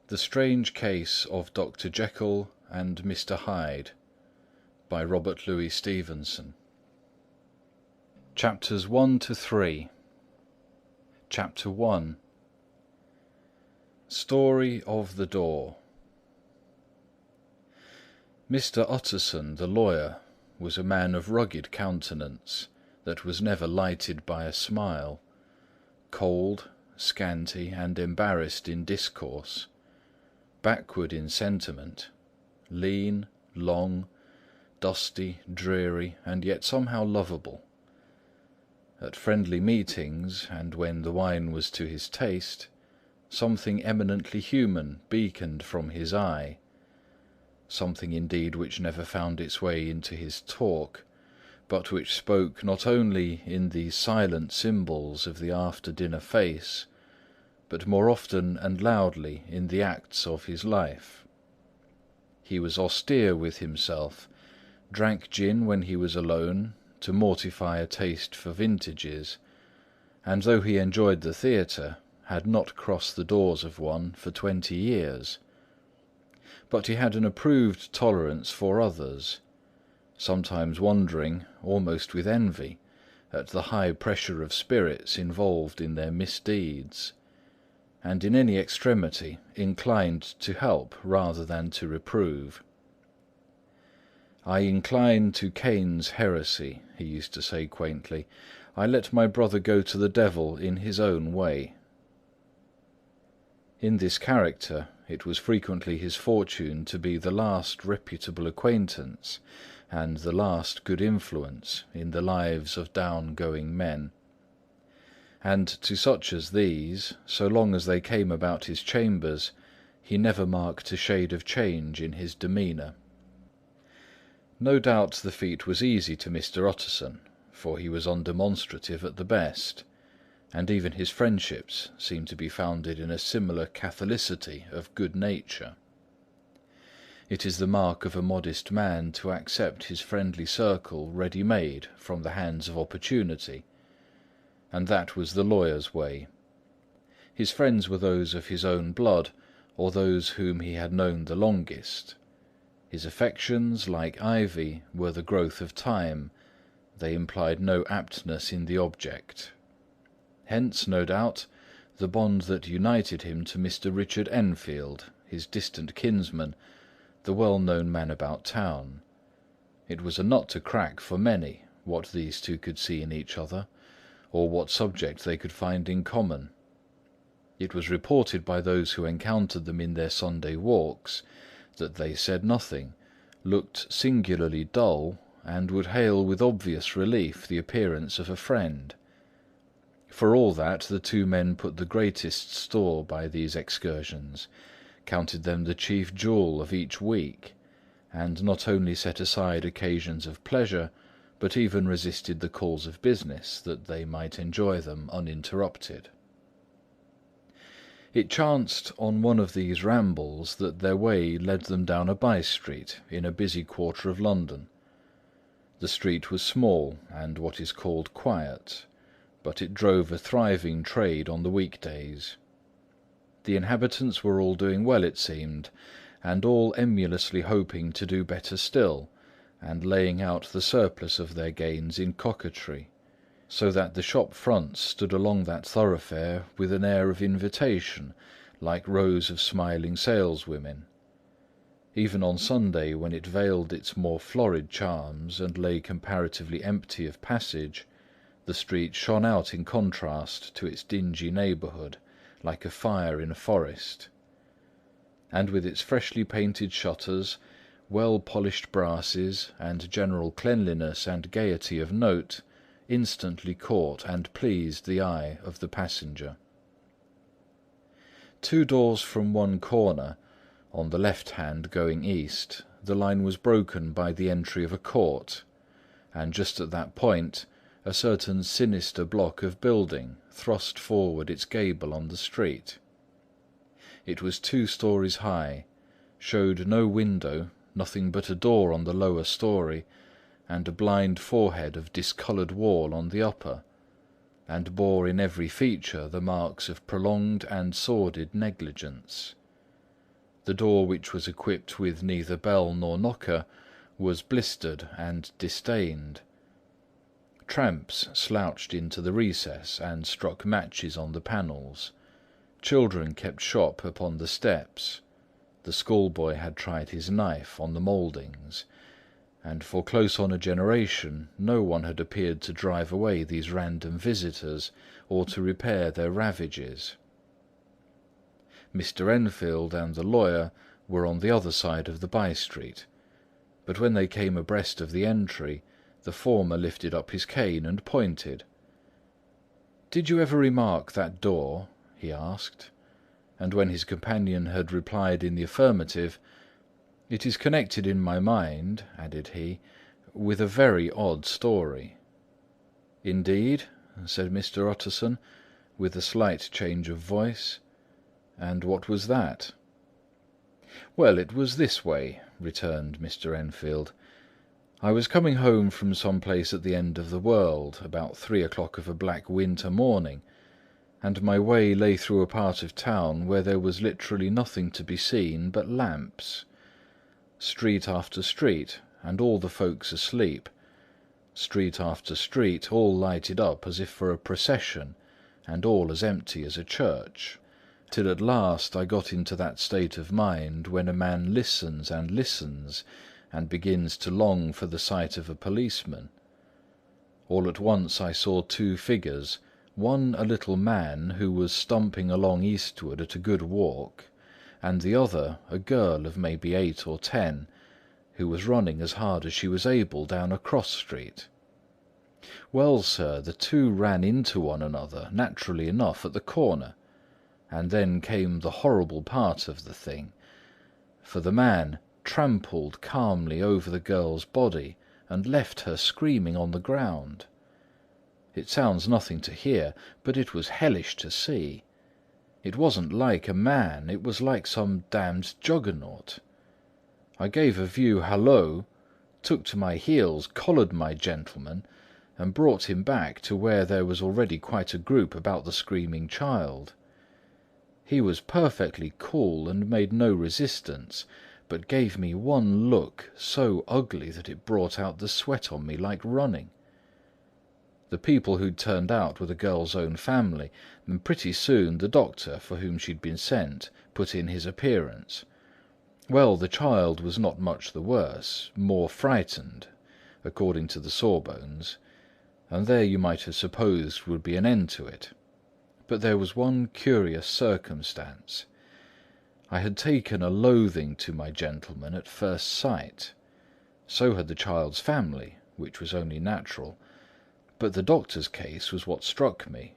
The Strange Case of Dr. Jekyll and Mr. Hyde by Robert Louis Stevenson. Chapters 1 to 3. Chapter 1. Story of the Door. Mr. Utterson, the lawyer, was a man of rugged countenance that was never lighted by a smile, cold, scanty, and embarrassed in discourse, backward in sentiment, lean, long, dusty, dreary, and yet somehow lovable. At friendly meetings, and when the wine was to his taste, something eminently human beaconed from his eye, something indeed which never found its way into his talk, but which spoke not only in the silent symbols of the after-dinner face, but more often and loudly in the acts of his life. He was austere with himself, drank gin when he was alone, to mortify a taste for vintages, and though he enjoyed the theatre, had not crossed the doors of one for 20 years. But he had an approved tolerance for others, sometimes wondering, almost with envy, at the high pressure of spirits involved in their misdeeds, and in any extremity inclined to help rather than to reprove. "I incline to Cain's heresy," he used to say quaintly. "I let my brother go to the devil in his own way." In this character, it was frequently his fortune to be the last reputable acquaintance and the last good influence in the lives of down-going men. And to such as these, so long as they came about his chambers, he never marked a shade of change in his demeanour. No doubt the feat was easy to Mr. Utterson, for he was undemonstrative at the best, and even his friendships seemed to be founded in a similar catholicity of good nature. It is the mark of a modest man to accept his friendly circle ready-made from the hands of opportunity, and that was the lawyer's way. His friends were those of his own blood, or those whom he had known the longest. His affections, like ivy, were the growth of time; they implied no aptness in the object. Hence, no doubt, the bond that united him to Mr. Richard Enfield, his distant kinsman, the well-known man about town. It was a nut to crack for many, what these two could see in each other, or what subject they could find in common. It was reported by those who encountered them in their Sunday walks that they said nothing, looked singularly dull, and would hail with obvious relief the appearance of a friend. For all that, the two men put the greatest store by these excursions, counted them the chief jewel of each week, and not only set aside occasions of pleasure, but even resisted the calls of business, that they might enjoy them uninterrupted. It chanced on one of these rambles that their way led them down a by-street in a busy quarter of London. The street was small and what is called quiet, but it drove a thriving trade on the weekdays. The inhabitants were all doing well, it seemed, and all emulously hoping to do better still, and laying out the surplus of their gains in coquetry, so that the shop fronts stood along that thoroughfare with an air of invitation, like rows of smiling saleswomen. Even on Sunday, when it veiled its more florid charms and lay comparatively empty of passage, the street shone out in contrast to its dingy neighbourhood, like a fire in a forest, and with its freshly painted shutters, well-polished brasses, and general cleanliness and gaiety of note, instantly caught and pleased the eye of the passenger. 2 doors from one corner, on the left hand going east, the line was broken by the entry of a court, and just at that point a certain sinister block of building thrust forward its gable on the street. It was 2 stories high, showed no window, nothing but a door on the lower story, and a blind forehead of discoloured wall on the upper, and bore in every feature the marks of prolonged and sordid negligence. The door, which was equipped with neither bell nor knocker, was blistered and distained. Tramps slouched into the recess and struck matches on the panels. Children kept shop upon the steps. The schoolboy had tried his knife on the mouldings, and for close on a generation no one had appeared to drive away these random visitors or to repair their ravages. Mr. Enfield and the lawyer were on the other side of the by-street, but when they came abreast of the entry, the former lifted up his cane and pointed. "Did you ever remark that door?" he asked, and when his companion had replied in the affirmative, "It is connected in my mind," added he, "with a very odd story." "Indeed?" said Mr. Utterson, with a slight change of voice. "And what was that?" "Well, it was this way," returned Mr. Enfield. "I was coming home from some place at the end of the world, about 3 o'clock of a black winter morning, and my way lay through a part of town where there was literally nothing to be seen but lamps. Street after street, and all the folks asleep. Street after street, all lighted up as if for a procession, and all as empty as a church, till at last I got into that state of mind when a man listens and listens, and begins to long for the sight of a policeman. All at once I saw two figures, one a little man who was stumping along eastward at a good walk, and the other a girl of maybe 8 or 10, who was running as hard as she was able down a cross-street. Well, sir, the two ran into one another, naturally enough, at the corner, and then came the horrible part of the thing, for the man trampled calmly over the girl's body and left her screaming on the ground. It sounds nothing to hear, but it was hellish to see. It wasn't like a man, it was like some damned juggernaut. I gave a view hallo, took to my heels, collared my gentleman, and brought him back to where there was already quite a group about the screaming child. He was perfectly cool and made no resistance, but gave me one look so ugly that it brought out the sweat on me like running. The people who'd turned out were the girl's own family, and pretty soon the doctor, for whom she'd been sent, put in his appearance. Well, the child was not much the worse, more frightened, according to the sawbones, and there you might have supposed would be an end to it. But there was one curious circumstance. I had taken a loathing to my gentleman at first sight. So had the child's family, which was only natural. But the doctor's case was what struck me.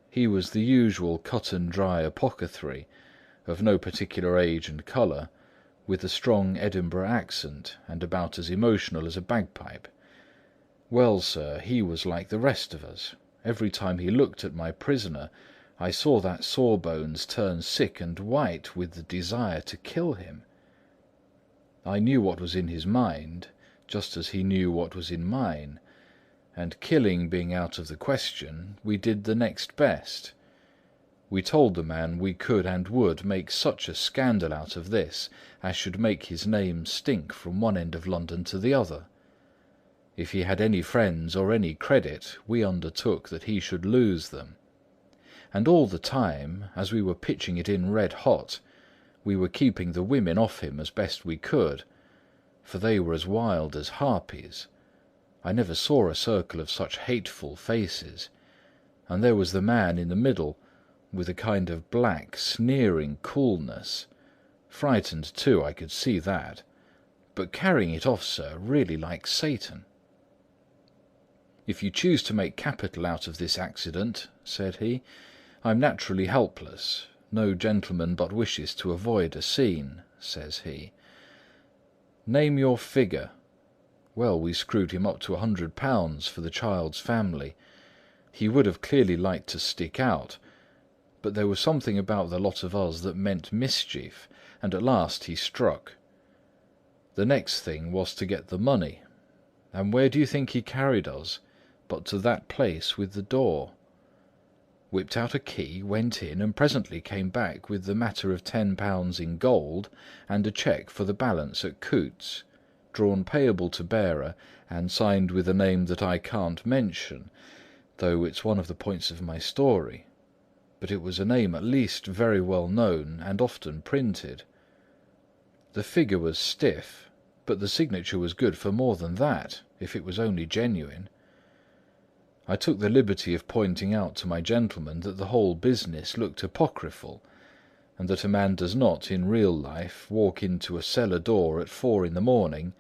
He was the usual cut-and-dry apothecary, of no particular age and colour, with a strong Edinburgh accent, and about as emotional as a bagpipe. Well, sir, he was like the rest of us. Every time he looked at my prisoner, I saw that Sawbones turn sick and white with the desire to kill him. I knew what was in his mind, just as he knew what was in mine, and killing being out of the question, we did the next best. We told the man we could and would make such a scandal out of this as should make his name stink from one end of London to the other. If he had any friends or any credit, we undertook that he should lose them. And all the time, as we were pitching it in red hot, we were keeping the women off him as best we could, for they were as wild as harpies. I never saw a circle of such hateful faces. And there was the man in the middle, with a kind of black, sneering coolness. Frightened too, I could see that, but carrying it off, sir, really like Satan. "If you choose to make capital out of this accident," said he, "I'm naturally helpless. No gentleman but wishes to avoid a scene," says he. "Name your figure." Well, we screwed him up to £100 for the child's family. He would have clearly liked to stick out, but there was something about the lot of us that meant mischief, and at last he struck. The next thing was to get the money, and where do you think he carried us but to that place with the door? whipped out a key, went in, and presently came back with the matter of £10 in gold and a cheque for the balance at Coutts, drawn payable to bearer and signed with a name that I can't mention, though it's one of the points of my story. But it was a name at least very well known and often printed. The figure was stiff, but the signature was good for more than that, if it was only genuine. I took the liberty of pointing out to my gentleman that the whole business looked apocryphal, and that a man does not, in real life, walk into a cellar door at 4 a.m.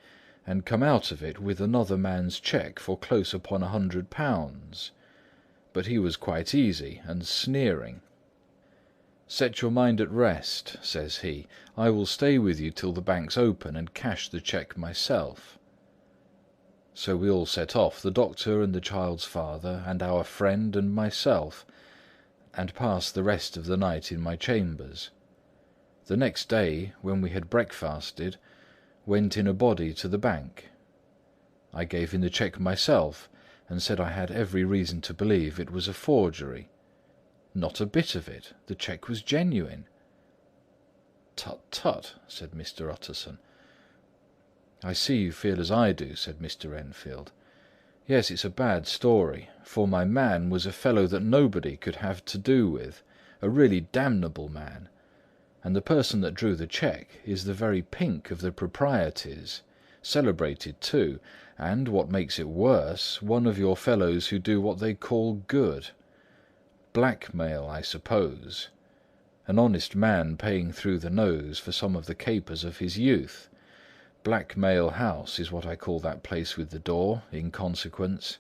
and come out of it with another man's cheque for close upon £100. But he was quite easy and sneering. "Set your mind at rest," says he. "I will stay with you till the banks open and cash the cheque myself." So we all set off, the doctor and the child's father and our friend and myself, and passed the rest of the night in my chambers. The next day, when we had breakfasted, went in a body to the bank. I gave in the cheque myself, and said I had every reason to believe it was a forgery. Not a bit of it. The cheque was genuine. "Tut, tut," said Mr. Utterson. "I see you feel as I do," said Mr. Enfield. "Yes, it's a bad story, for my man was a fellow that nobody could have to do with, a really damnable man. And the person that drew the cheque is the very pink of the proprieties, celebrated too, and, what makes it worse, one of your fellows who do what they call good. Blackmail, I suppose. An honest man paying through the nose for some of the capers of his youth. Blackmail House is what I call that place with the door, in consequence.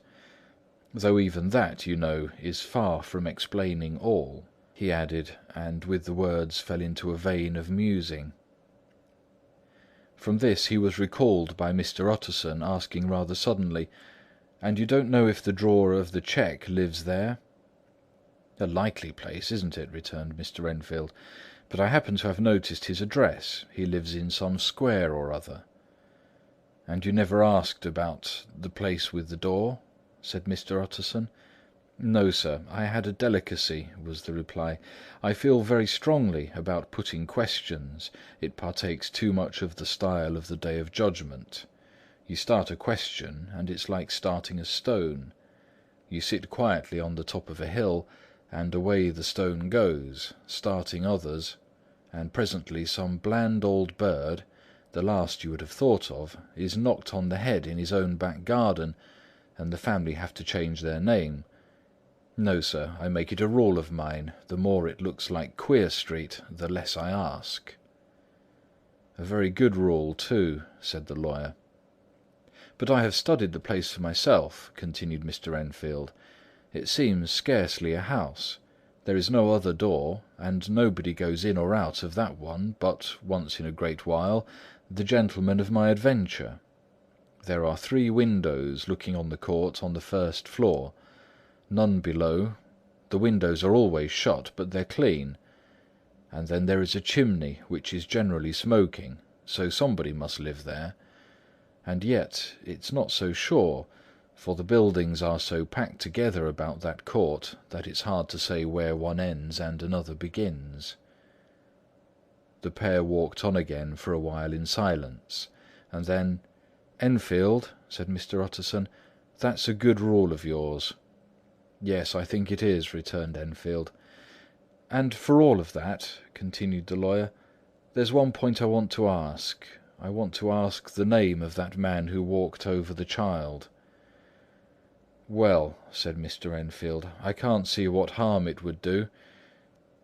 Though even that, you know, is far from explaining all," he added, and with the words fell into a vein of musing. From this he was recalled by Mr. Utterson asking rather suddenly, "And you don't know if the drawer of the cheque lives there?" "A likely place, isn't it?" returned Mr. Enfield. "But I happen to have noticed his address. He lives in some square or other." "And you never asked about the place with the door?" said Mr. Utterson. "No, sir, I had a delicacy," was the reply. "I feel very strongly about putting questions. It partakes too much of the style of the Day of Judgment. You start a question, and it's like starting a stone. You sit quietly on the top of a hill, and away the stone goes, starting others, and presently some bland old bird, the last you would have thought of, is knocked on the head in his own back garden, and the family have to change their name. No, sir, I make it a rule of mine, the more it looks like Queer Street, the less I ask." "A very good rule, too," said the lawyer. "But I have studied the place for myself," continued Mr. Enfield. "It seems scarcely a house. There is no other door, and nobody goes in or out of that one but, once in a great while, the gentleman of my adventure. There are 3 windows looking on the court on the first floor, none below. The windows are always shut, but they're clean. And then there is a chimney, which is generally smoking, so somebody must live there. And yet it's not so sure, for the buildings are so packed together about that court that it's hard to say where one ends and another begins." The pair walked on again for a while in silence, and then, "Enfield," said Mr. Utterson, "that's a good rule of yours." "Yes, I think it is," returned Enfield. "And for all of that," continued the lawyer, "there's one point I want to ask. I want to ask the name of that man who walked over the child." "Well," said Mr. Enfield, "I can't see what harm it would do.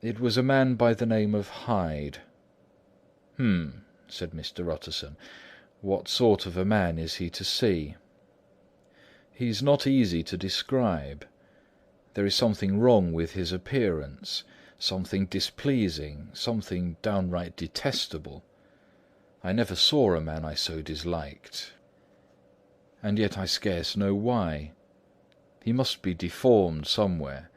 It was a man by the name of Hyde." Said Mr. Utterson. "What sort of a man is he to see?" "He's not easy to describe. There is something wrong with his appearance, something displeasing, something downright detestable. I never saw a man I so disliked. And yet I scarce know why. He must be deformed somewhere.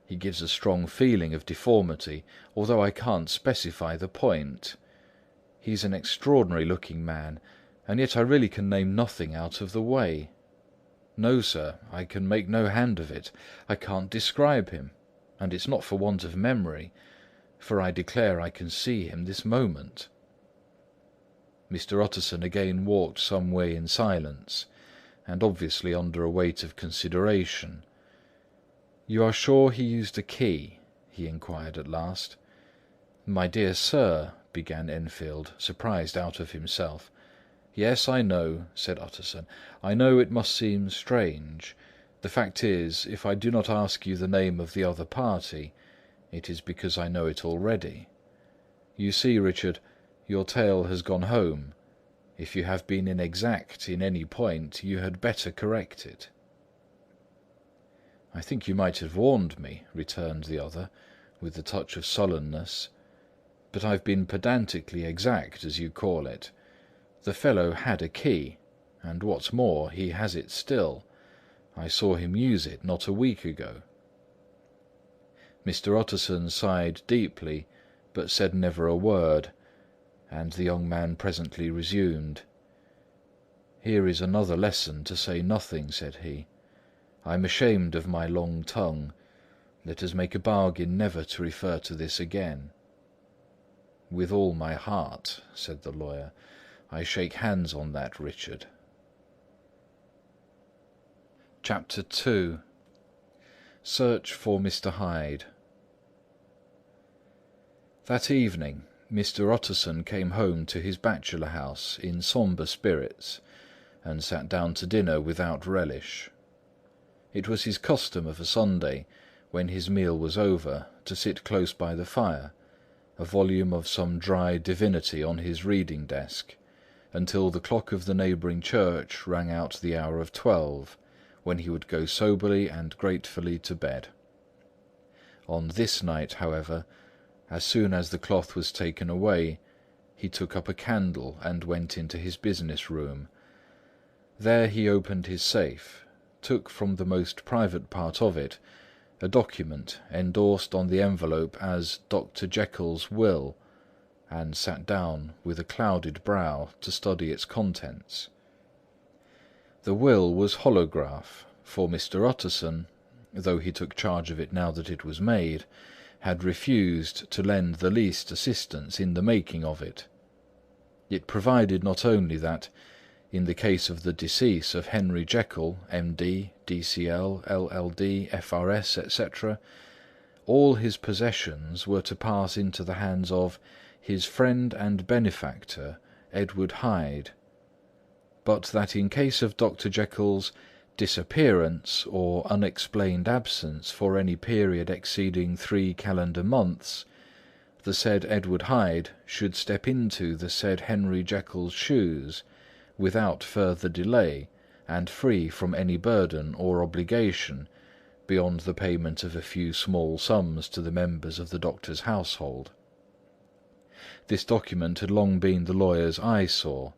He gives a strong feeling of deformity, although I can't specify the point. He's an extraordinary-looking man, and yet I really can name nothing out of the way. No, sir, I can make no hand of it. I can't describe him. and it's not for want of memory, for I declare I can see him this moment." Mr. Utterson again walked some way in silence, and obviously under a weight of consideration. "You are sure he used a key?" he inquired at last. "My dear sir," began Enfield, surprised out of himself. "Yes, I know," said Utterson. "I know it must seem strange. The fact is, if I do not ask you the name of the other party, it is because I know it already. You see, Richard, your tale has gone home. If you have been inexact in any point, you had better correct it." "I think you might have warned me," returned the other, with a touch of sullenness. "But I've been pedantically exact, as you call it. The fellow had a key, and what's more, he has it still. I saw him use it not a week ago." Mr. Utterson sighed deeply, but said never a word, and the young man presently resumed. "Here is another lesson to say nothing," said he. "I'm ashamed of my long tongue. Let us make a bargain never to refer to this again." "With all my heart," said the lawyer. "I shake hands on that, Richard." Chapter 2. Search for Mr. Hyde. That evening, Mr. Utterson came home to his bachelor house in sombre spirits, and sat down to dinner without relish. It was his custom of a Sunday, when his meal was over, to sit close by the fire, a volume of some dry divinity on his reading desk, until the clock of the neighbouring church rang out the hour of 12, when he would go soberly and gratefully to bed. On this night, however, as soon as the cloth was taken away, he took up a candle and went into his business room. There he opened his safe, took from the most private part of it a document endorsed on the envelope as Dr. Jekyll's will, and sat down with a clouded brow to study its contents. The will was holograph, for Mr. Utterson, though he took charge of it now that it was made, had refused to lend the least assistance in the making of it. It provided not only that, in the case of the decease of Henry Jekyll, M.D., D.C.L., L.L.D., F.R.S., etc., all his possessions were to pass into the hands of his friend and benefactor, Edward Hyde, but that in case of Dr. Jekyll's disappearance or unexplained absence for any period exceeding 3 calendar months, the said Edward Hyde should step into the said Henry Jekyll's shoes, without further delay, and free from any burden or obligation, beyond the payment of a few small sums to the members of the doctor's household. This document had long been the lawyer's eyesore.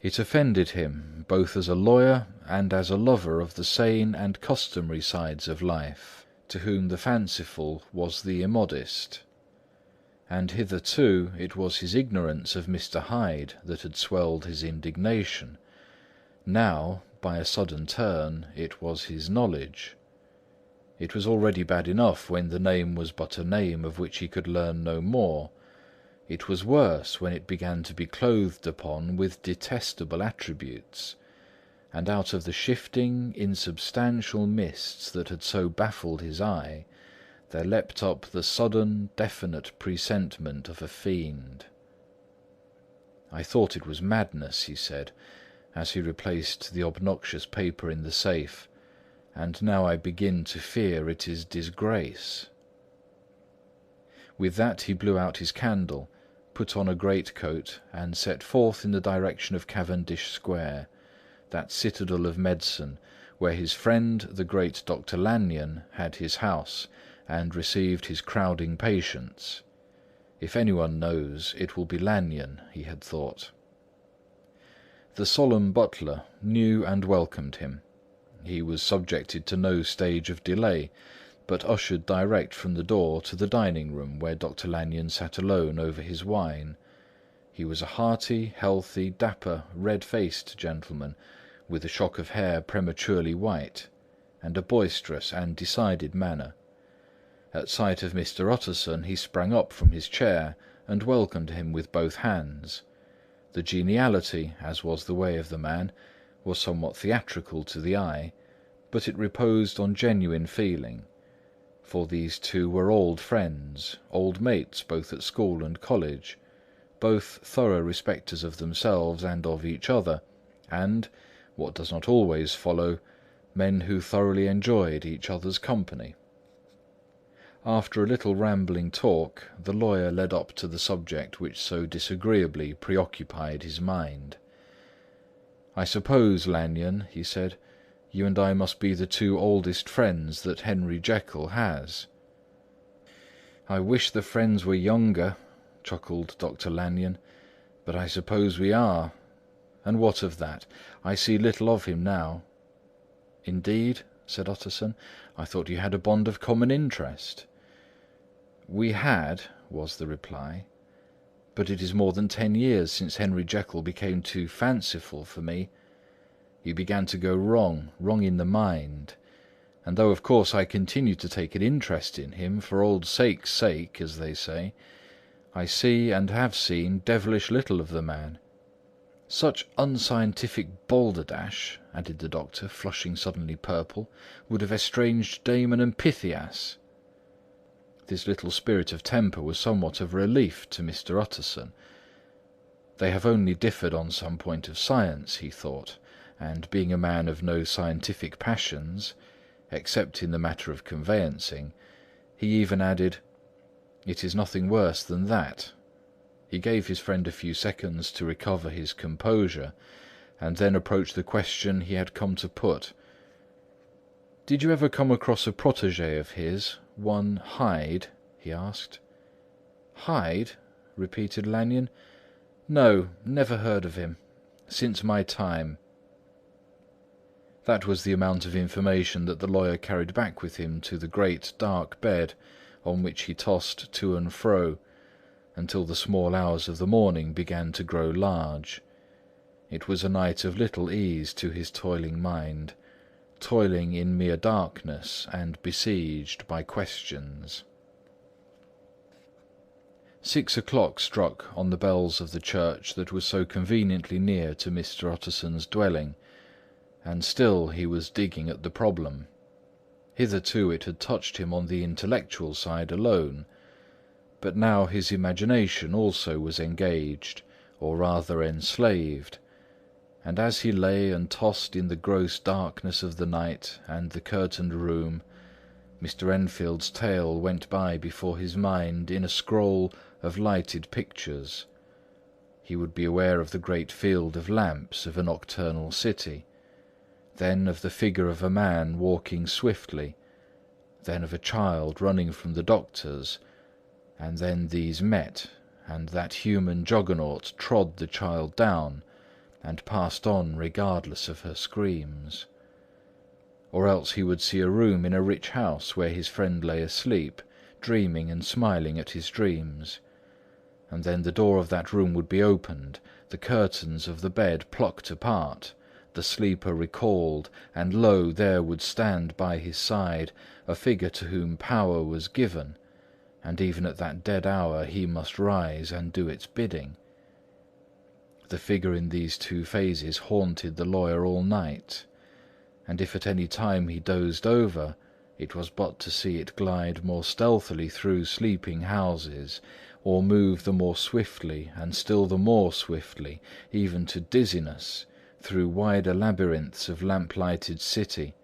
It offended him, both as a lawyer and as a lover of the sane and customary sides of life, to whom the fanciful was the immodest. And hitherto it was his ignorance of Mr. Hyde that had swelled his indignation. Now, by a sudden turn, it was his knowledge. It was already bad enough when the name was but a name of which he could learn no more. It was worse when it began to be clothed upon with detestable attributes, and out of the shifting, insubstantial mists that had so baffled his eye, there leapt up the sudden, definite presentiment of a fiend. "I thought it was madness," he said, as he replaced the obnoxious paper in the safe, "and now I begin to fear it is disgrace." With that he blew out his candle, put on a greatcoat, and set forth in the direction of Cavendish Square, that citadel of medicine, where his friend the great Dr. Lanyon had his house, and received his crowding patients. If anyone knows, it will be Lanyon, he had thought. The solemn butler knew and welcomed him. He was subjected to no stage of delay, but ushered direct from the door to the dining-room where Dr. Lanyon sat alone over his wine. He was a hearty, healthy, dapper, red-faced gentleman, with a shock of hair prematurely white, and a boisterous and decided manner. At sight of Mr. Utterson, he sprang up from his chair and welcomed him with both hands. The geniality, as was the way of the man, was somewhat theatrical to the eye, but it reposed on genuine feeling, for these two were old friends, old mates both at school and college, both thorough respecters of themselves and of each other, and, what does not always follow, men who thoroughly enjoyed each other's company. After a little rambling talk, the lawyer led up to the subject which so disagreeably preoccupied his mind. "I suppose, Lanyon," he said, "you and I must be the two oldest friends that Henry Jekyll has." "I wish the friends were younger," chuckled Dr. Lanyon, "but I suppose we are. And what of that? I see little of him now." "Indeed?" said Utterson. "I thought you had a bond of common interest." "We had," was the reply, "but it is more than 10 years since Henry Jekyll became too fanciful for me. He began to go wrong in the mind, and though of course I continue to take an interest in him for old sake's sake, as they say, I see and have seen devilish little of the man. Such unscientific balderdash," added the doctor, flushing suddenly purple, "would have estranged Damon and Pythias." This little spirit of temper was somewhat of a relief to Mr. Utterson. They have only differed on some point of science, he thought, and being a man of no scientific passions, except in the matter of conveyancing, he even added, "It is nothing worse than that." He gave his friend a few seconds to recover his composure, and then approached the question he had come to put. "Did you ever come across a protégé of his, one Hyde?" he asked. "Hyde?" repeated Lanyon. "No, never heard of him. Since my time." That was the amount of information that the lawyer carried back with him to the great dark bed on which he tossed to and fro, until the small hours of the morning began to grow large. It was a night of little ease to his toiling mind, toiling in mere darkness and besieged by questions. 6 o'clock struck on the bells of the church that was so conveniently near to Mr. Utterson's dwelling, and still he was digging at the problem. Hitherto it had touched him on the intellectual side alone, but now his imagination also was engaged, or rather enslaved, and as he lay and tossed in the gross darkness of the night and the curtained room, Mr. Enfield's tale went by before his mind in a scroll of lighted pictures. He would be aware of the great field of lamps of a nocturnal city, then of the figure of a man walking swiftly, then of a child running from the doctor's, and then these met, and that human juggernaut trod the child down and passed on regardless of her screams. Or else he would see a room in a rich house where his friend lay asleep, dreaming and smiling at his dreams, and then the door of that room would be opened, the curtains of the bed plucked apart, the sleeper recalled, and lo, there would stand by his side a figure to whom power was given, and even at that dead hour he must rise and do its bidding. The figure in these two phases haunted the lawyer all night, and if at any time he dozed over, it was but to see it glide more stealthily through sleeping houses, or move the more swiftly and still the more swiftly, even to dizziness, through wider labyrinths of lamp-lighted city,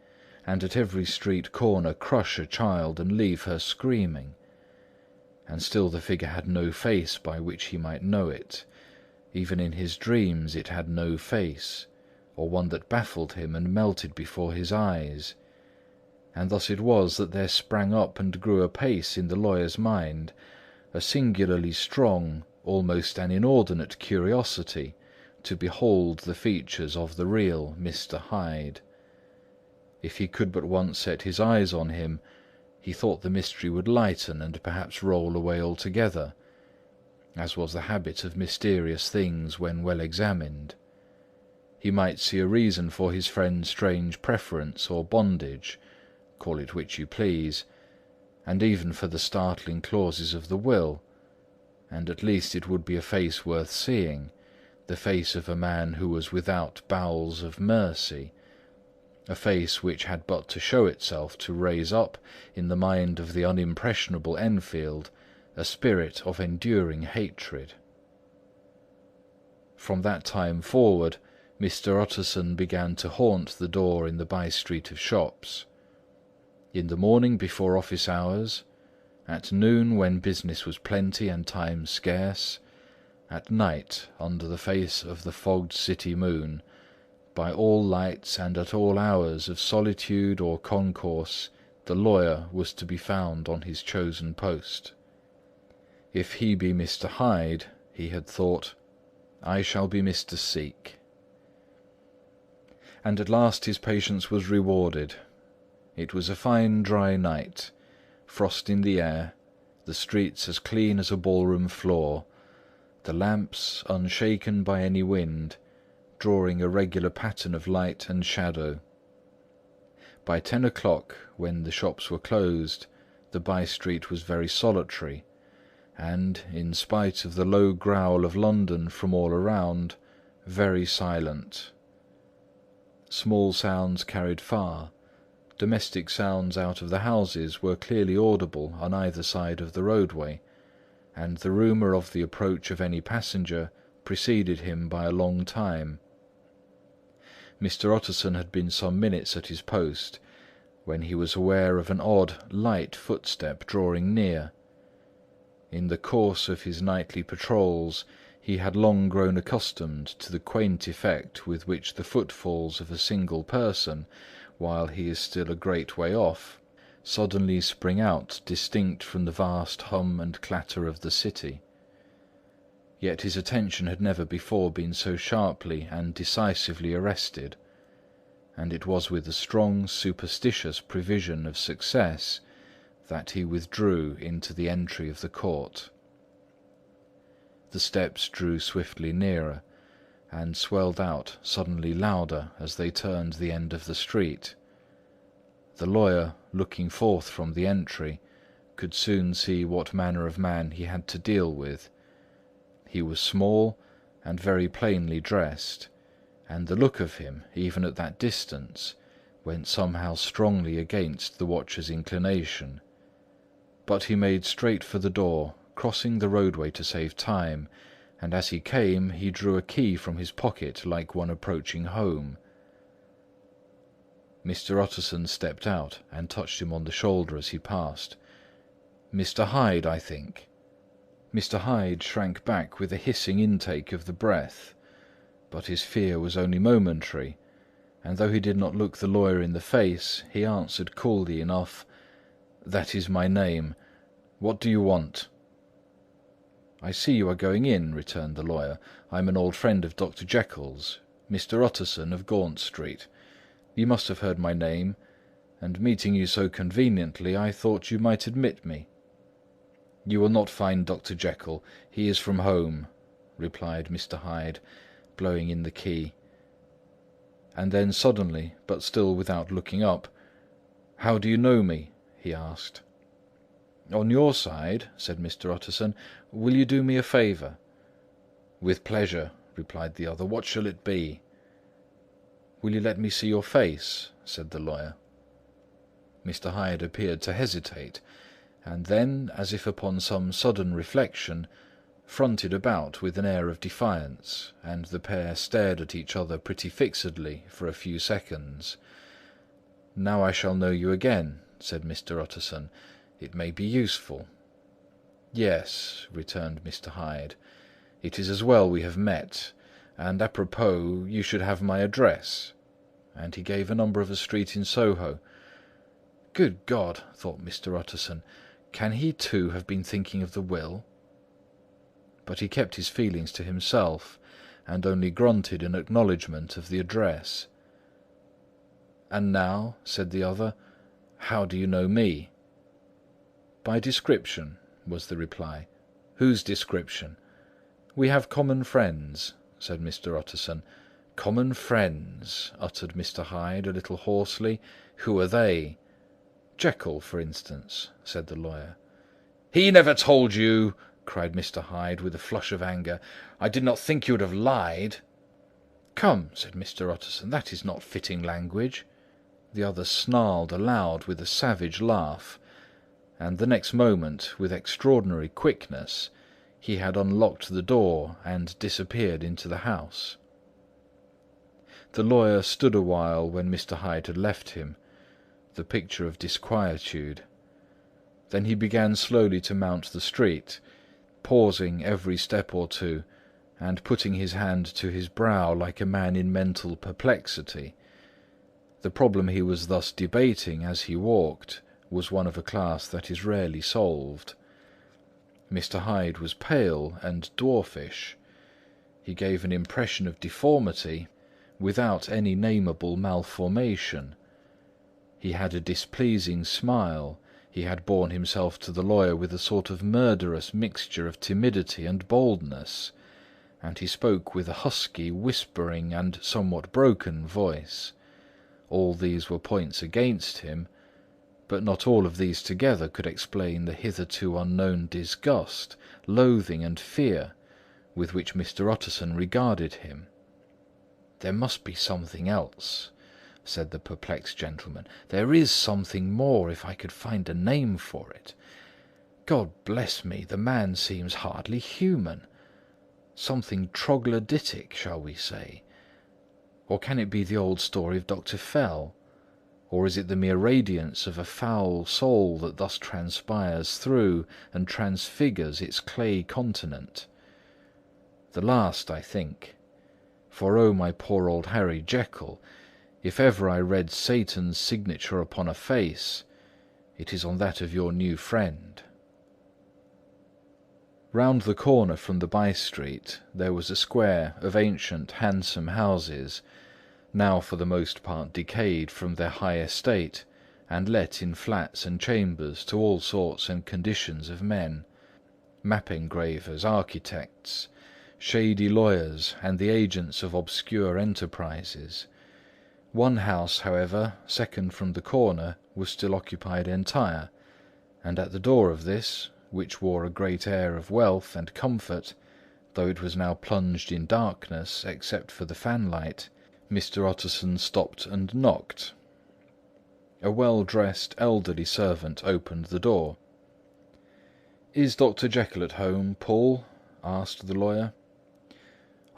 and at every street corner crush a child and leave her screaming. And still the figure had no face by which he might know it. Even in his dreams it had no face, or one that baffled him and melted before his eyes. And thus it was that there sprang up and grew apace in the lawyer's mind a singularly strong, almost an inordinate curiosity to behold the features of the real Mr. Hyde. If he could but once set his eyes on him, he thought the mystery would lighten and perhaps roll away altogether, as was the habit of mysterious things when well examined. He might see a reason for his friend's strange preference or bondage, call it which you please, and even for the startling clauses of the will, and at least it would be a face worth seeing, the face of a man who was without bowels of mercy, a face which had but to show itself to raise up in the mind of the unimpressionable Enfield a spirit of enduring hatred. From that time forward, Mr. Utterson began to haunt the door in the by-street of shops. In the morning before office hours, at noon when business was plenty and time scarce, at night under the face of the fogged city moon, by all lights and at all hours of solitude or concourse, the lawyer was to be found on his chosen post. If he be Mr. Hyde, he had thought, I shall be Mr. Seek. And at last his patience was rewarded. It was a fine dry night, frost in the air, the streets as clean as a ballroom floor, the lamps unshaken by any wind, drawing a regular pattern of light and shadow. By 10 o'clock, when the shops were closed, the by-street was very solitary, and, in spite of the low growl of London from all around, very silent. Small sounds carried far. Domestic sounds out of the houses were clearly audible on either side of the roadway, and the rumour of the approach of any passenger preceded him by a long time. Mr. Utterson had been some minutes at his post, when he was aware of an odd, light footstep drawing near. In the course of his nightly patrols, he had long grown accustomed to the quaint effect with which the footfalls of a single person, while he is still a great way off, suddenly spring out distinct from the vast hum and clatter of the city. Yet his attention had never before been so sharply and decisively arrested, and it was with a strong superstitious prevision of success that he withdrew into the entry of the court. The steps drew swiftly nearer, and swelled out suddenly louder as they turned the end of the street. The lawyer, looking forth from the entry, could soon see what manner of man he had to deal with. He was small and very plainly dressed, and the look of him, even at that distance, went somehow strongly against the watcher's inclination. But he made straight for the door, crossing the roadway to save time, and as he came he drew a key from his pocket like one approaching home. Mr. Utterson stepped out and touched him on the shoulder as he passed. "Mr. Hyde, I think." Mr. Hyde shrank back with a hissing intake of the breath, but his fear was only momentary, and though he did not look the lawyer in the face, he answered coolly enough, "That is my name. What do you want?" "I see you are going in," returned the lawyer. "I am an old friend of Dr. Jekyll's, Mr. Utterson of Gaunt Street. You must have heard my name, and meeting you so conveniently, I thought you might admit me." "You will not find Dr. Jekyll. He is from home," replied Mr. Hyde, blowing in the key. And then suddenly, but still without looking up, "How do you know me?" he asked. "On your side," said Mr. Utterson, "will you do me a favour?" "With pleasure," replied the other. "What shall it be?" "Will you let me see your face?" said the lawyer. Mr. Hyde appeared to hesitate, and then, as if upon some sudden reflection, fronted about with an air of defiance, and the pair stared at each other pretty fixedly for a few seconds. "Now I shall know you again," said Mr. Utterson. "It may be useful." "Yes," returned Mr. Hyde. "It is as well we have met, and apropos, you should have my address." And he gave a number of a street in Soho. "Good God!" thought Mr. Utterson, "can he too have been thinking of the will?" But he kept his feelings to himself, and only grunted in acknowledgment of the address. "And now," said the other, "how do you know me?" "By description," was the reply. "Whose description?" "We have common friends," said Mr. Utterson. "Common friends," uttered Mr. Hyde a little hoarsely. "Who are they?" Jekyll, for instance," said the lawyer. "He never told you!" cried Mr. Hyde, with a flush of anger. "I did not think you would have lied." "Come," said Mr. Utterson, "that is not fitting language." The other snarled aloud with a savage laugh, and the next moment, with extraordinary quickness, he had unlocked the door and disappeared into the house. The lawyer stood a while when Mr. Hyde had left him, the picture of disquietude. Then he began slowly to mount the street, pausing every step or two, and putting his hand to his brow like a man in mental perplexity. The problem he was thus debating as he walked was one of a class that is rarely solved. Mr. Hyde was pale and dwarfish. He gave an impression of deformity without any nameable malformation. He had a displeasing smile. He had borne himself to the lawyer with a sort of murderous mixture of timidity and boldness, and he spoke with a husky, whispering, and somewhat broken voice. All these were points against him, but not all of these together could explain the hitherto unknown disgust, loathing, and fear with which Mr. Utterson regarded him. "There must be something else," said the perplexed gentleman. "There is something more, if I could find a name for it. God bless me, the man seems hardly human. Something troglodytic, shall we say? Or can it be the old story of Dr. Fell? Or is it the mere radiance of a foul soul that thus transpires through and transfigures its clay continent? The last, I think. For oh, my poor old Harry Jekyll, if ever I read Satan's signature upon a face, it is on that of your new friend." Round the corner from the by-street there was a square of ancient handsome houses, now for the most part decayed from their high estate, and let in flats and chambers to all sorts and conditions of men: map-engravers, architects, shady lawyers, and the agents of obscure enterprises. One house, however, second from the corner, was still occupied entire, and at the door of this, which wore a great air of wealth and comfort, though it was now plunged in darkness except for the fanlight, Mr. Utterson stopped and knocked. A well-dressed elderly servant opened the door. "Is Dr. Jekyll at home, Poole?" asked the lawyer.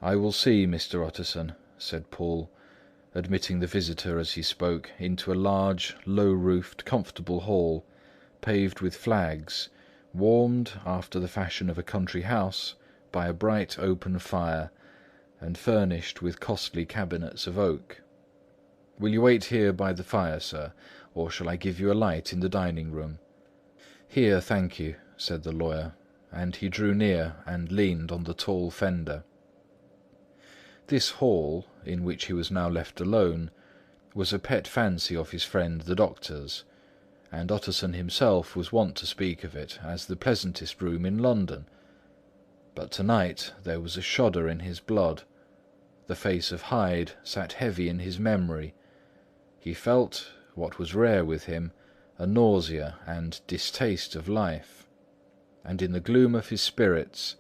"I will see, Mr. Utterson," said Poole, admitting the visitor as he spoke into a large, low-roofed, comfortable hall, paved with flags, warmed, after the fashion of a country house, by a bright open fire, and furnished with costly cabinets of oak. "Will you wait here by the fire, sir, or shall I give you a light in the dining-room?" "Here, thank you," said the lawyer, and he drew near and leaned on the tall fender. This hall, in which he was now left alone, was a pet fancy of his friend the doctor's, and Utterson himself was wont to speak of it as the pleasantest room in London. But tonight there was a shudder in his blood. The face of Hyde sat heavy in his memory. He felt, what was rare with him, a nausea and distaste of life, and in the gloom of his spirits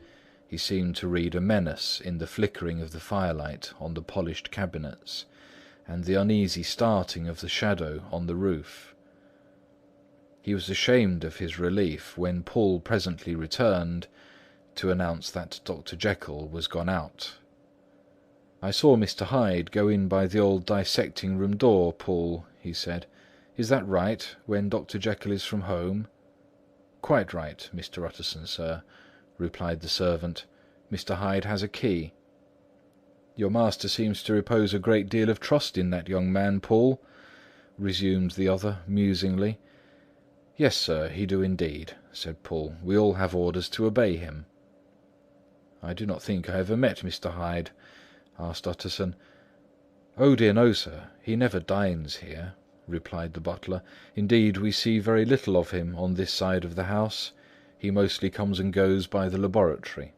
he seemed to read a menace in the flickering of the firelight on the polished cabinets, and the uneasy starting of the shadow on the roof. He was ashamed of his relief when Poole presently returned to announce that Dr. Jekyll was gone out. "I saw Mr. Hyde go in by the old dissecting-room door, Poole," he said. "Is that right, when Dr. Jekyll is from home?" "Quite right, Mr. Utterson, sir," replied the servant. "Mr. Hyde has a key." "Your master seems to repose a great deal of trust in that young man, Poole," resumed the other musingly. "Yes, sir, he do indeed," said Poole. "We all have orders to obey him." "I do not think I ever met Mr. Hyde," asked Utterson. "Oh dear no, sir, he never dines here," replied the butler. "Indeed, we see very little of him on this side of the house. He mostly comes and goes by the laboratory."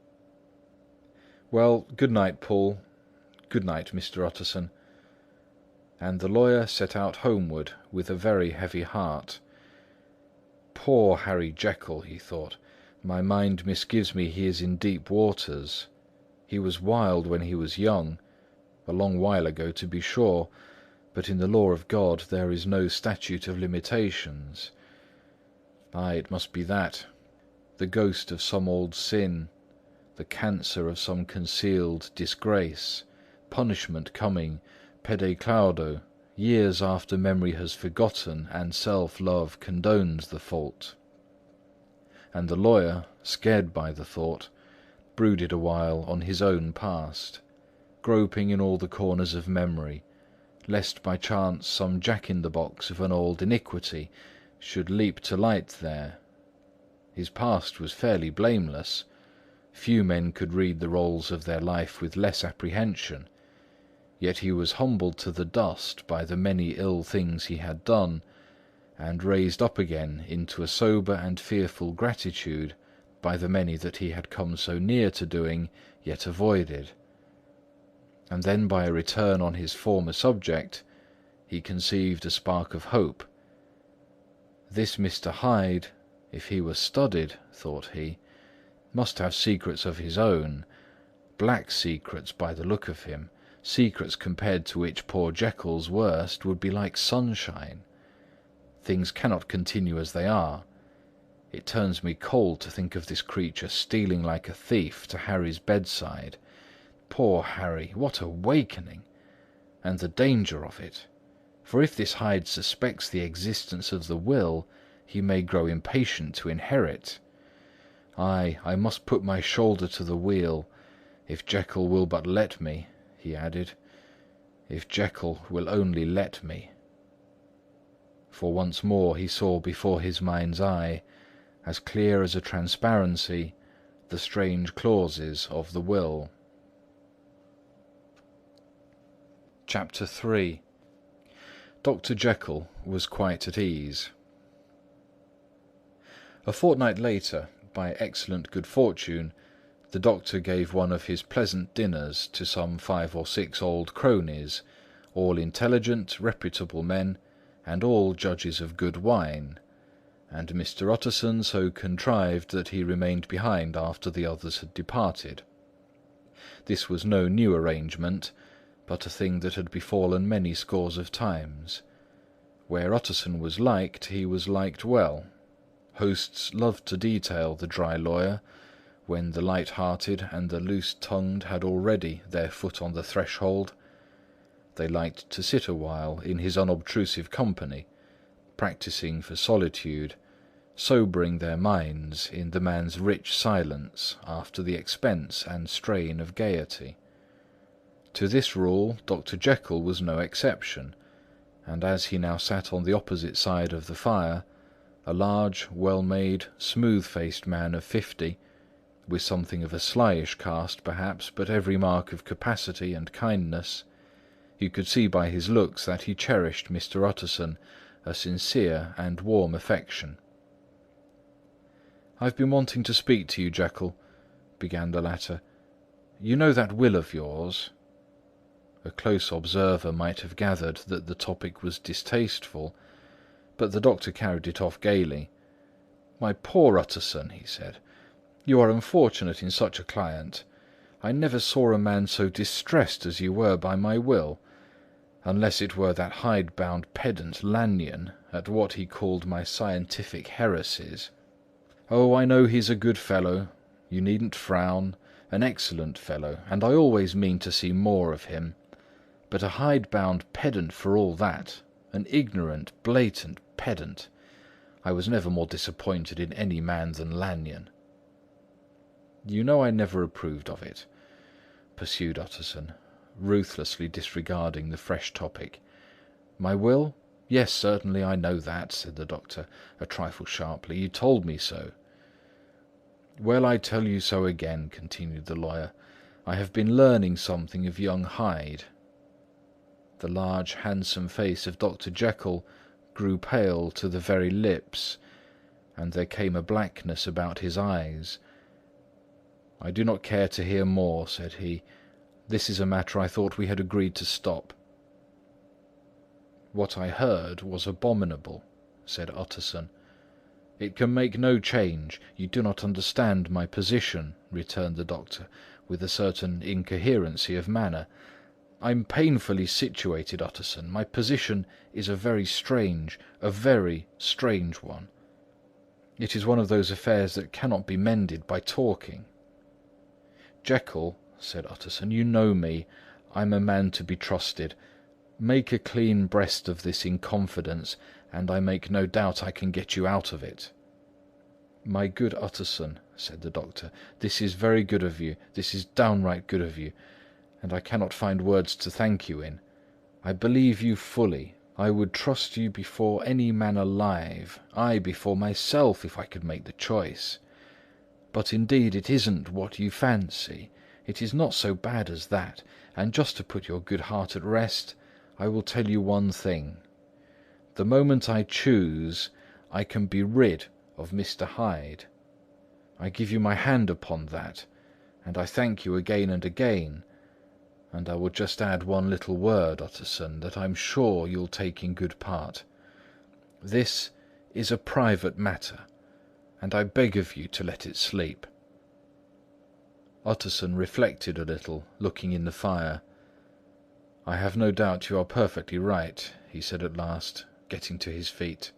"Well, good night, Poole. Good night, Mr. Utterson." And the lawyer set out homeward with a very heavy heart, Poor Harry Jekyll, he thought. My mind misgives me he is in deep waters. He was wild when he was young, a long while ago to be sure, but in the law of God there is no statute of limitations. Ay, it must be that, the ghost of some old sin, the cancer of some concealed disgrace, punishment coming, pede claudo, years after memory has forgotten and self-love condones the fault. And the lawyer, scared by the thought, brooded awhile on his own past, groping in all the corners of memory, lest by chance some jack-in-the-box of an old iniquity should leap to light there. His past was fairly blameless. Few men could read the rolls of their life with less apprehension. Yet he was humbled to the dust by the many ill things he had done, and raised up again into a sober and fearful gratitude by the many that he had come so near to doing, yet avoided. And then by a return on his former subject, he conceived a spark of hope. This Mr. Hyde, if he were studied, thought he, must have secrets of his own, black secrets by the look of him, secrets compared to which poor Jekyll's worst would be like sunshine. Things cannot continue as they are. It turns me cold to think of this creature stealing like a thief to Harry's bedside. Poor Harry, what awakening! And the danger of it. For if this Hyde suspects the existence of the will, he may grow impatient to inherit. Ay, I must put my shoulder to the wheel, if Jekyll will but let me, he added. If Jekyll will only let me. For once more he saw before his mind's eye, as clear as a transparency, the strange clauses of the will. Chapter 3. Dr. Jekyll was quite at ease. A fortnight later, by excellent good fortune, the doctor gave one of his pleasant dinners to some 5 or 6 old cronies, all intelligent, reputable men, and all judges of good wine, and Mr. Utterson so contrived that he remained behind after the others had departed. This was no new arrangement, but a thing that had befallen many scores of times. Where Utterson was liked, he was liked well. Hosts loved to detail the dry lawyer, when the light-hearted and the loose-tongued had already their foot on the threshold. They liked to sit a while in his unobtrusive company, practising for solitude, sobering their minds in the man's rich silence after the expense and strain of gaiety. To this rule Dr. Jekyll was no exception, and as he now sat on the opposite side of the fire, a large, well-made, smooth-faced man of 50, with something of a slyish cast perhaps, but every mark of capacity and kindness, you could see by his looks that he cherished Mr. Utterson a sincere and warm affection. "I've been wanting to speak to you, Jekyll," began the latter. "You know that will of yours?" A close observer might have gathered that the topic was distasteful, but the doctor carried it off gaily. "My poor Utterson," he said, "you are unfortunate in such a client. I never saw a man so distressed as you were by my will, unless it were that hide-bound pedant Lanyon at what he called my scientific heresies. Oh, I know he's a good fellow, you needn't frown, an excellent fellow, and I always mean to see more of him. But a hide-bound pedant for all that, an ignorant, blatant pedant. I was never more disappointed in any man than Lanyon." "You know I never approved of it," pursued Utterson, ruthlessly disregarding the fresh topic. "My will? Yes, certainly, I know that," said the doctor, a trifle sharply. "You told me so." "Well, I tell you so again," continued the lawyer. "I have been learning something of young Hyde." The large, handsome face of Dr. Jekyll grew pale to the very lips, and there came a blackness about his eyes. "I do not care to hear more," said he. "This is a matter I thought we had agreed to stop." "What I heard was abominable," said Utterson. "It can make no change. You do not understand my position," returned the doctor, with a certain incoherency of manner. "I'm painfully situated, Utterson. My position is a very strange one. It is one of those affairs that cannot be mended by talking." "Jekyll," said Utterson, "you know me. I'm a man to be trusted. Make a clean breast of this in confidence, and I make no doubt I can get you out of it." "My good Utterson," said the doctor, "this is very good of you. This is downright good of you, and I cannot find words to thank you in. I believe you fully. I would trust you before any man alive, aye, before myself, if I could make the choice. But indeed it isn't what you fancy. It is not so bad as that, and just to put your good heart at rest, I will tell you one thing. The moment I choose, I can be rid of Mr. Hyde. I give you my hand upon that, and I thank you again and again. And I will just add one little word, Utterson, that I'm sure you'll take in good part. This is a private matter, and I beg of you to let it sleep." Utterson reflected a little, looking in the fire. "I have no doubt you are perfectly right," he said at last, getting to his feet.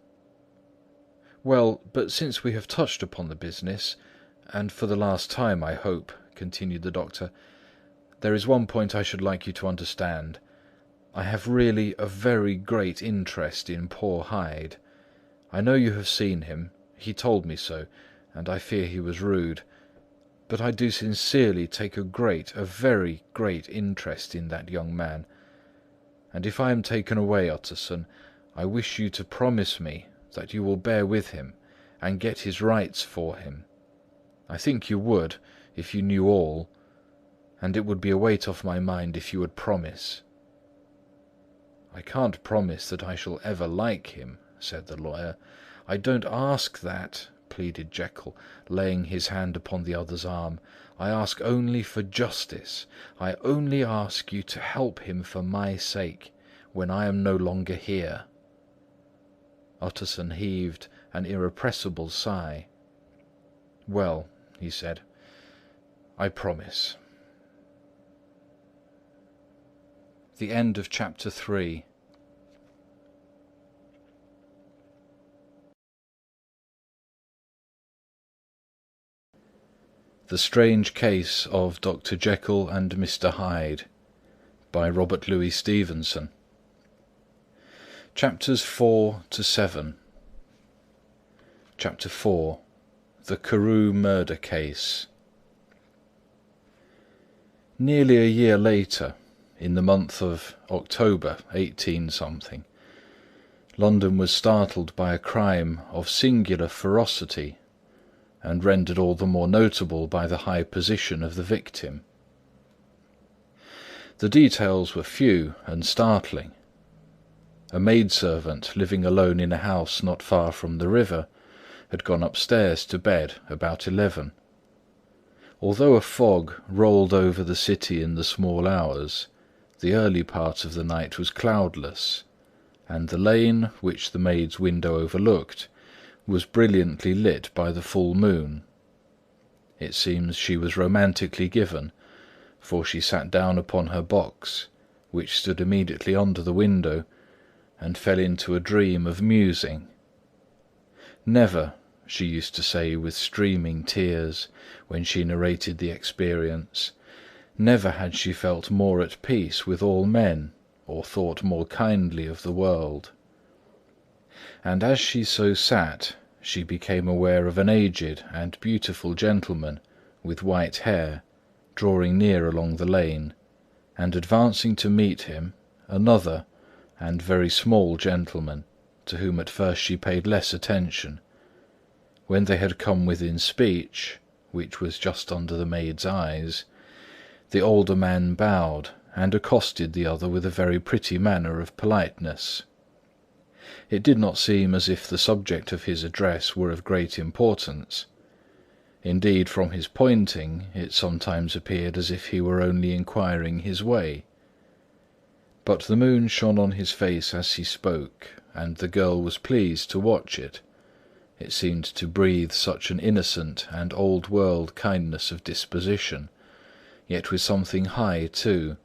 "Well, but since we have touched upon the business, and for the last time, I hope," continued the doctor, "there is one point I should like you to understand. I have really a very great interest in poor Hyde. I know you have seen him. He told me so, and I fear he was rude. But I do sincerely take a very great interest in that young man. And if I am taken away, Utterson, I wish you to promise me that you will bear with him and get his rights for him. I think you would, if you knew all, and it would be a weight off my mind if you would promise." "I can't promise that I shall ever like him," said the lawyer. "I don't ask that," pleaded Jekyll, laying his hand upon the other's arm. "I ask only for justice. I only ask you to help him for my sake, when I am no longer here." Utterson heaved an irrepressible sigh. "Well," he said, "I promise." The end of chapter 3. The Strange Case of Dr. Jekyll and Mr. Hyde, by Robert Louis Stevenson. Chapters 4 to 7. Chapter 4. The Karoo Murder Case. Nearly a year later, in the month of October 18-something, London was startled by a crime of singular ferocity, and rendered all the more notable by the high position of the victim. The details were few and startling. A maidservant living alone in a house not far from the river had gone upstairs to bed about 11. Although a fog rolled over the city in the small hours, the early part of the night was cloudless, and the lane, which the maid's window overlooked, was brilliantly lit by the full moon. It seems she was romantically given, for she sat down upon her box, which stood immediately under the window, and fell into a dream of musing. Never, she used to say with streaming tears, when she narrated the experience, never had she felt more at peace with all men, or thought more kindly of the world. And as she so sat, she became aware of an aged and beautiful gentleman with white hair, drawing near along the lane, and advancing to meet him, another and very small gentleman, to whom at first she paid less attention. When they had come within speech, which was just under the maid's eyes, the older man bowed and accosted the other with a very pretty manner of politeness. It did not seem as if the subject of his address were of great importance. Indeed, from his pointing, it sometimes appeared as if he were only inquiring his way. But the moon shone on his face as he spoke, and the girl was pleased to watch it, It seemed to breathe such an innocent and old-world kindness of disposition, yet with something high too,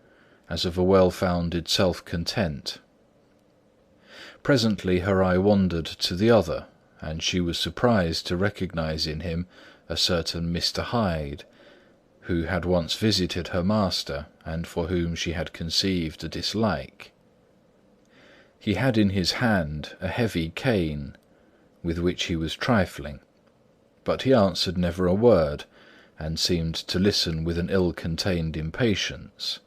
as of a well-founded self-content. Presently her eye wandered to the other, and she was surprised to recognize in him a certain Mr. Hyde, who had once visited her master, and for whom she had conceived a dislike. He had in his hand a heavy cane, with which he was trifling, but he answered never a word, and seemed to listen with an ill-contained impatience.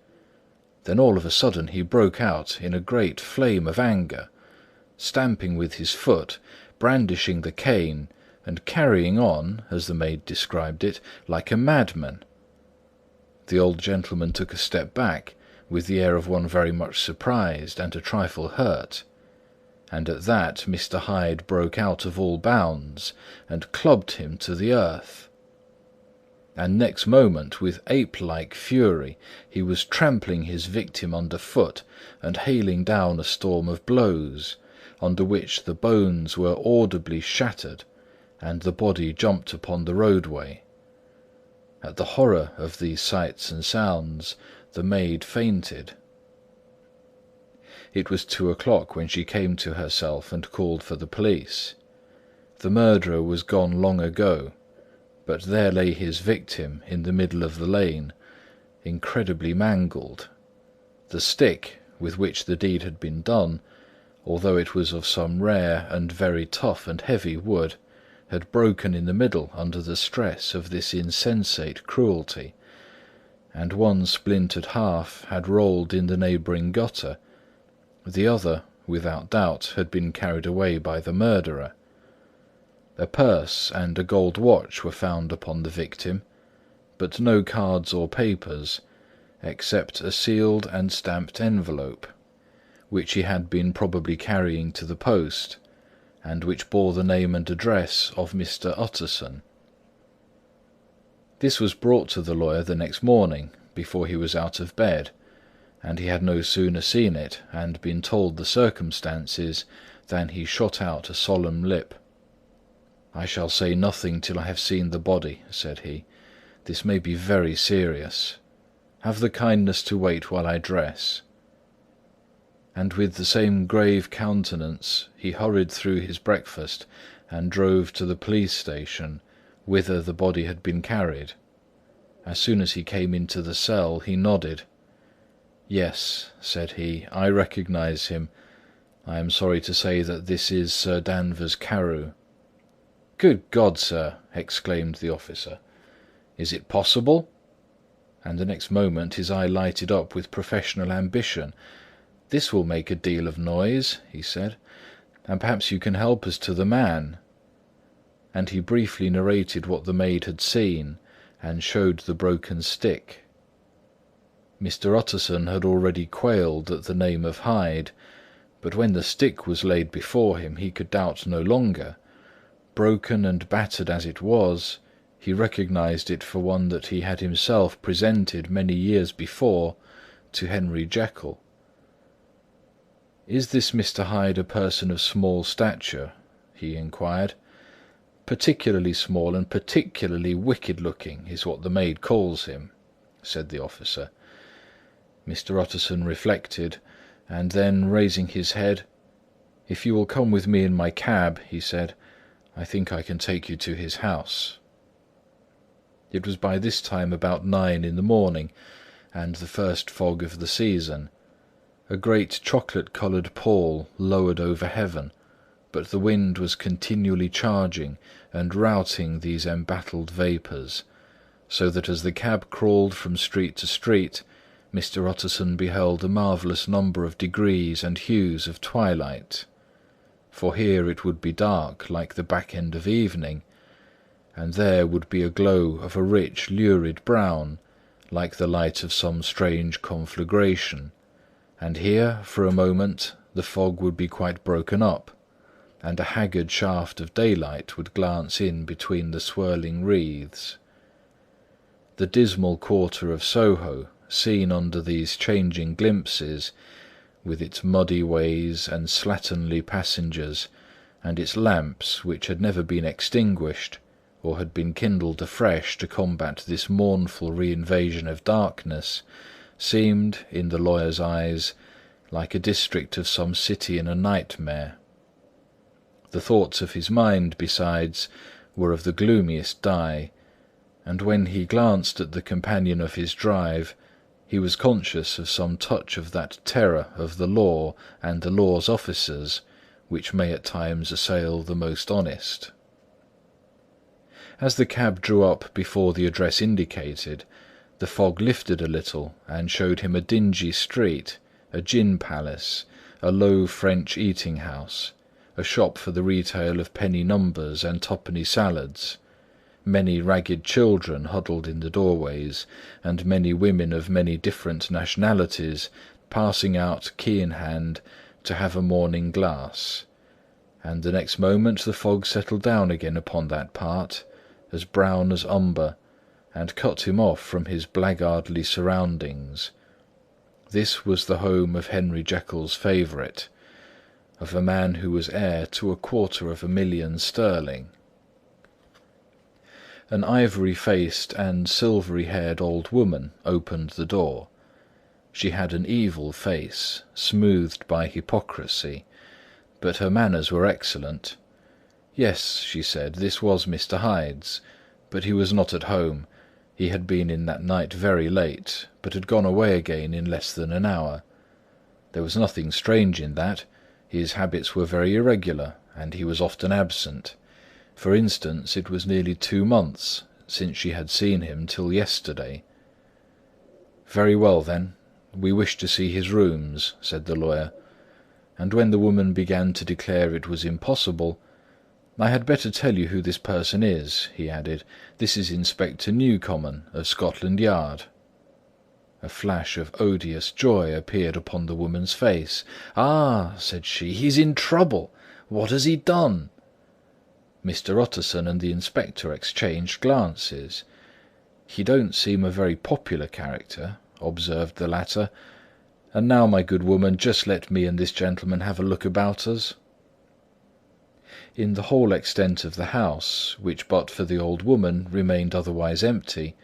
Then all of a sudden he broke out in a great flame of anger, stamping with his foot, brandishing the cane, and carrying on, as the maid described it, like a madman. The old gentleman took a step back, with the air of one very much surprised and a trifle hurt, and at that Mr. Hyde broke out of all bounds, and clubbed him to the earth. And next moment, with ape-like fury, he was trampling his victim under foot, and hailing down a storm of blows, under which the bones were audibly shattered, and the body jumped upon the roadway. At the horror of these sights and sounds, the maid fainted. It was 2:00 when she came to herself and called for the police. The murderer was gone long ago, but there lay his victim in the middle of the lane, incredibly mangled. The stick with which the deed had been done, although it was of some rare and very tough and heavy wood, had broken in the middle under the stress of this insensate cruelty, and one splintered half had rolled in the neighbouring gutter. The other, without doubt, had been carried away by the murderer. A purse and a gold watch were found upon the victim, but no cards or papers, except a sealed and stamped envelope, which he had been probably carrying to the post, and which bore the name and address of Mr. Utterson. This was brought to the lawyer the next morning, before he was out of bed, and he had no sooner seen it and been told the circumstances than he shot out a solemn lip. "I shall say nothing till I have seen the body," said he. "This may be very serious. Have the kindness to wait while I dress." And with the same grave countenance he hurried through his breakfast and drove to the police station, whither the body had been carried. As soon as he came into the cell, he nodded. "Yes," said he, "I recognise him. I am sorry to say that this is Sir Danvers Karoo." "Good God, sir!" exclaimed the officer. "Is it possible?" And the next moment his eye lighted up with professional ambition. "This will make a deal of noise," he said, "and perhaps you can help us to the man." And he briefly narrated what the maid had seen, and showed the broken stick. Mr. Utterson had already quailed at the name of Hyde, but when the stick was laid before him, he could doubt no longer. Broken and battered as it was, he recognised it for one that he had himself presented many years before to Henry Jekyll. "Is this Mr. Hyde a person of small stature?" he inquired. "Particularly small and particularly wicked-looking is what the maid calls him," said the officer. Mr. Utterson reflected, and then, raising his head, "If you will come with me in my cab," he said, "I think I can take you to his house." It was by this time about 9 in the morning, and the first fog of the season. A great chocolate-coloured pall lowered over heaven, but the wind was continually charging and routing these embattled vapours, so that as the cab crawled from street to street, Mr. Utterson beheld a marvellous number of degrees and hues of twilight. For here it would be dark like the back end of evening, and there would be a glow of a rich, lurid brown, like the light of some strange conflagration, and here, for a moment, the fog would be quite broken up, and a haggard shaft of daylight would glance in between the swirling wreaths. The dismal quarter of Soho, seen under these changing glimpses, with its muddy ways and slatternly passengers, and its lamps, which had never been extinguished, or had been kindled afresh to combat this mournful reinvasion of darkness, seemed, in the lawyer's eyes, like a district of some city in a nightmare. The thoughts of his mind, besides, were of the gloomiest dye, and when he glanced at the companion of his drive, he was conscious of some touch of that terror of the law and the law's officers which may at times assail the most honest. As the cab drew up before the address indicated, the fog lifted a little and showed him a dingy street, a gin palace, a low French eating-house, a shop for the retail of penny numbers and twopenny salads, many ragged children huddled in the doorways, and many women of many different nationalities passing out key in hand to have a morning glass. And the next moment the fog settled down again upon that part, as brown as umber, and cut him off from his blackguardly surroundings. This was the home of Henry Jekyll's favourite, of a man who was heir to 250,000 sterling. An ivory-faced and silvery-haired old woman opened the door. She had an evil face, smoothed by hypocrisy, but her manners were excellent. Yes, she said, this was Mr. Hyde's, but he was not at home. He had been in that night very late, but had gone away again in less than an hour. There was nothing strange in that. His habits were very irregular, and he was often absent. For instance, it was nearly 2 months since she had seen him till yesterday. "Very well, then. We wish to see his rooms," said the lawyer. And when the woman began to declare it was impossible, "I had better tell you who this person is," he added. "This is Inspector Newcomen of Scotland Yard." A flash of odious joy appeared upon the woman's face. "Ah," said she, "he's in trouble. What has he done?" Mr. Utterson and the inspector exchanged glances. "He don't seem a very popular character," observed the latter. "And now, my good woman, just let me and this gentleman have a look about us." In the whole extent of the house, which but for the old woman remained otherwise empty,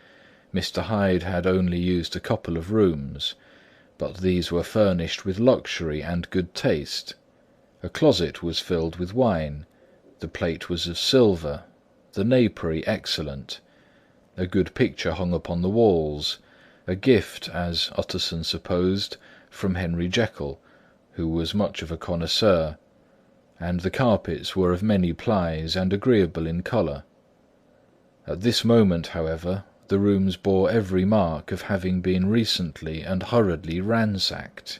Mr. Hyde had only used a couple of rooms, but these were furnished with luxury and good taste. A closet was filled with wine, the plate was of silver, the napery excellent, a good picture hung upon the walls, a gift, as Utterson supposed, from Henry Jekyll, who was much of a connoisseur, and the carpets were of many plies and agreeable in colour. At this moment, however, the rooms bore every mark of having been recently and hurriedly ransacked.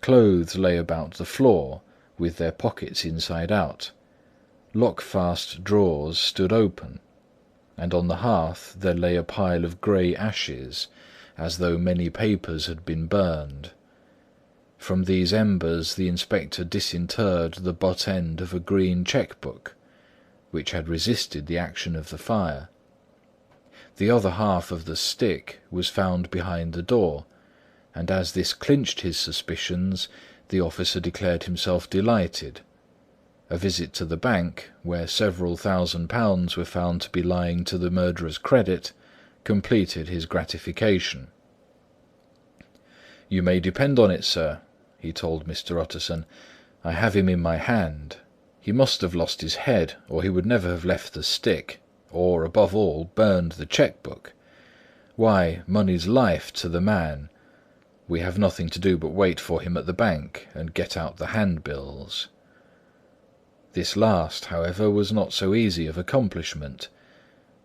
Clothes lay about the floor, with their pockets inside out. Lock-fast drawers stood open, and on the hearth there lay a pile of grey ashes, as though many papers had been burned. From these embers the inspector disinterred the butt end of a green cheque-book, which had resisted the action of the fire. The other half of the stick was found behind the door, and as this clinched his suspicions, the officer declared himself delighted. A visit to the bank, where several £1,000s were found to be lying to the murderer's credit, completed his gratification. "You may depend on it, sir," he told Mr. Utterson, "I have him in my hand. He must have lost his head, or he would never have left the stick, or, above all, burned the cheque-book. Why, money's life to the man. We have nothing to do but wait for him at the bank, and get out the handbills." This last, however, was not so easy of accomplishment,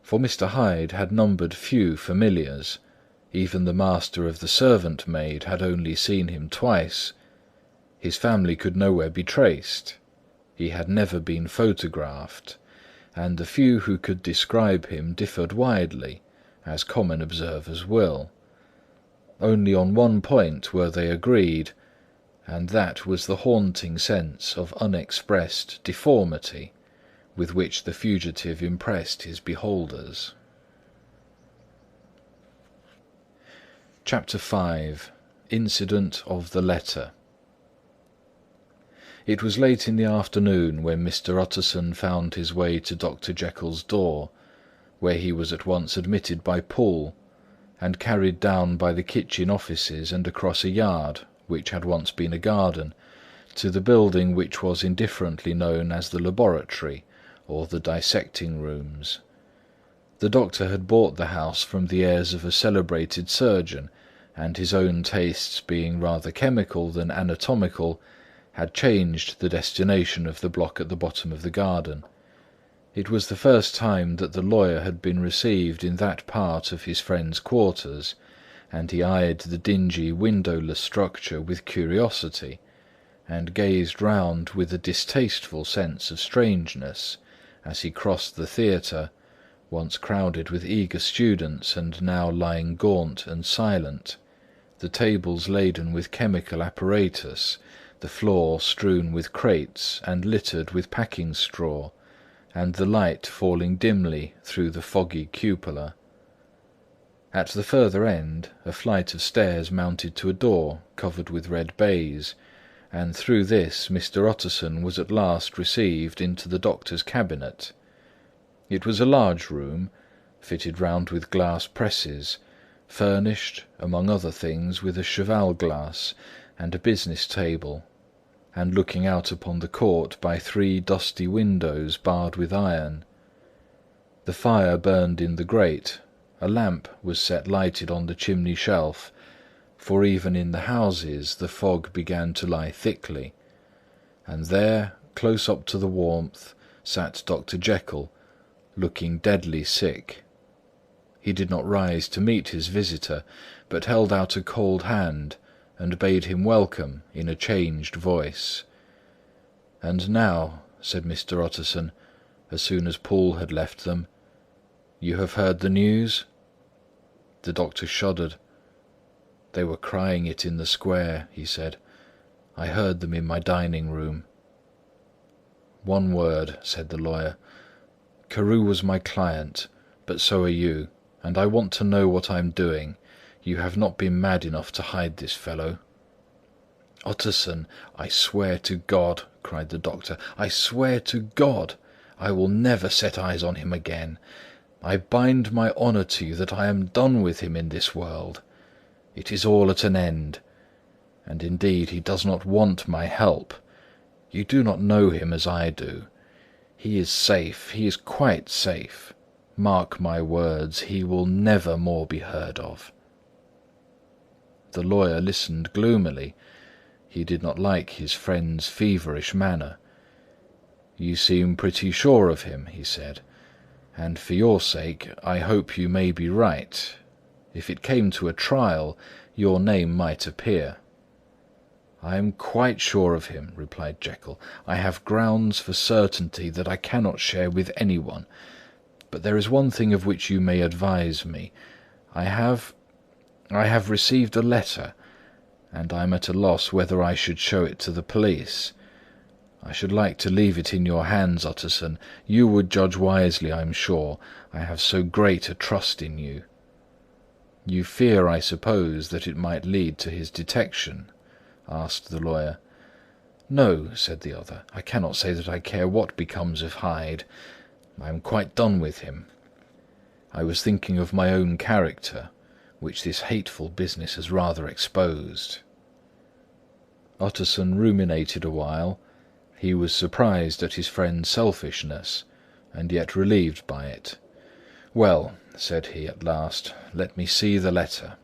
for Mr. Hyde had numbered few familiars. Even the master of the servant-maid had only seen him twice. His family could nowhere be traced. He had never been photographed, and the few who could describe him differed widely, as common observers will. Only on one point were they agreed, and that was the haunting sense of unexpressed deformity with which the fugitive impressed his beholders. Chapter 5. Incident of the Letter. It was late in the afternoon when Mr. Utterson found his way to Dr. Jekyll's door, where he was at once admitted by Poole, and carried down by the kitchen offices and across a yard, which had once been a garden, to the building which was indifferently known as the laboratory, or the dissecting rooms. The doctor had bought the house from the heirs of a celebrated surgeon, and his own tastes being rather chemical than anatomical, had changed the destination of the block at the bottom of the garden. It was the first time that the lawyer had been received in that part of his friend's quarters, and he eyed the dingy windowless structure with curiosity, and gazed round with a distasteful sense of strangeness, as he crossed the theatre, once crowded with eager students and now lying gaunt and silent, the tables laden with chemical apparatus, the floor strewn with crates and littered with packing straw, and the light falling dimly through the foggy cupola. At the further end, a flight of stairs mounted to a door covered with red baize, and through this Mr. Utterson was at last received into the doctor's cabinet. It was a large room, fitted round with glass presses, furnished, among other things, with a cheval-glass and a business table, and looking out upon the court by 3 dusty windows barred with iron. The fire burned in the grate, a lamp was set lighted on the chimney shelf, for even in the houses the fog began to lie thickly, and there, close up to the warmth, sat Dr. Jekyll, looking deadly sick. He did not rise to meet his visitor, but held out a cold hand and bade him welcome in a changed voice. "And now," said Mr. Utterson, as soon as Poole had left them, "you have heard the news?" The doctor shuddered. "They were crying it in the square," he said. "I heard them in my dining-room." "One word," said the lawyer. "Karoo was my client, but so are you, and I want to know what I am doing. You have not been mad enough to hide this fellow?" "Utterson, I swear to God," cried the doctor, "I swear to God, I will never set eyes on him again. I bind my honour to you that I am done with him in this world. It is all at an end. And indeed he does not want my help. You do not know him as I do. He is safe, he is quite safe. Mark my words, he will never more be heard of." The lawyer listened gloomily. He did not like his friend's feverish manner. "You seem pretty sure of him," he said, "and for your sake I hope you may be right. If it came to a trial, your name might appear." "I am quite sure of him," replied Jekyll. "I have grounds for certainty that I cannot share with anyone. But there is one thing of which you may advise me. I have received a letter, and I am at a loss whether I should show it to the police. I should like to leave it in your hands, Utterson. You would judge wisely, I am sure. I have so great a trust in you." "You fear, I suppose, that it might lead to his detection?" asked the lawyer. "No," said the other. "I cannot say that I care what becomes of Hyde. I am quite done with him. I was thinking of my own character, which this hateful business has rather exposed." Utterson ruminated a while. He was surprised at his friend's selfishness, and yet relieved by it. "Well," said he at last, "let me see the letter."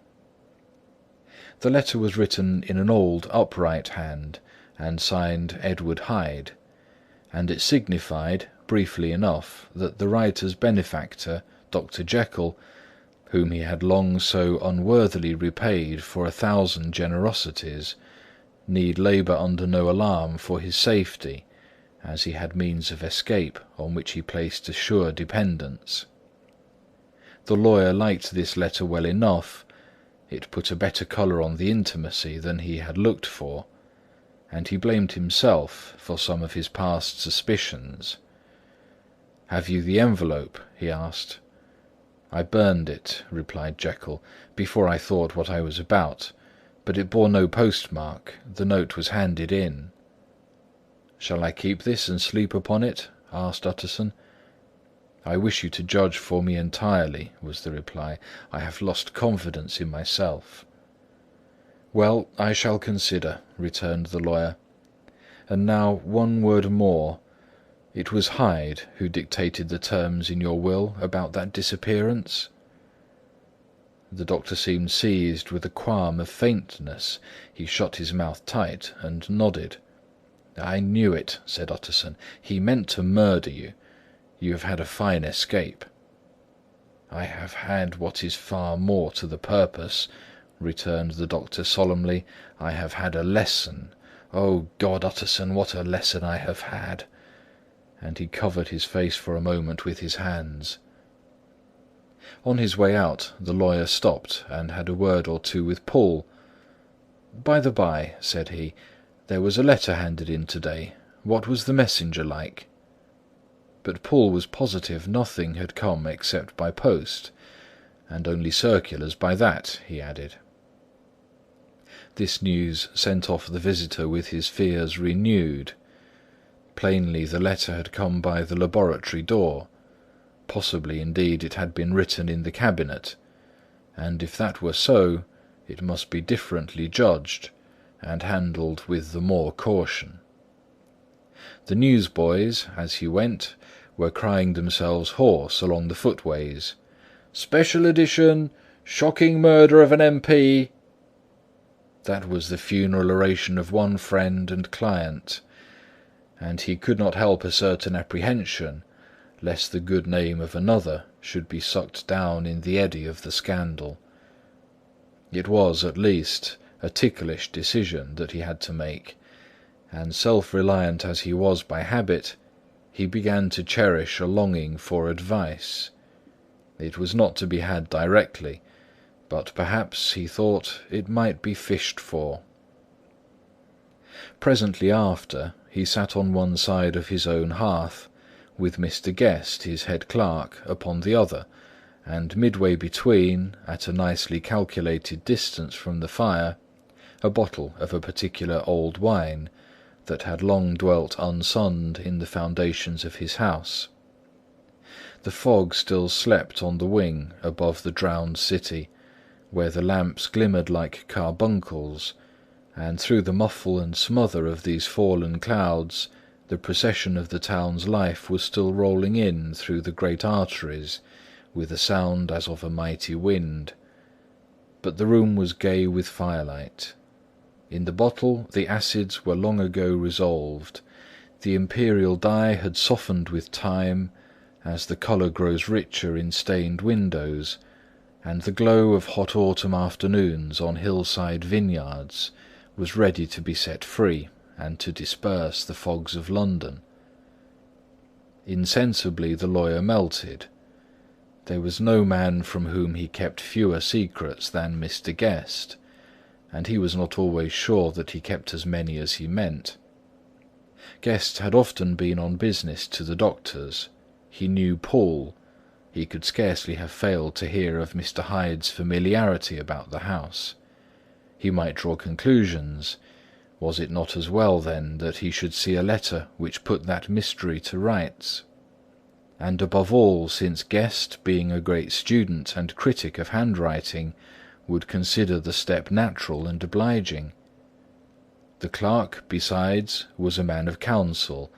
The letter was written in an old upright hand, and signed Edward Hyde, and it signified, briefly enough, that the writer's benefactor, Dr. Jekyll, whom he had long so unworthily repaid for 1,000 generosities, need labour under no alarm for his safety, as he had means of escape on which he placed a sure dependence. The lawyer liked this letter well enough. It put a better colour on the intimacy than he had looked for, and he blamed himself for some of his past suspicions. "Have you the envelope?" he asked. "I burned it," replied Jekyll, "before I thought what I was about, but it bore no postmark. The note was handed in." "Shall I keep this and sleep upon it?" asked Utterson. "I wish you to judge for me entirely," was the reply. "I have lost confidence in myself." "Well, I shall consider," returned the lawyer. "And now one word more. It was Hyde who dictated the terms in your will about that disappearance?" The doctor seemed seized with a qualm of faintness. He shut his mouth tight and nodded. "I knew it," said Utterson. "He meant to murder you. You have had a fine escape." "I have had what is far more to the purpose," returned the doctor solemnly. "I have had a lesson. O God, Utterson, what a lesson I have had!" And he covered his face for a moment with his hands. On his way out, the lawyer stopped and had a word or two with Poole. "By the by," said he, "there was a letter handed in to-day. What was the messenger like?" But Poole was positive nothing had come except by post, and only circulars by that, he added. This news sent off the visitor with his fears renewed. Plainly the letter had come by the laboratory door. Possibly, indeed, it had been written in the cabinet, and if that were so, it must be differently judged, and handled with the more caution. The newsboys, as he went, were crying themselves hoarse along the footways. "Special edition! Shocking murder of an MP!" That was the funeral oration of one friend and client, and he could not help a certain apprehension lest the good name of another should be sucked down in the eddy of the scandal. It was, at least, a ticklish decision that he had to make, and self-reliant as he was by habit, he began to cherish a longing for advice. It was not to be had directly, but perhaps, he thought, it might be fished for. Presently after, he sat on one side of his own hearth, with Mr. Guest, his head clerk, upon the other, and midway between, at a nicely calculated distance from the fire, a bottle of a particular old wine that had long dwelt unsunned in the foundations of his house. The fog still slept on the wing above the drowned city, where the lamps glimmered like carbuncles, and through the muffle and smother of these fallen clouds the procession of the town's life was still rolling in through the great arteries with a sound as of a mighty wind. But the room was gay with firelight. In the bottle the acids were long ago resolved. The imperial dye had softened with time, as the colour grows richer in stained windows, and the glow of hot autumn afternoons on hillside vineyards was ready to be set free and to disperse the fogs of London. Insensibly the lawyer melted. There was no man from whom he kept fewer secrets than Mr. Guest, and he was not always sure that he kept as many as he meant. Guest had often been on business to the doctor's. He knew Poole. He could scarcely have failed to hear of Mr. Hyde's familiarity about the house. He might draw conclusions. Was it not as well, then, that he should see a letter which put that mystery to rights? And above all, since Guest, being a great student and critic of handwriting, would consider the step natural and obliging. The clerk, besides, was a man of counsel.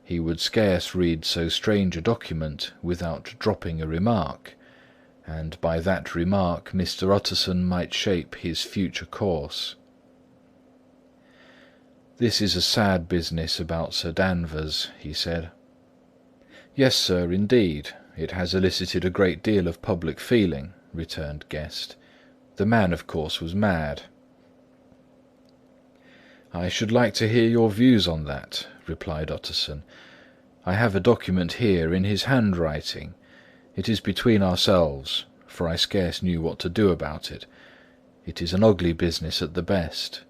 He would scarce read so strange a document without dropping a remark, and by that remark Mr. Utterson might shape his future course. "This is a sad business about Sir Danvers," he said. "Yes, sir, indeed. It has elicited a great deal of public feeling," returned Guest. "The man, of course, was mad." "I should like to hear your views on that," replied Utterson. "I have a document here in his handwriting. It is between ourselves, for I scarce knew what to do about it. It is an ugly business at the best.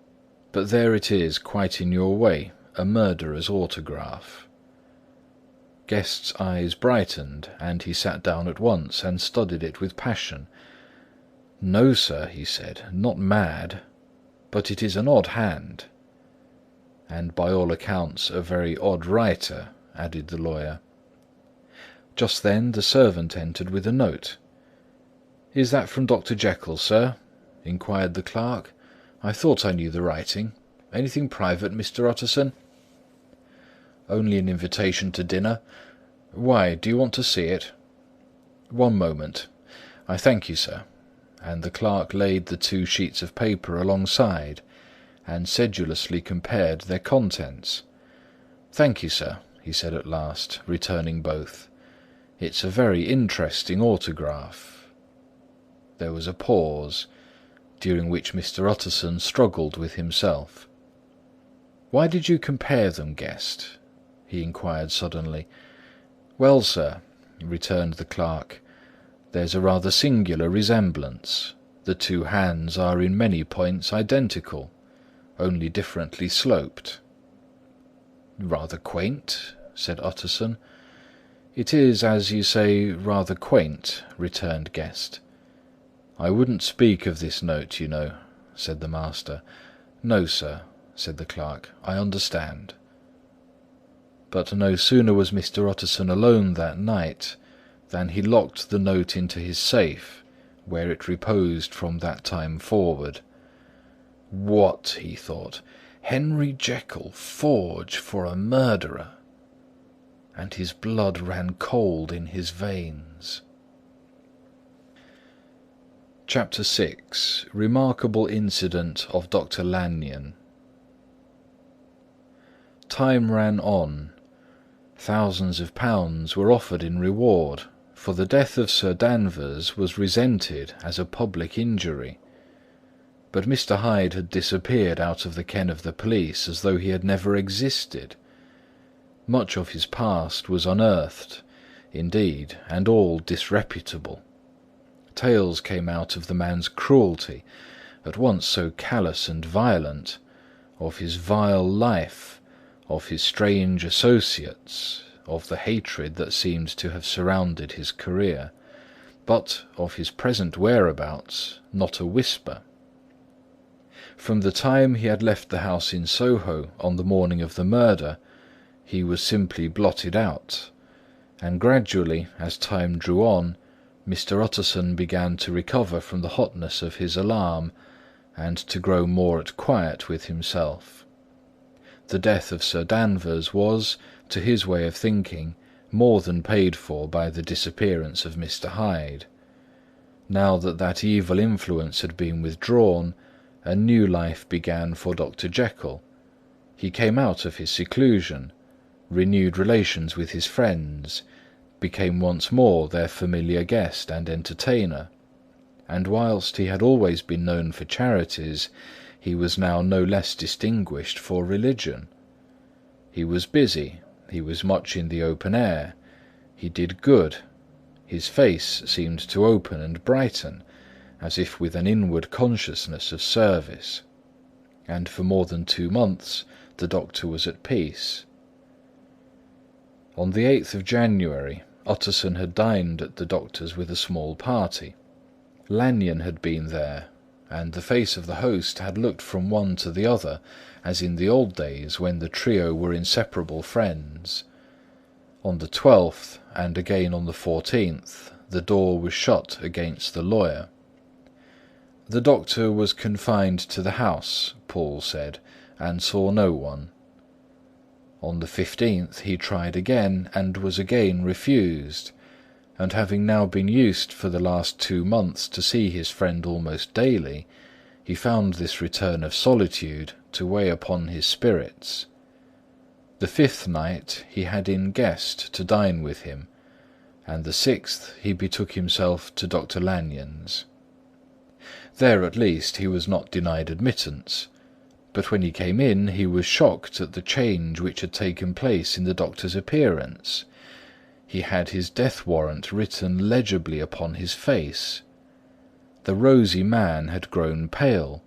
But there it is, quite in your way, a murderer's autograph." Guest's eyes brightened, and he sat down at once and studied it with passion. "No, sir," he said, "not mad. But it is an odd hand." "And by all accounts a very odd writer," added the lawyer. Just then the servant entered with a note. "Is that from Dr. Jekyll, sir?" inquired the clerk. "I thought I knew the writing. Anything private, Mr. Utterson?" "Only an invitation to dinner. Why, do you want to see it?" "One moment. I thank you, sir." And the clerk laid the 2 sheets of paper alongside, and sedulously compared their contents. "Thank you, sir," he said at last, returning both. "It's a very interesting autograph." There was a pause, during which Mr. Utterson struggled with himself. "Why did you compare them, guest?" he inquired suddenly. "Well, sir," returned the clerk, "there's a rather singular resemblance. The 2 hands are in many points identical, only differently sloped." "Rather quaint," said Utterson. "It is, as you say, rather quaint," returned Guest. "I wouldn't speak of this note, you know," said the master. "No, sir," said the clerk, "I understand." But no sooner was Mr. Utterson alone that night than he locked the note into his safe, where it reposed from that time forward. "What," he thought, "Henry Jekyll forge for a murderer!" And his blood ran cold in his veins. Chapter 6. Remarkable Incident of Dr. Lanyon. Time ran on. Thousands of pounds were offered in reward, for the death of Sir Danvers was resented as a public injury. But Mr. Hyde had disappeared out of the ken of the police as though he had never existed. Much of his past was unearthed, indeed, and all disreputable. Tales came out of the man's cruelty, at once so callous and violent, of his vile life, of his strange associates, of the hatred that seemed to have surrounded his career, but of his present whereabouts not a whisper. From the time he had left the house in Soho on the morning of the murder, he was simply blotted out, and gradually, as time drew on, Mr. Utterson began to recover from the hotness of his alarm, and to grow more at quiet with himself. The death of Sir Danvers was, to his way of thinking, more than paid for by the disappearance of Mr. Hyde. Now that that evil influence had been withdrawn, a new life began for Dr. Jekyll. He came out of his seclusion, renewed relations with his friends, became once more their familiar guest and entertainer, and whilst he had always been known for charities, he was now no less distinguished for religion. He was busy, he was much in the open air, he did good, his face seemed to open and brighten, as if with an inward consciousness of service, and for more than 2 months the doctor was at peace. On the 8th of January, Utterson had dined at the doctor's with a small party. Lanyon had been there, and the face of the host had looked from one to the other, as in the old days when the trio were inseparable friends. On the 12th, and again on the 14th, the door was shut against the lawyer. The doctor was confined to the house, Paul said, and saw no one. On the 15th he tried again, and was again refused, and having now been used for the last 2 months to see his friend almost daily, he found this return of solitude to weigh upon his spirits. The 5th night he had in Guest to dine with him, and the 6th he betook himself to Dr. Lanyon's. There at least he was not denied admittance, but when he came in he was shocked at the change which had taken place in the doctor's appearance. He had his death warrant written legibly upon his face. The rosy man had grown pale,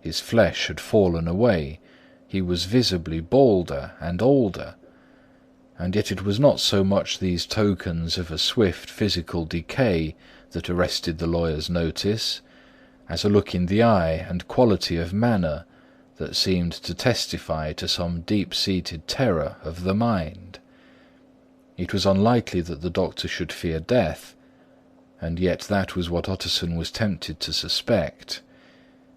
his flesh had fallen away, he was visibly balder and older, and yet it was not so much these tokens of a swift physical decay that arrested the lawyer's notice, as a look in the eye and quality of manner that seemed to testify to some deep-seated terror of the mind. It was unlikely that the doctor should fear death, and yet that was what Utterson was tempted to suspect.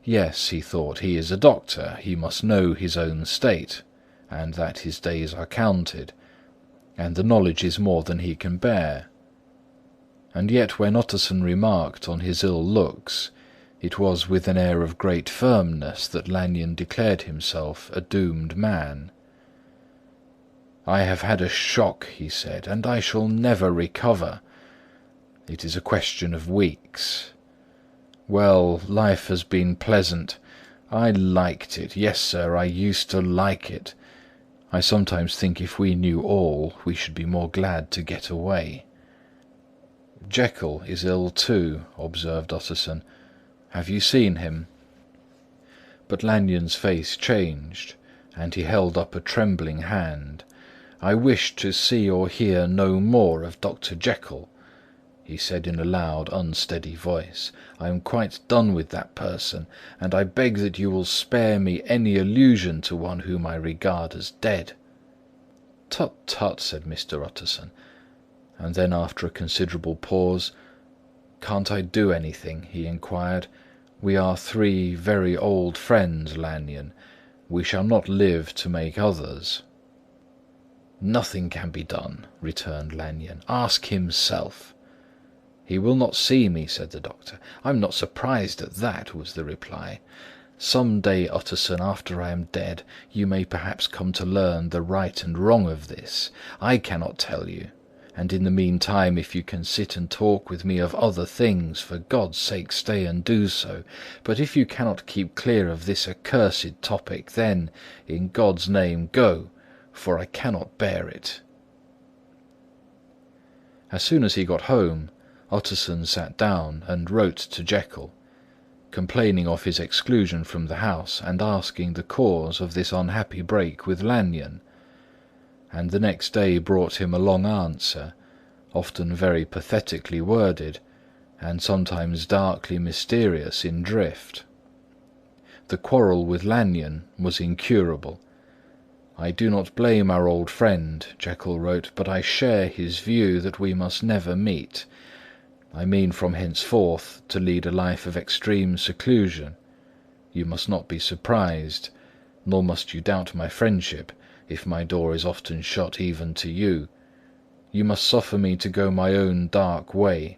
Yes, he thought, he is a doctor, he must know his own state, and that his days are counted, and the knowledge is more than he can bear. And yet when Utterson remarked on his ill looks, it was with an air of great firmness that Lanyon declared himself a doomed man. "I have had a shock," he said, "and I shall never recover. It is a question of weeks. Well, life has been pleasant. I liked it. Yes, sir, I used to like it. I sometimes think if we knew all, we should be more glad to get away." "Jekyll is ill too," observed Utterson. "Have you seen him?" But Lanyon's face changed, and he held up a trembling hand. "I wish to see or hear no more of Dr. Jekyll," he said in a loud, unsteady voice. "I am quite done with that person, and I beg that you will spare me any allusion to one whom I regard as dead." "Tut, tut," said Mr. Utterson, and then after a considerable pause, "Can't I do anything?" he inquired. "We are three very old friends, Lanyon. We shall not live to make others." "Nothing can be done," returned Lanyon. "Ask himself." "He will not see me," said the doctor. "I'm not surprised at that," was the reply. "Some day, Utterson, after I am dead, you may perhaps come to learn the right and wrong of this. I cannot tell you. And in the meantime, if you can sit and talk with me of other things, for God's sake stay and do so. But if you cannot keep clear of this accursed topic, then, in God's name, go, for I cannot bear it." As soon as he got home, Utterson sat down and wrote to Jekyll, complaining of his exclusion from the house and asking the cause of this unhappy break with Lanyon; and the next day brought him a long answer, often very pathetically worded, and sometimes darkly mysterious in drift. The quarrel with Lanyon was incurable. "I do not blame our old friend," Jekyll wrote, "but I share his view that we must never meet. I mean from henceforth to lead a life of extreme seclusion. You must not be surprised, nor must you doubt my friendship, if my door is often shut even to you. You must suffer me to go my own dark way.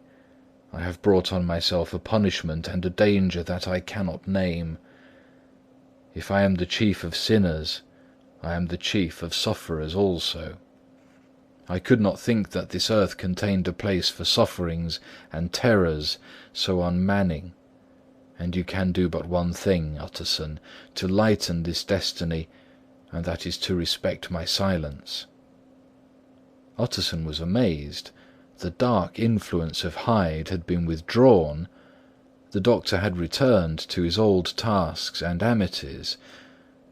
I have brought on myself a punishment and a danger that I cannot name. If I am the chief of sinners, I am the chief of sufferers also. I could not think that this earth contained a place for sufferings and terrors so unmanning. And you can do but one thing, Utterson, to lighten this destiny, and that is to respect my silence." Utterson was amazed. The dark influence of Hyde had been withdrawn. The doctor had returned to his old tasks and amities.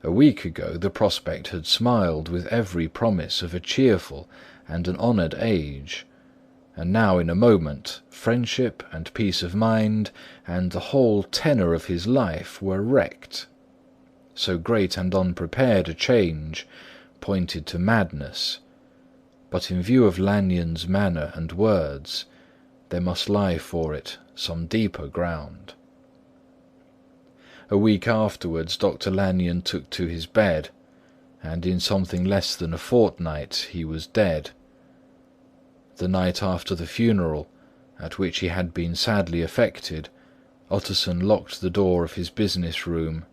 A week ago the prospect had smiled with every promise of a cheerful and an honoured age, and now in a moment friendship and peace of mind and the whole tenor of his life were wrecked. So great and unprepared a change pointed to madness, but in view of Lanyon's manner and words, there must lie for it some deeper ground. A week afterwards Dr. Lanyon took to his bed, and in something less than a fortnight he was dead. The night after the funeral, at which he had been sadly affected, Utterson locked the door of his business room,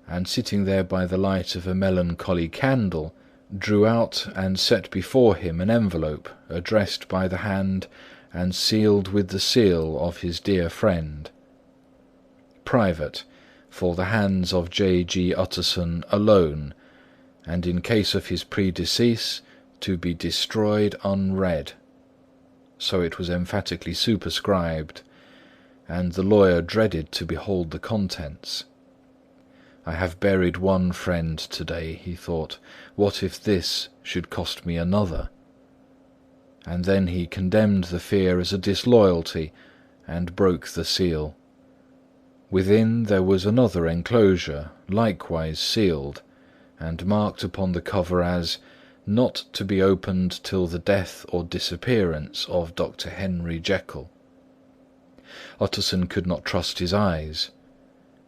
and sitting there by the light of a melancholy candle, drew out and set before him an envelope addressed by the hand and sealed with the seal of his dear friend. "Private, for the hands of J. G. Utterson alone, and in case of his predecease, to be destroyed unread." So it was emphatically superscribed, and the lawyer dreaded to behold the contents. "I have buried one friend to-day," he thought. "What if this should cost me another?" And then he condemned the fear as a disloyalty, and broke the seal. Within there was another enclosure, likewise sealed, and marked upon the cover as "Not to be opened till the death or disappearance of Dr. Henry Jekyll." Utterson could not trust his eyes.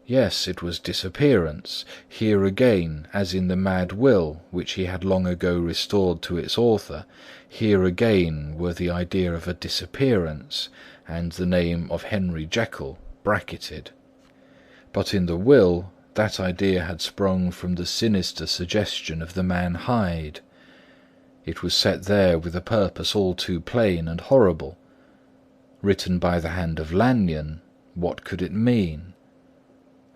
Yes, it was disappearance. Here again, as in the mad will which he had long ago restored to its author, here again were the idea of a disappearance, and the name of Henry Jekyll bracketed. But in the will, that idea had sprung from the sinister suggestion of the man Hyde. It was set there with a purpose all too plain and horrible. Written by the hand of Lanyon, what could it mean?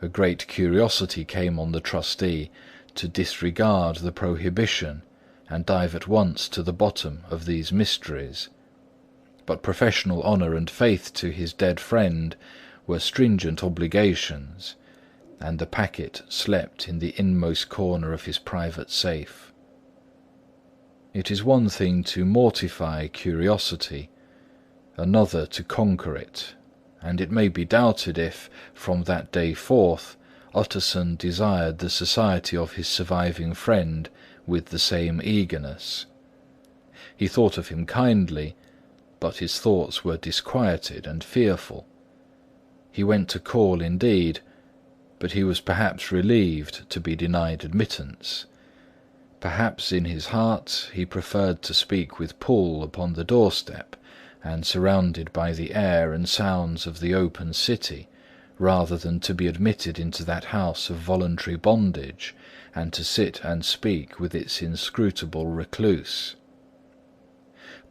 A great curiosity came on the trustee to disregard the prohibition and dive at once to the bottom of these mysteries. But professional honour and faith to his dead friend were stringent obligations, and the packet slept in the inmost corner of his private safe. It is one thing to mortify curiosity, another to conquer it, and it may be doubted if, from that day forth, Utterson desired the society of his surviving friend with the same eagerness. He thought of him kindly, but his thoughts were disquieted and fearful. He went to call indeed, but he was perhaps relieved to be denied admittance. Perhaps in his heart he preferred to speak with Poole upon the doorstep, and surrounded by the air and sounds of the open city, rather than to be admitted into that house of voluntary bondage, and to sit and speak with its inscrutable recluse.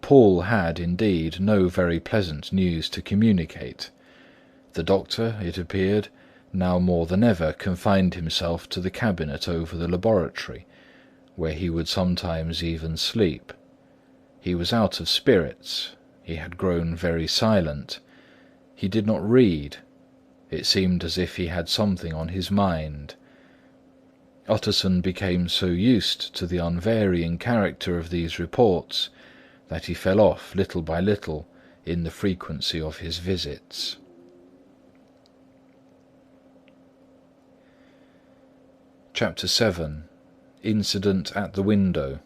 Poole had, indeed, no very pleasant news to communicate. The doctor, it appeared, now more than ever confined himself to the cabinet over the laboratory, where he would sometimes even sleep. He was out of spirits. He had grown very silent. He did not read. It seemed as if he had something on his mind. Utterson became so used to the unvarying character of these reports that he fell off little by little in the frequency of his visits. Chapter 7. Incident at the Window.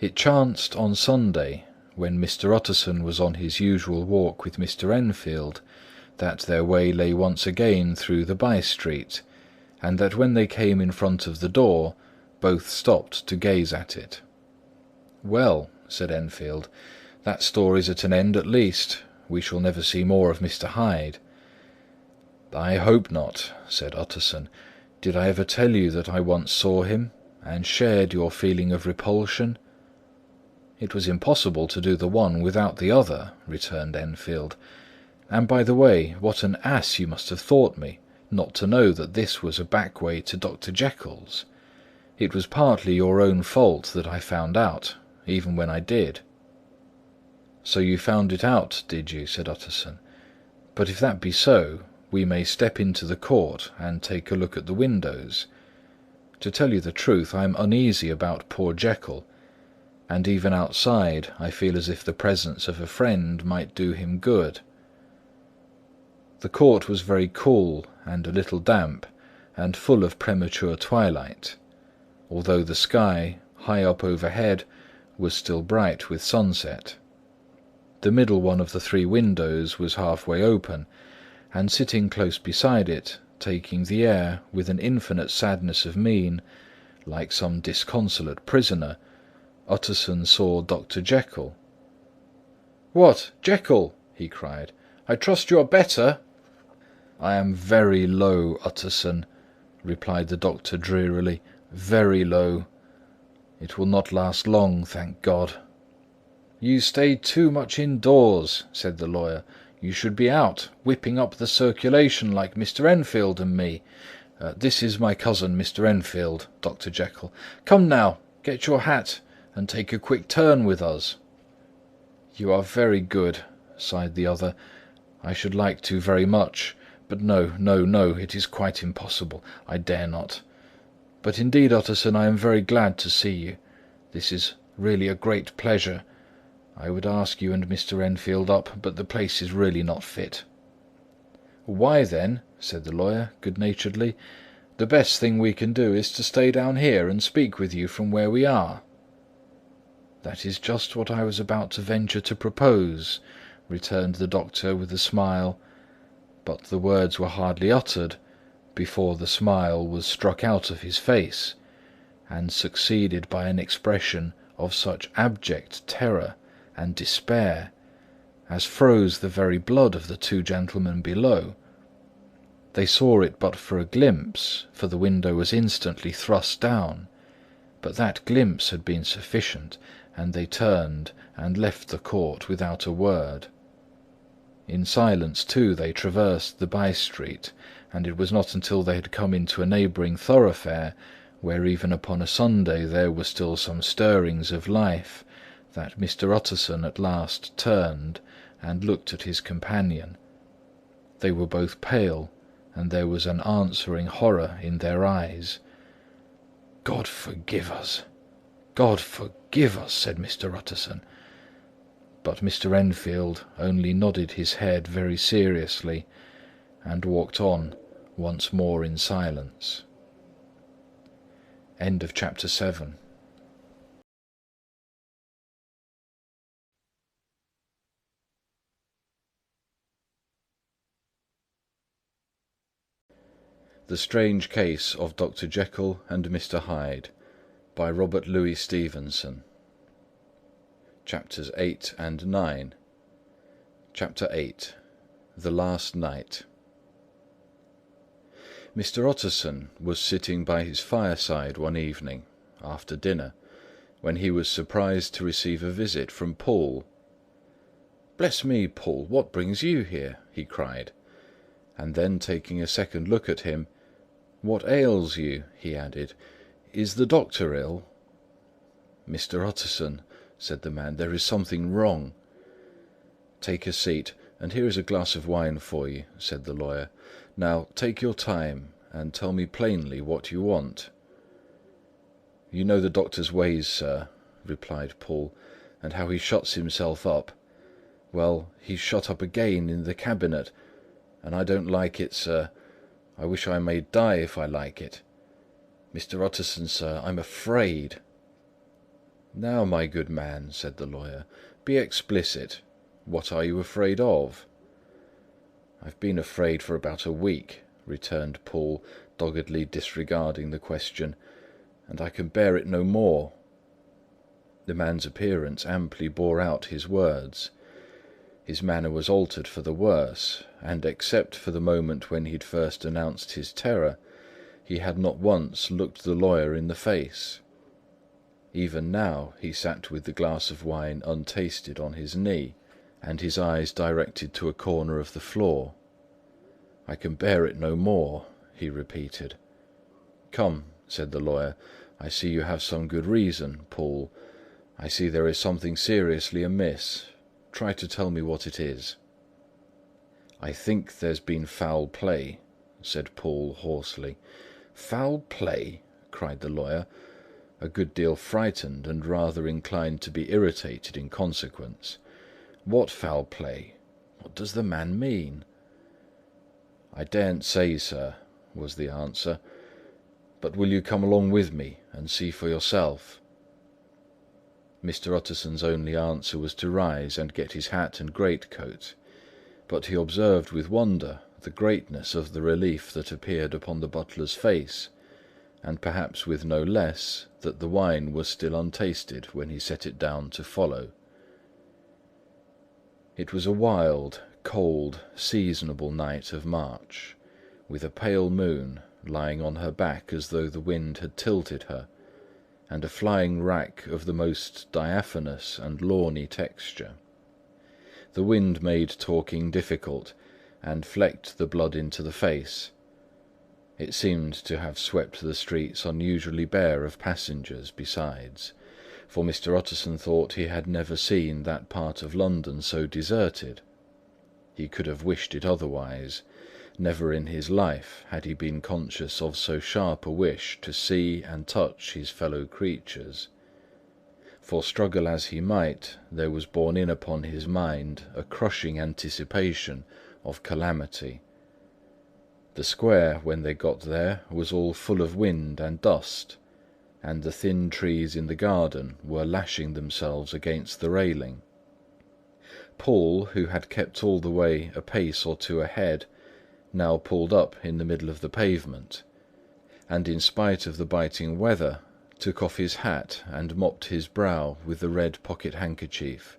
It chanced on Sunday, when Mr. Utterson was on his usual walk with Mr. Enfield, that their way lay once again through the by-street, and that when they came in front of the door, both stopped to gaze at it. "Well," said Enfield, "that story's at an end at least. We shall never see more of Mr. Hyde." "I hope not," said Utterson. "Did I ever tell you that I once saw him, and shared your feeling of repulsion?" "It was impossible to do the one without the other," returned Enfield. "And by the way, what an ass you must have thought me, not to know that this was a back way to Dr. Jekyll's. It was partly your own fault that I found out, even when I did." "So you found it out, did you?" said Utterson. "But if that be so, we may step into the court and take a look at the windows. To tell you the truth, I am uneasy about poor Jekyll, and even outside I feel as if the presence of a friend might do him good." The court was very cool and a little damp, and full of premature twilight, although the sky, high up overhead, was still bright with sunset. The middle one of the three windows was halfway open, and sitting close beside it, taking the air with an infinite sadness of mien, like some disconsolate prisoner, Utterson saw Dr. Jekyll. "What, Jekyll!" he cried. "I trust you are better?" "I am very low, Utterson," replied the doctor drearily. "Very low. It will not last long, thank God." "You stay too much indoors," said the lawyer. "You should be out, whipping up the circulation like Mr. Enfield and me. This is my cousin, Mr. Enfield, Dr. Jekyll. Come now, get your hat and take a quick turn with us." "You are very good," sighed the other. "I should like to very much, but no, it is quite impossible. I dare not. But indeed, Utterson, I am very glad to see you. This is really a great pleasure. I would ask you and Mr. Enfield up, but the place is really not fit." "Why, then," said the lawyer, good-naturedly, "the best thing we can do is to stay down here and speak with you from where we are." "That is just what I was about to venture to propose," returned the doctor with a smile; but the words were hardly uttered before the smile was struck out of his face, and succeeded by an expression of such abject terror and despair as froze the very blood of the two gentlemen below. They saw it but for a glimpse, for the window was instantly thrust down; but that glimpse had been sufficient, and they turned and left the court without a word. In silence too they traversed the by-street, and it was not until they had come into a neighbouring thoroughfare, where even upon a Sunday there were still some stirrings of life, that Mr. Utterson at last turned and looked at his companion. They were both pale, and there was an answering horror in their eyes. "God forgive us! God forgive us!" said Mr. Utterson. But Mr. Enfield only nodded his head very seriously, and walked on once more in silence. End of chapter 7. The Strange Case of Dr. Jekyll and Mr. Hyde, by Robert Louis Stevenson. Chapters 8 and 9. Chapter 8. The Last Night. Mr. Utterson was sitting by his fireside one evening, after dinner, when he was surprised to receive a visit from Poole. "Bless me, Poole, what brings you here?" he cried; and then taking a second look at him, "What ails you?" he added. "Is the doctor ill?" "Mr. Utterson," said the man, "there is something wrong." "Take a seat, and here is a glass of wine for you," said the lawyer. "Now take your time, and tell me plainly what you want." "You know the doctor's ways, sir," replied Poole, "and how he shuts himself up. Well, he's shut up again in the cabinet, and I don't like it, sir. I wish I may die if I like it. Mr. Utterson, sir, I'm afraid." "Now, my good man," said the lawyer, "be explicit. What are you afraid of?" "I've been afraid for about a week," returned Poole, doggedly disregarding the question, "and I can bear it no more." The man's appearance amply bore out his words. His manner was altered for the worse, and except for the moment when he had first announced his terror, he had not once looked the lawyer in the face. Even now he sat with the glass of wine untasted on his knee, and his eyes directed to a corner of the floor. "I can bear it no more," he repeated. "Come," said the lawyer, "I see you have some good reason, Poole. I see there is something seriously amiss. Try to tell me what it is." "I think there's been foul play," said Poole hoarsely. "Foul play!" cried the lawyer, a good deal frightened and rather inclined to be irritated in consequence. "What foul play? What does the man mean?" "I daren't say, sir," was the answer. "But will you come along with me and see for yourself?" Mr. Utterson's only answer was to rise and get his hat and greatcoat, but he observed with wonder the greatness of the relief that appeared upon the butler's face, and perhaps with no less that the wine was still untasted when he set it down to follow. It was a wild, cold, seasonable night of March, with a pale moon lying on her back as though the wind had tilted her, and a flying wrack of the most diaphanous and lawny texture. The wind made talking difficult, and flecked the blood into the face. It seemed to have swept the streets unusually bare of passengers besides, for Mr. Utterson thought he had never seen that part of London so deserted. He could have wished it otherwise. Never in his life had he been conscious of so sharp a wish to see and touch his fellow creatures. For struggle as he might, there was borne in upon his mind a crushing anticipation of calamity. The square, when they got there, was all full of wind and dust, and the thin trees in the garden were lashing themselves against the railing. Paul, who had kept all the way a pace or two ahead, now pulled up in the middle of the pavement, and in spite of the biting weather, took off his hat and mopped his brow with the red pocket-handkerchief.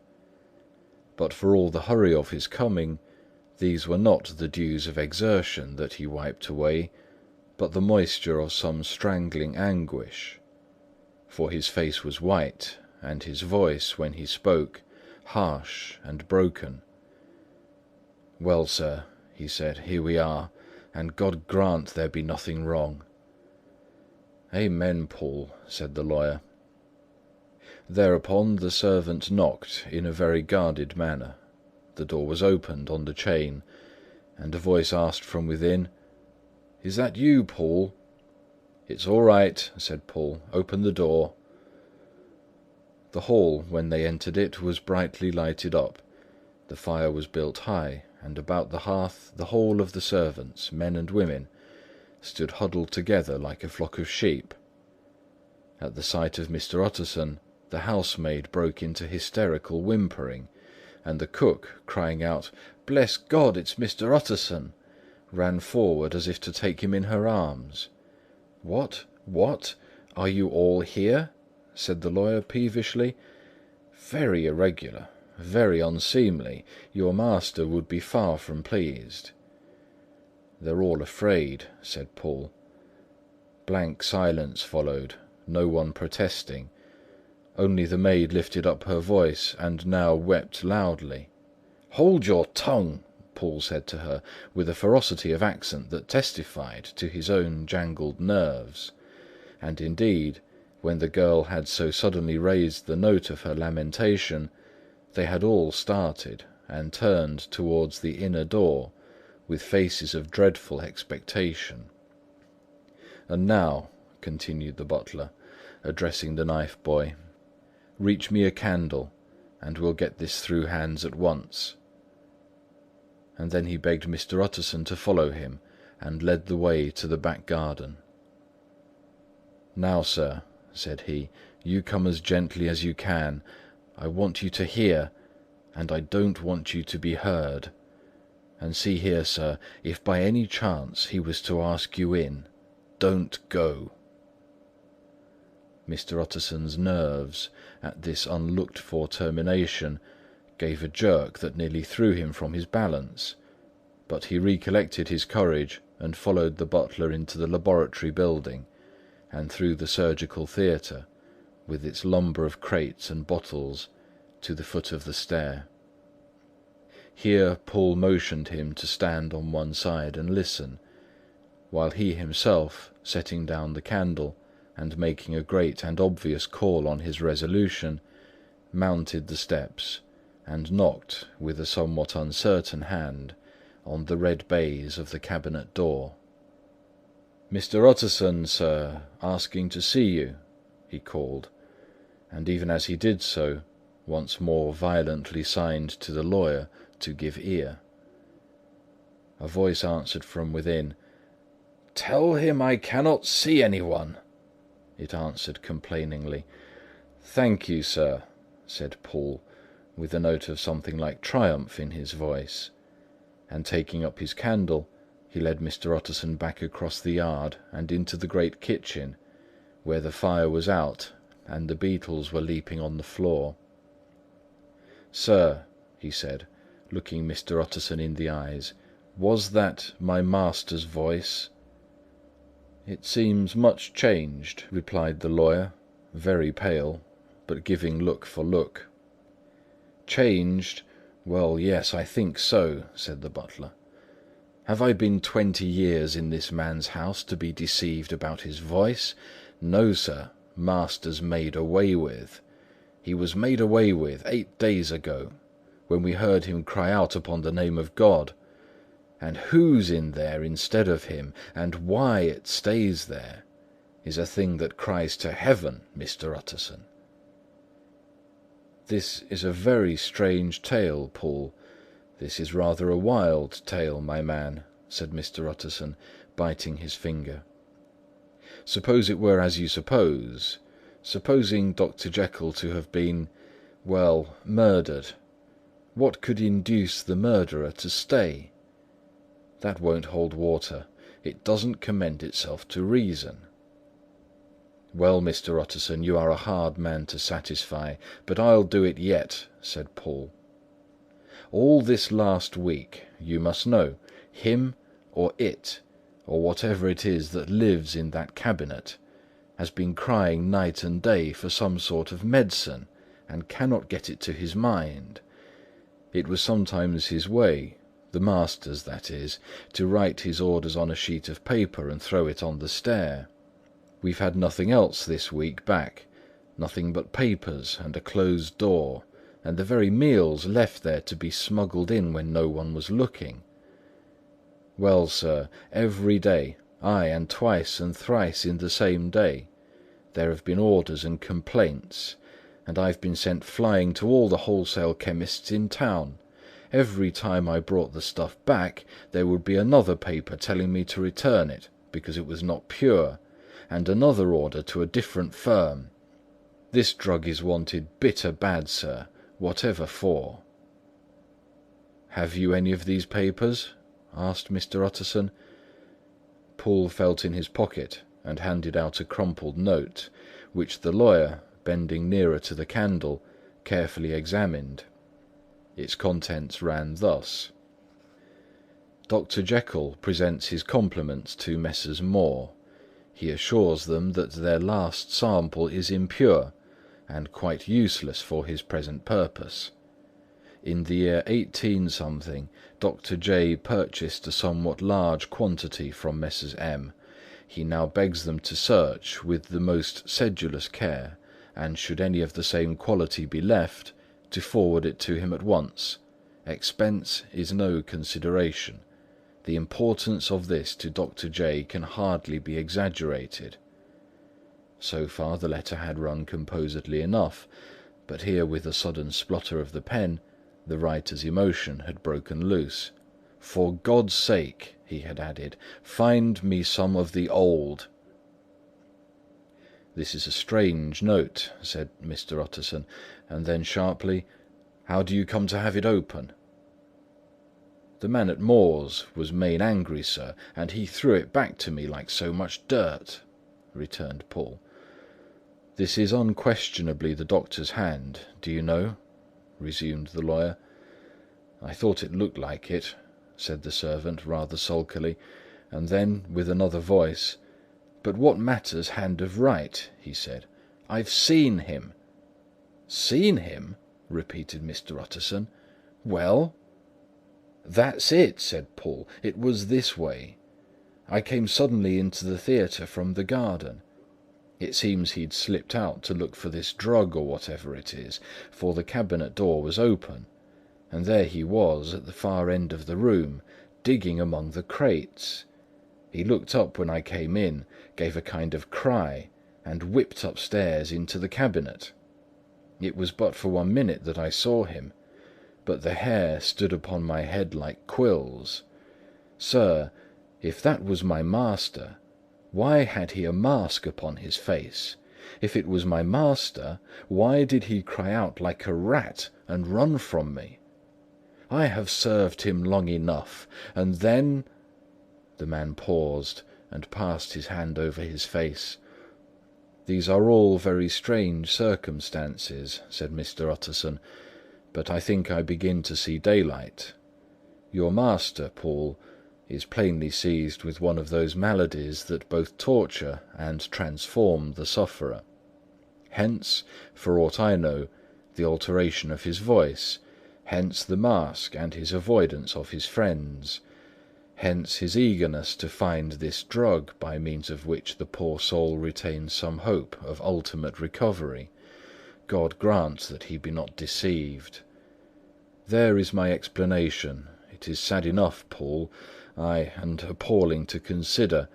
But for all the hurry of his coming, these were not the dews of exertion that he wiped away, but the moisture of some strangling anguish. For his face was white, and his voice, when he spoke, harsh and broken. "Well, sir," he said, "here we are, and God grant there be nothing wrong." "Amen, Paul," said the lawyer. Thereupon the servant knocked in a very guarded manner. The door was opened on the chain, and a voice asked from within, "Is that you, Paul?" "It's all right," said Paul. "Open the door." The hall, when they entered it, was brightly lighted up. The fire was built high, and about the hearth the whole of the servants, men and women, stood huddled together like a flock of sheep. At the sight of Mr. Utterson, the housemaid broke into hysterical whimpering, and the cook, crying out, "Bless God, it's Mr. Utterson!" ran forward as if to take him in her arms. "What? What? Are you all here?" said the lawyer peevishly. "Very irregular, very unseemly. Your master would be far from pleased." "They're all afraid," said Paul. Blank silence followed, no one protesting. Only the maid lifted up her voice and now wept loudly. "Hold your tongue!" Paul said to her, with a ferocity of accent that testified to his own jangled nerves. And indeed, when the girl had so suddenly raised the note of her lamentation, they had all started and turned towards the inner door with faces of dreadful expectation. "And now," continued the butler, addressing the knife-boy, "reach me a candle, and we'll get this through hands at once." And then he begged Mr. Utterson to follow him, and led the way to the back garden. "Now, sir," said he, "you come as gently as you can. I want you to hear, and I don't want you to be heard. And see here, sir, if by any chance he was to ask you in, don't go." Mr. Utterson's nerves, at this unlooked-for termination, gave a jerk that nearly threw him from his balance, but he recollected his courage and followed the butler into the laboratory building, and through the surgical theatre, with its lumber of crates and bottles, to the foot of the stair. Here Paul motioned him to stand on one side and listen, while he himself, setting down the candle and making a great and obvious call on his resolution, mounted the steps and knocked with a somewhat uncertain hand on the red baize of the cabinet door. "Mr. Utterson, sir, asking to see you," he called, and even as he did so, once more violently signed to the lawyer to give ear. A voice answered from within. "Tell him I cannot see anyone," it answered complainingly. "Thank you, sir," said Paul, with a note of something like triumph in his voice, and taking up his candle, he led Mr. Utterson back across the yard and into the great kitchen, where the fire was out and the beetles were leaping on the floor. "Sir," he said, looking Mr. Utterson in the eyes, "was that my master's voice?" "It seems much changed," replied the lawyer, very pale, but giving look for look. "Changed? Well, yes, I think so," said the butler. "Have I been 20 years in this man's house to be deceived about his voice? No, sir, master's made away with. He was made away with 8 days ago, when we heard him cry out upon the name of God. And who's in there instead of him, and why it stays there, is a thing that cries to heaven, Mr. Utterson." "This is a very strange tale, Paul. This is rather a wild tale, my man," said Mr. Utterson, biting his finger. "Suppose it were as you suppose. Supposing Dr. Jekyll to have been, well, murdered. What could induce the murderer to stay? That won't hold water. It doesn't commend itself to reason." "Well, Mr. Utterson, you are a hard man to satisfy, but I'll do it yet," said Paul. "All this last week, you must know, him or it, or whatever it is that lives in that cabinet, has been crying night and day for some sort of medicine, and cannot get it to his mind. It was sometimes his way, the master's that is, to write his orders on a sheet of paper and throw it on the stair. We've had nothing else this week back, nothing but papers and a closed door, and the very meals left there to be smuggled in when no one was looking. Well, sir, every day, aye, and twice and thrice in the same day, there have been orders and complaints, and I've been sent flying to all the wholesale chemists in town. Every time I brought the stuff back, there would be another paper telling me to return it, because it was not pure, and another order to a different firm. This drug is wanted bitter bad, sir, whatever for." "Have you any of these papers?" asked Mr. Utterson. Poole felt in his pocket and handed out a crumpled note, which the lawyer, bending nearer to the candle, carefully examined. Its contents ran thus: "Dr. Jekyll presents his compliments to Messrs. Moore. He assures them that their last sample is impure, and quite useless for his present purpose. In the year 18 , Dr. J. purchased a somewhat large quantity from Messrs. M. He now begs them to search with the most sedulous care, and should any of the same quality be left, to forward it to him at once. Expense is no consideration. The importance of this to Dr. J. can hardly be exaggerated." So far the letter had run composedly enough, but here with a sudden splutter of the pen, the writer's emotion had broken loose. "For God's sake," he had added, "find me some of the old." "This is a strange note," said Mr. Utterson, and then sharply, "How do you come to have it open?" "The man at Moore's was main angry, sir, and he threw it back to me like so much dirt," returned Paul. "This is unquestionably the doctor's hand, do you know?" resumed the lawyer. "I thought it looked like it," said the servant rather sulkily, and then with another voice, "But what matters hand of write?" he said. "I've seen him." "Seen him?" repeated Mr. Utterson. "Well?" "That's it," said Paul. "It was this way. I came suddenly into the theatre from the garden. It seems he'd slipped out to look for this drug or whatever it is, for the cabinet door was open, and there he was at the far end of the room, digging among the crates. He looked up when I came in, gave a kind of cry, and whipped upstairs into the cabinet. It was but for 1 minute that I saw him, but the hair stood upon my head like quills. Sir, if that was my master, why had he a mask upon his face? If it was my master, why did he cry out like a rat and run from me? I have served him long enough, and then—" The man paused and passed his hand over his face. "These are all very strange circumstances," said Mr. Utterson, "but I think I begin to see daylight. Your master, Paul, is plainly seized with one of those maladies that both torture and transform the sufferer. Hence, for aught I know, the alteration of his voice, hence the mask and his avoidance of his friends, hence his eagerness to find this drug by means of which the poor soul retains some hope of ultimate recovery. God grant that he be not deceived. There is my explanation. It is sad enough, Paul, ay, and appalling to consider,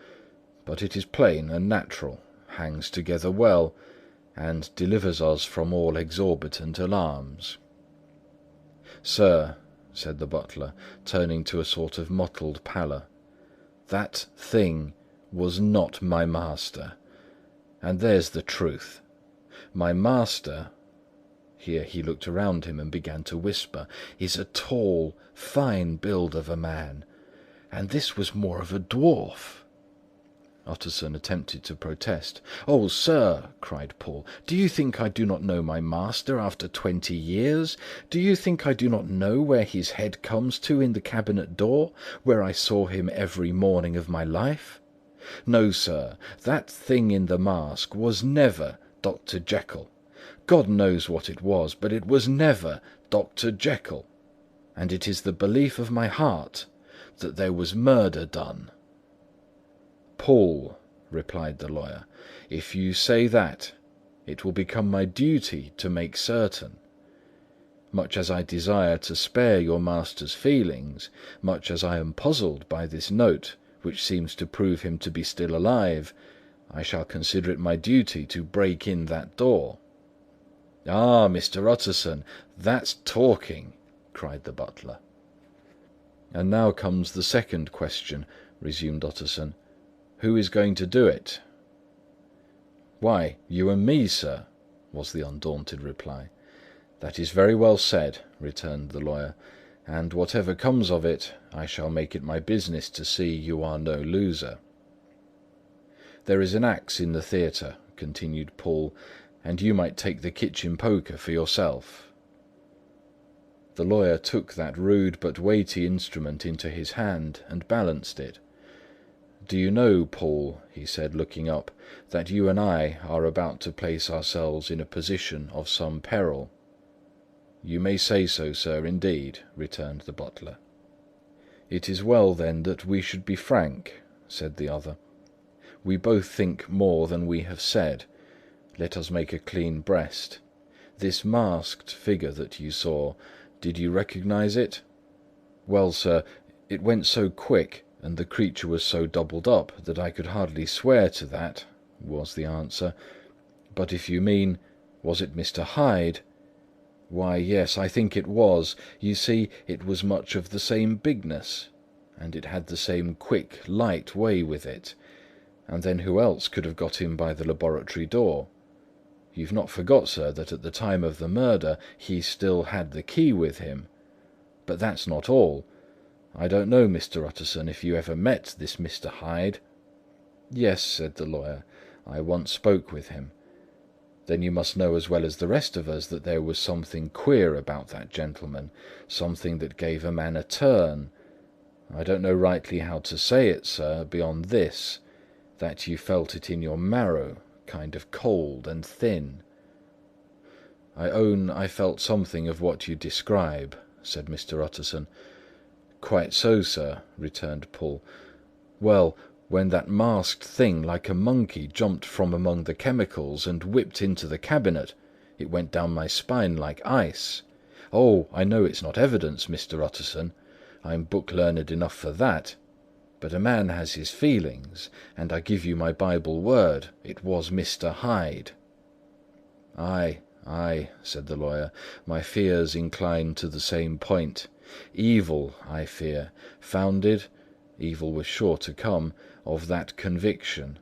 but it is plain and natural, hangs together well, and delivers us from all exorbitant alarms." "Sir," said the butler, turning to a sort of mottled pallor, That thing was not my master. And there's the truth. My master," here he looked around him and began to whisper, "is a tall, fine build of a man, and this was more of a dwarf." Utterson attempted to protest. "Oh, sir," cried Paul, "do you think I do not know my master after 20 years? Do you think I do not know where his head comes to in the cabinet door, where I saw him every morning of my life? No, sir, that thing in the mask was never Dr. Jekyll. God knows what it was, but it was never Dr. Jekyll. And it is the belief of my heart that there was murder done." "Paul," replied the lawyer, "if you say that, it will become my duty to make certain. Much as I desire to spare your master's feelings, much as I am puzzled by this note, which seems to prove him to be still alive, I shall consider it my duty to break in that door." "Ah, Mr. Utterson, that's talking!" cried the butler. "And now comes the second question," resumed Utterson. "Who is going to do it?" "Why, you and me, sir," was the undaunted reply. "That is very well said," returned the lawyer, "and whatever comes of it, I shall make it my business to see you are no loser." "There is an axe in the theatre," continued Paul, "and you might take the kitchen poker for yourself." The lawyer took that rude but weighty instrument into his hand and balanced it. "Do you know, Paul," he said, looking up, "that you and I are about to place ourselves in a position of some peril?" "You may say so, sir, indeed," returned the butler. "It is well, then, that we should be frank," said the other. "We both think more than we have said. Let us make a clean breast. This masked figure that you saw, did you recognize it?" "Well, sir, it went so quick, and the creature was so doubled up, that I could hardly swear to that," was the answer. "But if you mean, was it Mr. Hyde? Why, yes, I think it was. You see, it was much of the same bigness, and it had the same quick, light way with it. And then who else could have got in by the laboratory door? You've not forgot, sir, that at the time of the murder he still had the key with him. But that's not all. I don't know, Mr. Utterson, if you ever met this Mr. Hyde?" "Yes," said the lawyer, "I once spoke with him." "Then you must know as well as the rest of us that there was something queer about that gentleman, something that gave a man a turn. I don't know rightly how to say it, sir, beyond this, that you felt it in your marrow, kind of cold and thin." "I own I felt something of what you describe," said Mr. Utterson. "Quite so, sir," returned Paul. "Well, when that masked thing like a monkey jumped from among the chemicals and whipped into the cabinet, it went down my spine like ice. Oh, I know it's not evidence, Mr. Utterson. I'm book-learned enough for that. But a man has his feelings, and I give you my Bible word, it was Mr. Hyde." "Aye, aye," said the lawyer, "my fears incline to the same point. Evil, I fear, evil was sure to come, of that conviction.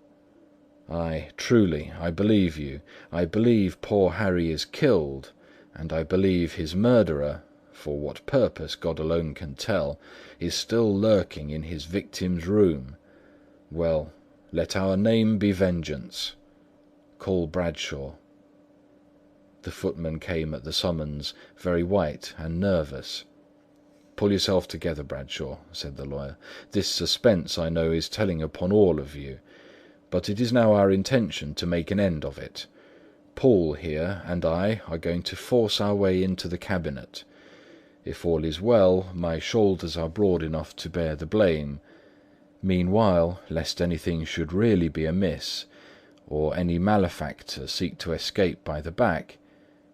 Aye, truly, I believe you. I believe poor Harry is killed, and I believe his murderer, for what purpose God alone can tell, is still lurking in his victim's room. Well, let our name be vengeance. Call Bradshaw." The footman came at the summons, very white and nervous. "Pull yourself together, Bradshaw," said the lawyer. "This suspense, I know, is telling upon all of you. But it is now our intention to make an end of it. Paul here and I are going to force our way into the cabinet. If all is well, my shoulders are broad enough to bear the blame. Meanwhile, lest anything should really be amiss, or any malefactor seek to escape by the back,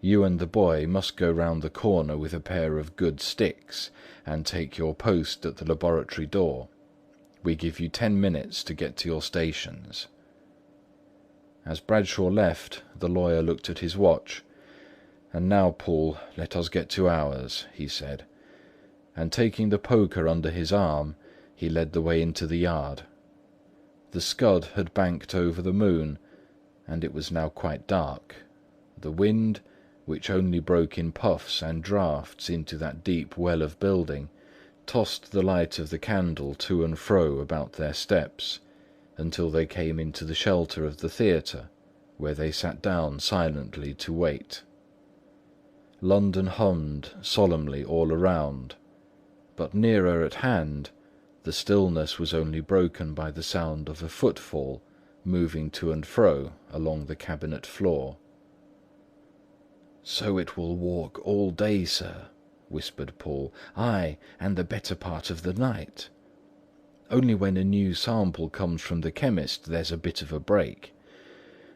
you and the boy must go round the corner with a pair of good sticks, and take your post at the laboratory door. We give you 10 minutes to get to your stations." As Bradshaw left, the lawyer looked at his watch. "And now, Paul, let us get to ours," he said. And taking the poker under his arm, He led the way into the yard. The scud had banked over the moon, and it was now quite dark. The wind, which only broke in puffs and draughts into that deep well of building, tossed the light of the candle to and fro about their steps, until they came into the shelter of the theatre, where they sat down silently to wait. London hummed solemnly all around, but nearer at hand the stillness was only broken by the sound of a footfall moving to and fro along the cabinet floor. "So it will walk all day, sir," whispered Poole. "Ay, and the better part of the night. Only when a new sample comes from the chemist there's a bit of a break.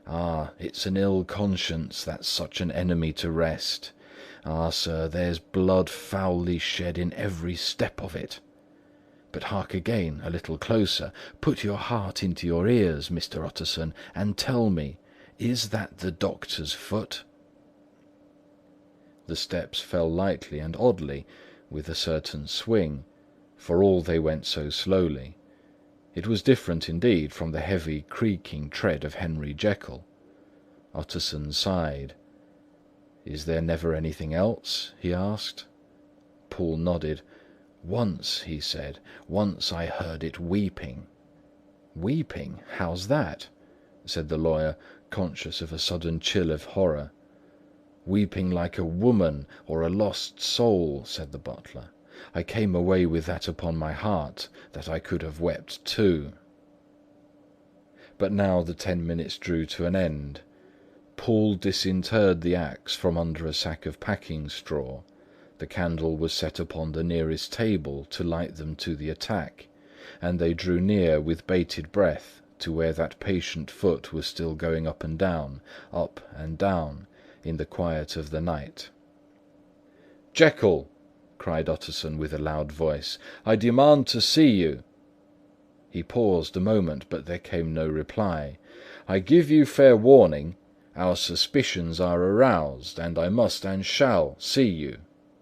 Ah, it's an ill conscience that's such an enemy to rest. Ah, sir, there's blood foully shed in every step of it. But hark again, a little closer. Put your heart into your ears, Mr. Utterson, and tell me, is that the doctor's foot?" The steps fell lightly and oddly, with a certain swing, for all they went so slowly. It was different indeed from the heavy, creaking tread of Henry Jekyll. Utterson sighed. "Is there never anything else?" he asked. Poole nodded. "Once," he said, "once I heard it weeping." "Weeping? How's that?" said the lawyer, conscious of a sudden chill of horror. "Weeping like a woman or a lost soul," said the butler. "I came away with that upon my heart, that I could have wept too." But now the 10 minutes drew to an end. Poole disinterred the axe from under a sack of packing straw. The candle was set upon the nearest table to light them to the attack, and they drew near with bated breath to where that patient foot was still going up and down, in the quiet of the night. "Jekyll!" cried Utterson with a loud voice, "I demand to see you." He paused a moment, but there came no reply. "I give you fair warning. Our suspicions are aroused, and I must and shall see you,"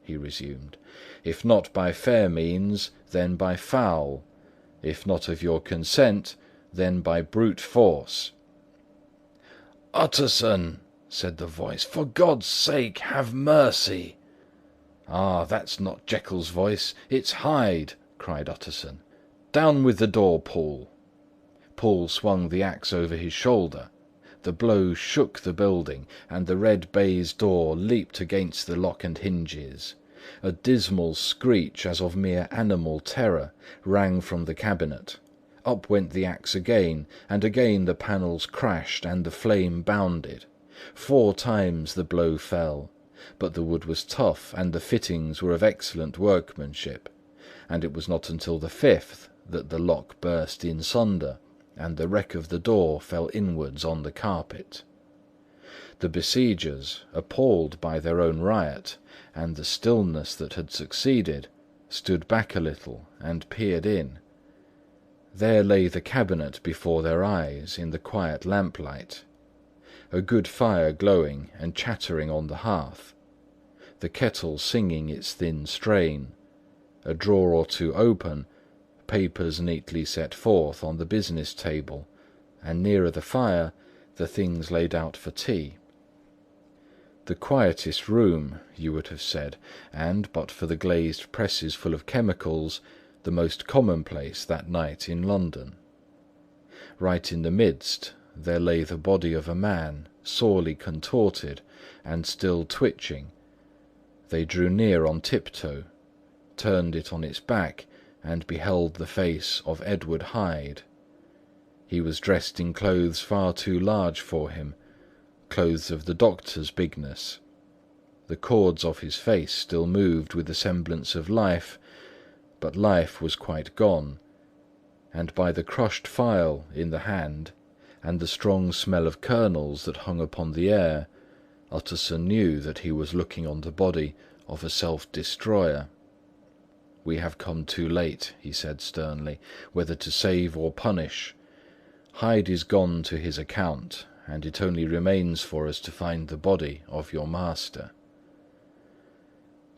he resumed. "If not by fair means, then by foul. If not of your consent, then by brute force." "Utterson!" said the voice, "for God's sake, have mercy!" "Ah, that's not Jekyll's voice, it's Hyde!" cried Utterson. "Down with the door, Poole!" Poole swung the axe over his shoulder. The blow shook the building, and the red baize door leaped against the lock and hinges. A dismal screech, as of mere animal terror, rang from the cabinet. Up went the axe again, and again the panels crashed and the flame bounded. 4 times the blow fell, but the wood was tough and the fittings were of excellent workmanship, and it was not until the 5th that the lock burst in sunder, and the wreck of the door fell inwards on the carpet. The besiegers, appalled by their own riot, and the stillness that had succeeded, stood back a little and peered in. There lay the cabinet before their eyes in the quiet lamplight, a good fire glowing and chattering on the hearth, the kettle singing its thin strain, a drawer or two open, papers neatly set forth on the business table, and nearer the fire the things laid out for tea. The quietest room, you would have said, and, but for the glazed presses full of chemicals, the most commonplace that night in London. Right in the midst there lay the body of a man, sorely contorted and still twitching. They drew near on tiptoe, turned it on its back, and beheld the face of Edward Hyde. He was dressed in clothes far too large for him, clothes of the doctor's bigness. The cords of his face still moved with a semblance of life, but life was quite gone, and by the crushed phial in the hand, and the strong smell of kernels that hung upon the air, Utterson knew that he was looking on the body of a self-destroyer. "We have come too late," he said sternly, "whether to save or punish. Hyde is gone to his account, and it only remains for us to find the body of your master."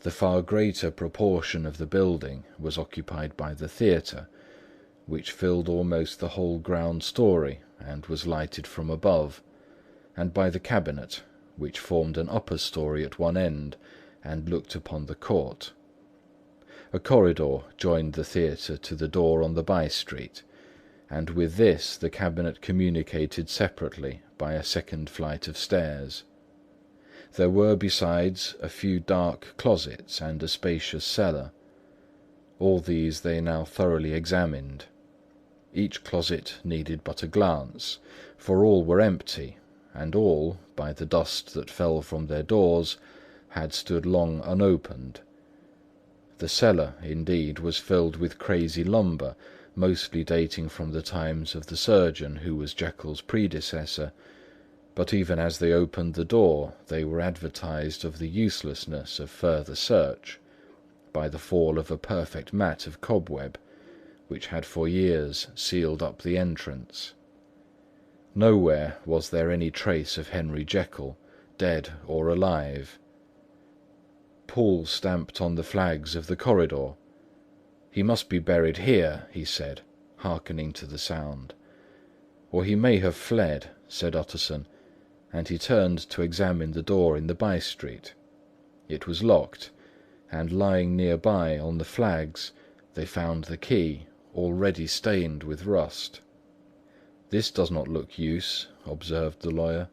The far greater proportion of the building was occupied by the theatre, which filled almost the whole ground story and was lighted from above, and by the cabinet, which formed an upper story at one end and looked upon the court. A corridor joined the theatre to the door on the by-street, and with this the cabinet communicated separately by a second flight of stairs. There were, besides, a few dark closets and a spacious cellar. All these they now thoroughly examined. Each closet needed but a glance, for all were empty, and all, by the dust that fell from their doors, had stood long unopened. The cellar, indeed, was filled with crazy lumber, mostly dating from the times of the surgeon who was Jekyll's predecessor, but even as they opened the door they were advertised of the uselessness of further search, by the fall of a perfect mat of cobweb, which had for years sealed up the entrance. Nowhere was there any trace of Henry Jekyll, dead or alive. Poole stamped on the flags of the corridor. "He must be buried here," he said, hearkening to the sound. "Or he may have fled," said Utterson, and he turned to examine the door in the by-street. It was locked, and lying near by on the flags they found the key, already stained with rust. "This does not look use," observed the lawyer.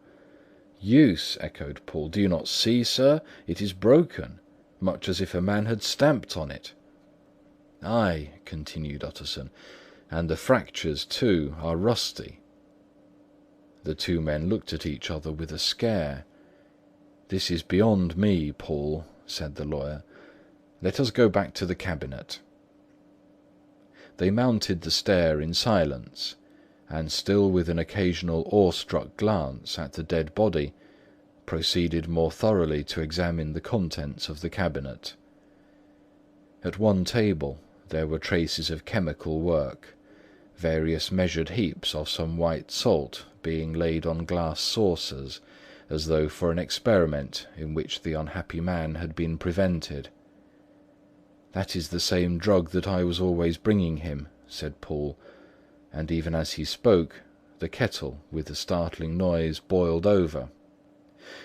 "Use!" echoed Poole. "Do you not see, sir? It is broken, much as if a man had stamped on it." "Ay," continued Utterson, "and the fractures, too, are rusty." The two men looked at each other with a scare. "This is beyond me, Poole," said the lawyer. "Let us go back to the cabinet." They mounted the stair in silence, and still with an occasional awe-struck glance at the dead body, proceeded more thoroughly to examine the contents of the cabinet. At one table there were traces of chemical work, various measured heaps of some white salt being laid on glass saucers, as though for an experiment in which the unhappy man had been prevented. "That is the same drug that I was always bringing him," said Poole, and even as he spoke, the kettle, with a startling noise, boiled over.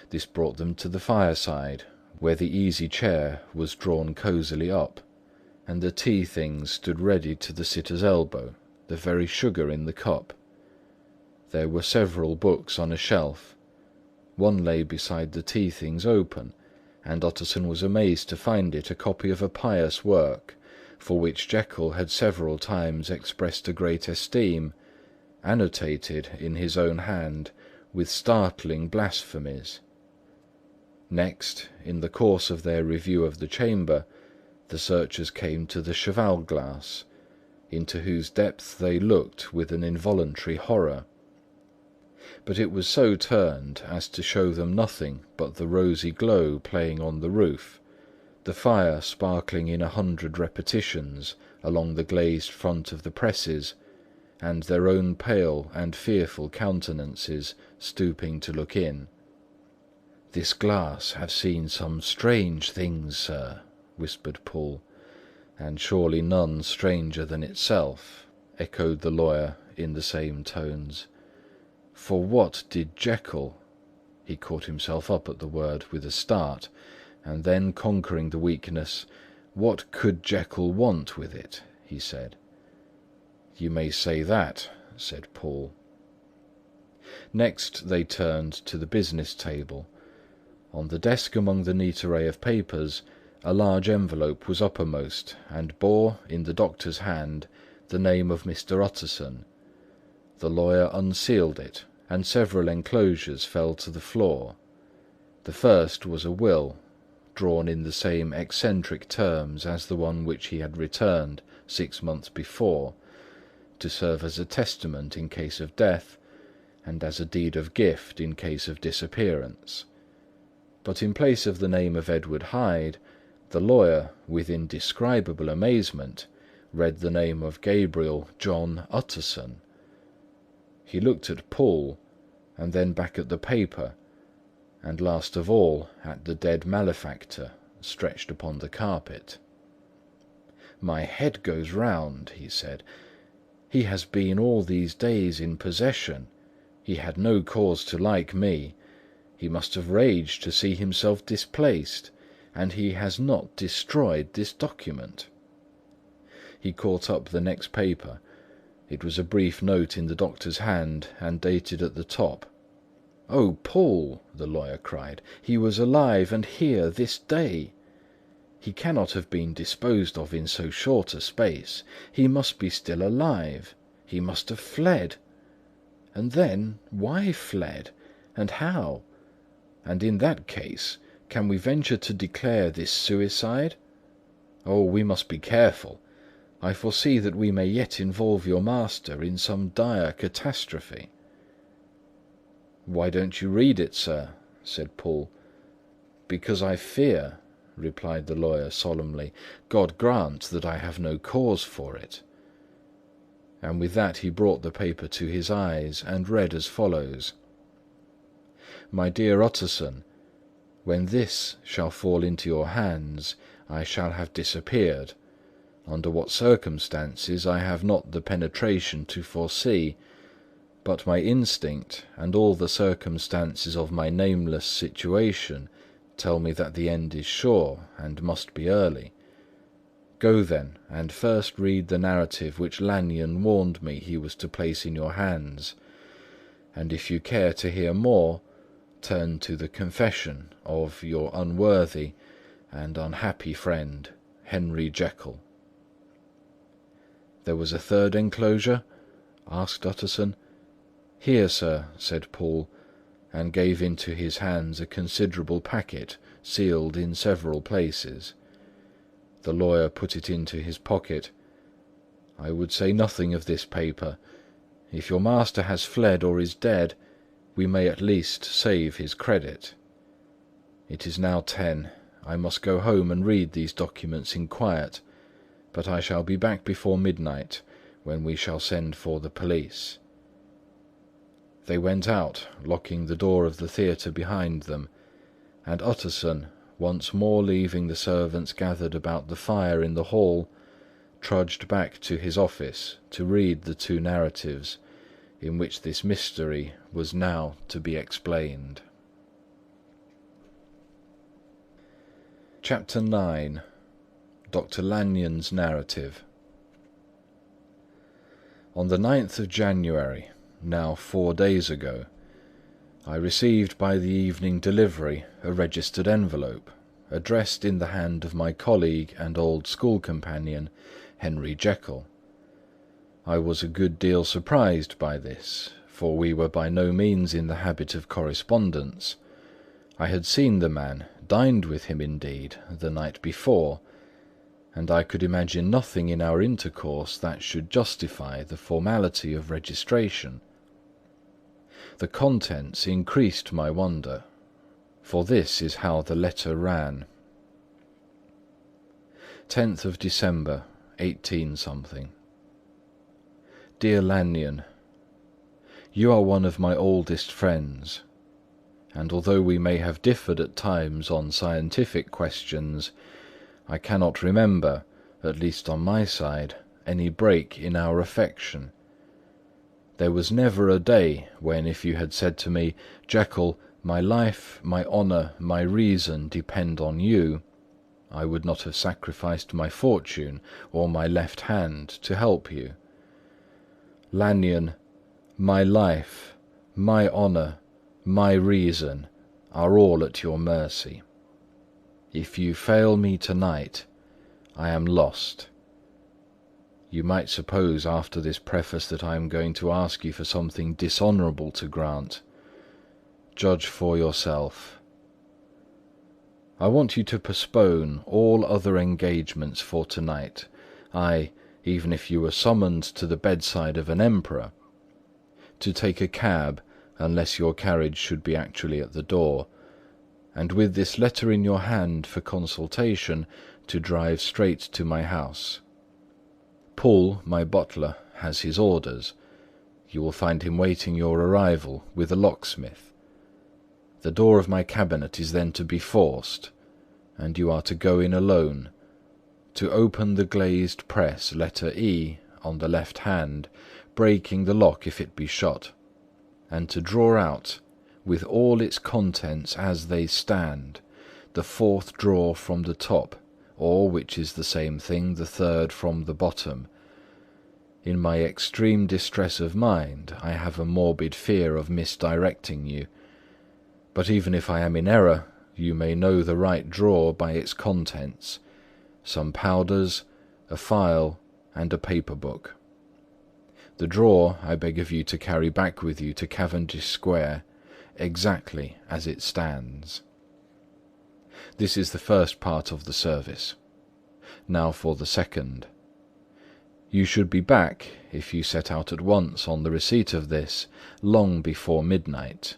This brought them to the fireside, where the easy chair was drawn cosily up, and the tea-things stood ready to the sitter's elbow, the very sugar in the cup. There were several books on a shelf. One lay beside the tea-things open, and Utterson was amazed to find it a copy of a pious work, for which Jekyll had several times expressed a great esteem, annotated in his own hand with startling blasphemies. Next, in the course of their review of the chamber, the searchers came to the cheval-glass, into whose depth they looked with an involuntary horror. But it was so turned as to show them nothing but the rosy glow playing on the roof, the fire sparkling in 100 repetitions along the glazed front of the presses, and their own pale and fearful countenances stooping to look in. "This glass have seen some strange things, sir," whispered Poole. "And surely none stranger than itself," echoed the lawyer in the same tones. "For what did Jekyll—" He caught himself up at the word with a start, and then, conquering the weakness, "What could Jekyll want with it?" he said. "You may say that," said Poole. Next they turned to the business table. On the desk among the neat array of papers, a large envelope was uppermost and bore, in the doctor's hand, the name of Mr. Utterson. The lawyer unsealed it, and several enclosures fell to the floor. The first was a will, drawn in the same eccentric terms as the one which he had returned 6 months before, to serve as a testament in case of death, and as a deed of gift in case of disappearance. But in place of the name of Edward Hyde, the lawyer, with indescribable amazement, read the name of Gabriel John Utterson. He looked at Poole, and then back at the paper, and last of all at the dead malefactor stretched upon the carpet. "My head goes round," he said. He has been all these days in possession. He had no cause to like me. He must have raged to see himself displaced, and he has not destroyed this document." He caught up the next paper. It was a brief note in the doctor's hand, and dated at the top. "Oh, Paul!" the lawyer cried. "He was alive and here this day! He cannot have been disposed of in so short a space. He must be still alive. He must have fled. And then, why fled? And how? And in that case, can we venture to declare this suicide? Oh, we must be careful. I foresee that we may yet involve your master in some dire catastrophe." "Why don't you read it, sir?" said Paul. "Because I fear," replied the lawyer solemnly. "God grant that I have no cause for it." And with that he brought the paper to his eyes and read as follows: "My dear Utterson, when this shall fall into your hands, I shall have disappeared. Under what circumstances I have not the penetration to foresee, but my instinct and all the circumstances of my nameless situation tell me that the end is sure and must be early. Go then, and first read the narrative which Lanyon warned me he was to place in your hands, and if you care to hear more, turn to the confession of your unworthy and unhappy friend, Henry Jekyll." "There was a third enclosure?" asked Utterson. "Here, sir," said Paul, and gave into his hands a considerable packet, sealed in several places. The lawyer put it into his pocket. "I would say nothing of this paper. If your master has fled or is dead, we may at least save his credit. It is now 10. I must go home and read these documents in quiet, but I shall be back before midnight, when we shall send for the police." They went out, locking the door of the theatre behind them, and Utterson, once more leaving the servants gathered about the fire in the hall, trudged back to his office to read the two narratives in which this mystery was now to be explained. Chapter 9. Dr. Lanyon's Narrative. On the 9th of January, now 4 days ago, I received by the evening delivery a registered envelope, addressed in the hand of my colleague and old school companion, Henry Jekyll. I was a good deal surprised by this, for we were by no means in the habit of correspondence. I had seen the man, dined with him indeed, the night before, and I could imagine nothing in our intercourse that should justify the formality of registration. The contents increased my wonder, for this is how the letter ran. 10th of December, 18-. Dear Lanyon, you are one of my oldest friends, and although we may have differed at times on scientific questions, I cannot remember, at least on my side, any break in our affection. There was never a day when, if you had said to me, "Jekyll, my life, my honour, my reason depend on you," I would not have sacrificed my fortune or my left hand to help you. Lanyon, my life, my honour, my reason are all at your mercy. If you fail me tonight, I am lost. You might suppose after this preface that I am going to ask you for something dishonourable to grant. Judge for yourself. I want you to postpone all other engagements for tonight, aye, even if you were summoned to the bedside of an emperor, to take a cab unless your carriage should be actually at the door, and with this letter in your hand for consultation, to drive straight to my house. Paul, my butler, has his orders. You will find him waiting your arrival with a locksmith. The door of my cabinet is then to be forced, and you are to go in alone, to open the glazed press letter E on the left hand, breaking the lock if it be shut, and to draw out, with all its contents as they stand, the fourth drawer from the top, or, which is the same thing, the third from the bottom. In my extreme distress of mind, I have a morbid fear of misdirecting you. But even if I am in error, you may know the right drawer by its contents: some powders, a file, and a paper book. The drawer I beg of you to carry back with you to Cavendish Square, exactly as it stands. This is the first part of the service. Now for the second. You should be back, if you set out at once on the receipt of this, long before midnight.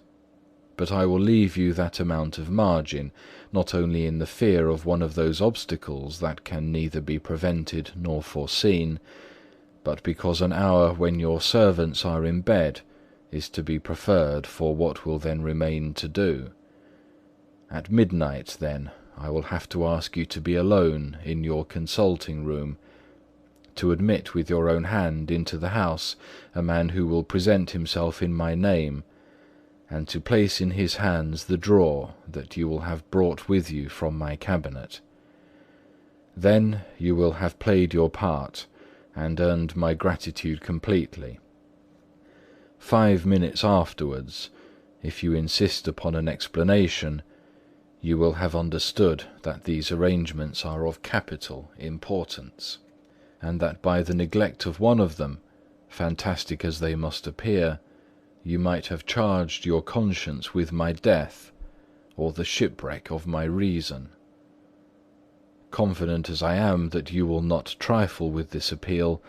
But I will leave you that amount of margin, not only in the fear of one of those obstacles that can neither be prevented nor foreseen, but because an hour when your servants are in bed is to be preferred for what will then remain to do. At midnight, then, I will have to ask you to be alone in your consulting room, to admit with your own hand into the house a man who will present himself in my name, and to place in his hands the drawer that you will have brought with you from my cabinet. Then you will have played your part, and earned my gratitude completely. 5 minutes afterwards, if you insist upon an explanation, you will have understood that these arrangements are of capital importance, and that by the neglect of one of them, fantastic as they must appear, you might have charged your conscience with my death, or the shipwreck of my reason. Confident as I am that you will not trifle with this appeal,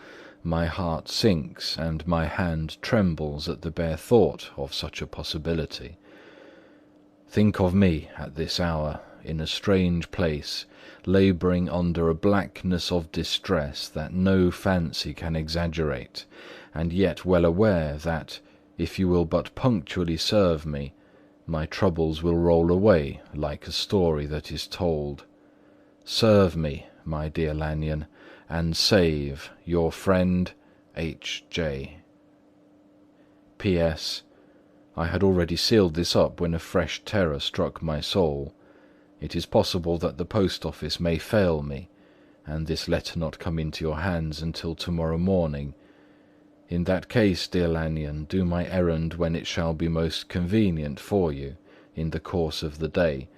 my heart sinks and my hand trembles at the bare thought of such a possibility. Think of me at this hour, in a strange place, labouring under a blackness of distress that no fancy can exaggerate, and yet well aware that, if you will but punctually serve me, my troubles will roll away like a story that is told. Serve me, my dear Lanyon, and save your friend H.J. P.S. I had already sealed this up when a fresh terror struck my soul. It is possible that the post office may fail me, and this letter not come into your hands until to-morrow morning. In that case, dear Lanyon, do my errand when it shall be most convenient for you, in the course of the day,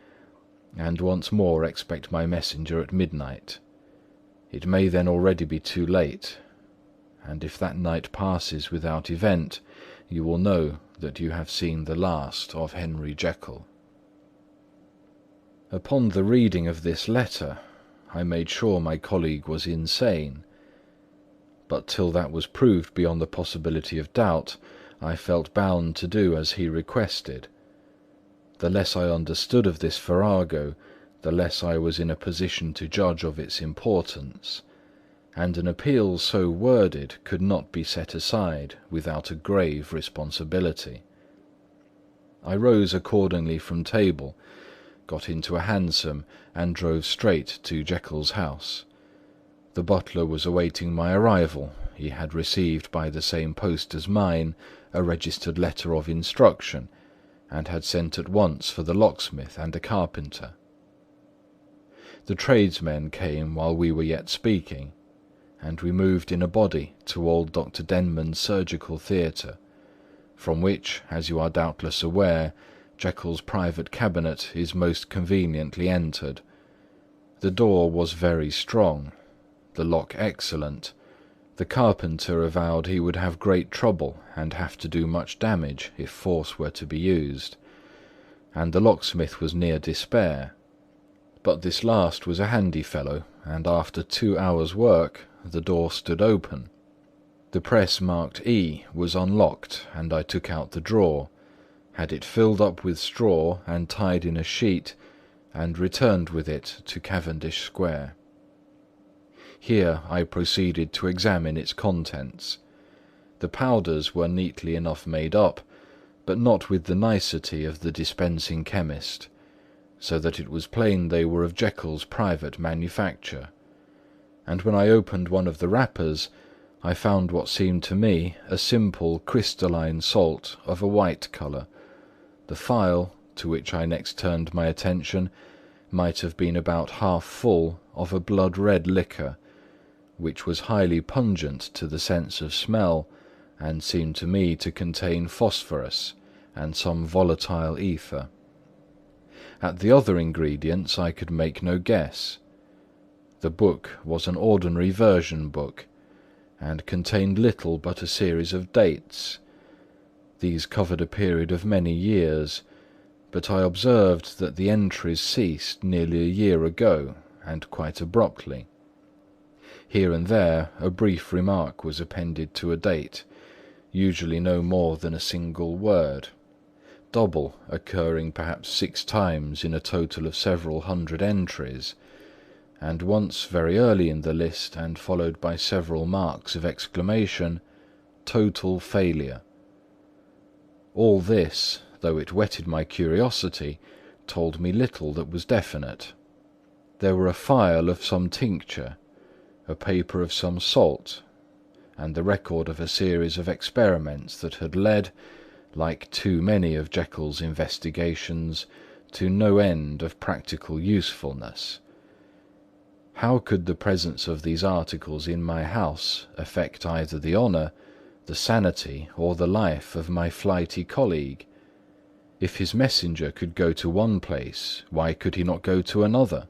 and once more expect my messenger at midnight. It may then already be too late, and if that night passes without event, you will know that you have seen the last of Henry Jekyll. Upon the reading of this letter, I made sure my colleague was insane, but till that was proved beyond the possibility of doubt, I felt bound to do as he requested. The less I understood of this farrago, the less I was in a position to judge of its importance, and an appeal so worded could not be set aside without a grave responsibility. I rose accordingly from table, got into a hansom, and drove straight to Jekyll's house. The butler was awaiting my arrival. He had received by the same post as mine a registered letter of instruction, and had sent at once for the locksmith and a carpenter. The tradesmen came while we were yet speaking, and we moved in a body to old Dr. Denman's surgical theatre, from which, as you are doubtless aware, Jekyll's private cabinet is most conveniently entered. The door was very strong, the lock excellent. The carpenter avowed he would have great trouble and have to do much damage if force were to be used, and the locksmith was near despair. But this last was a handy fellow, and after 2 hours' work the door stood open. The press marked E was unlocked, and I took out the drawer, had it filled up with straw and tied in a sheet, and returned with it to Cavendish Square. Here I proceeded to examine its contents. The powders were neatly enough made up, but not with the nicety of the dispensing chemist, so that it was plain they were of Jekyll's private manufacture, and when I opened one of the wrappers, I found what seemed to me a simple crystalline salt of a white colour. The phial, to which I next turned my attention, might have been about half full of a blood-red liquor, which was highly pungent to the sense of smell, and seemed to me to contain phosphorus and some volatile ether. At the other ingredients I could make no guess. The book was an ordinary version book, and contained little but a series of dates. These covered a period of many years, but I observed that the entries ceased nearly a year ago, and quite abruptly. Here and there a brief remark was appended to a date, usually no more than a single word, double occurring perhaps 6 times in a total of several hundred entries, and once very early in the list and followed by several marks of exclamation, "Total failure." All this, though it whetted my curiosity, told me little that was definite. There were a phial of some tincture, a paper of some salt, and the record of a series of experiments that had led, like too many of Jekyll's investigations, to no end of practical usefulness. How could the presence of these articles in my house affect either the honour, the sanity, or the life of my flighty colleague? If his messenger could go to one place, why could he not go to another?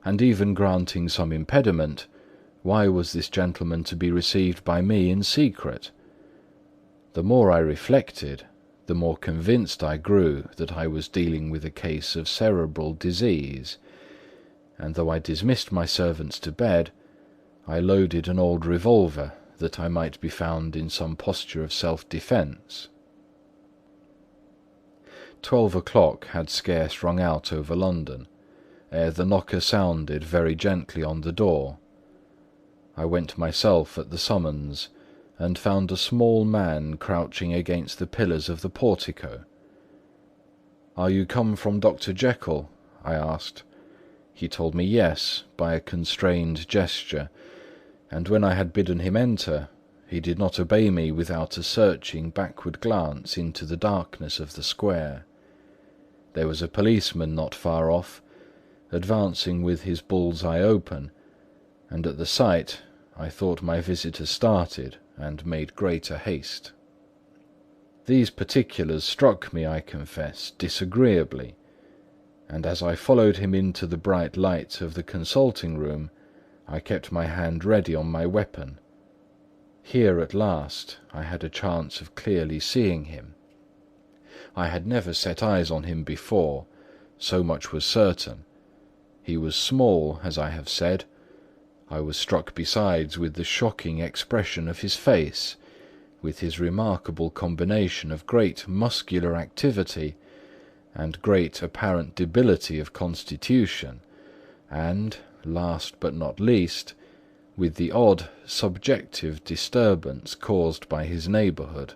And even granting some impediment, why was this gentleman to be received by me in secret? The more I reflected, the more convinced I grew that I was dealing with a case of cerebral disease, and though I dismissed my servants to bed, I loaded an old revolver that I might be found in some posture of self-defence. 12 o'clock had scarce rung out over London, ere the knocker sounded very gently on the door. I went myself at the summons, and found a small man crouching against the pillars of the portico. "Are you come from Dr. Jekyll?" I asked. He told me yes, by a constrained gesture, and when I had bidden him enter, he did not obey me without a searching backward glance into the darkness of the square. There was a policeman not far off, advancing with his bull's-eye open, and at the sight I thought my visitor started and made greater haste. These particulars struck me, I confess, disagreeably, and as I followed him into the bright light of the consulting-room, I kept my hand ready on my weapon. Here at last I had a chance of clearly seeing him. I had never set eyes on him before, so much was certain. He was small, as I have said. I was struck besides with the shocking expression of his face, with his remarkable combination of great muscular activity and great apparent debility of constitution, and, last but not least, with the odd subjective disturbance caused by his neighbourhood.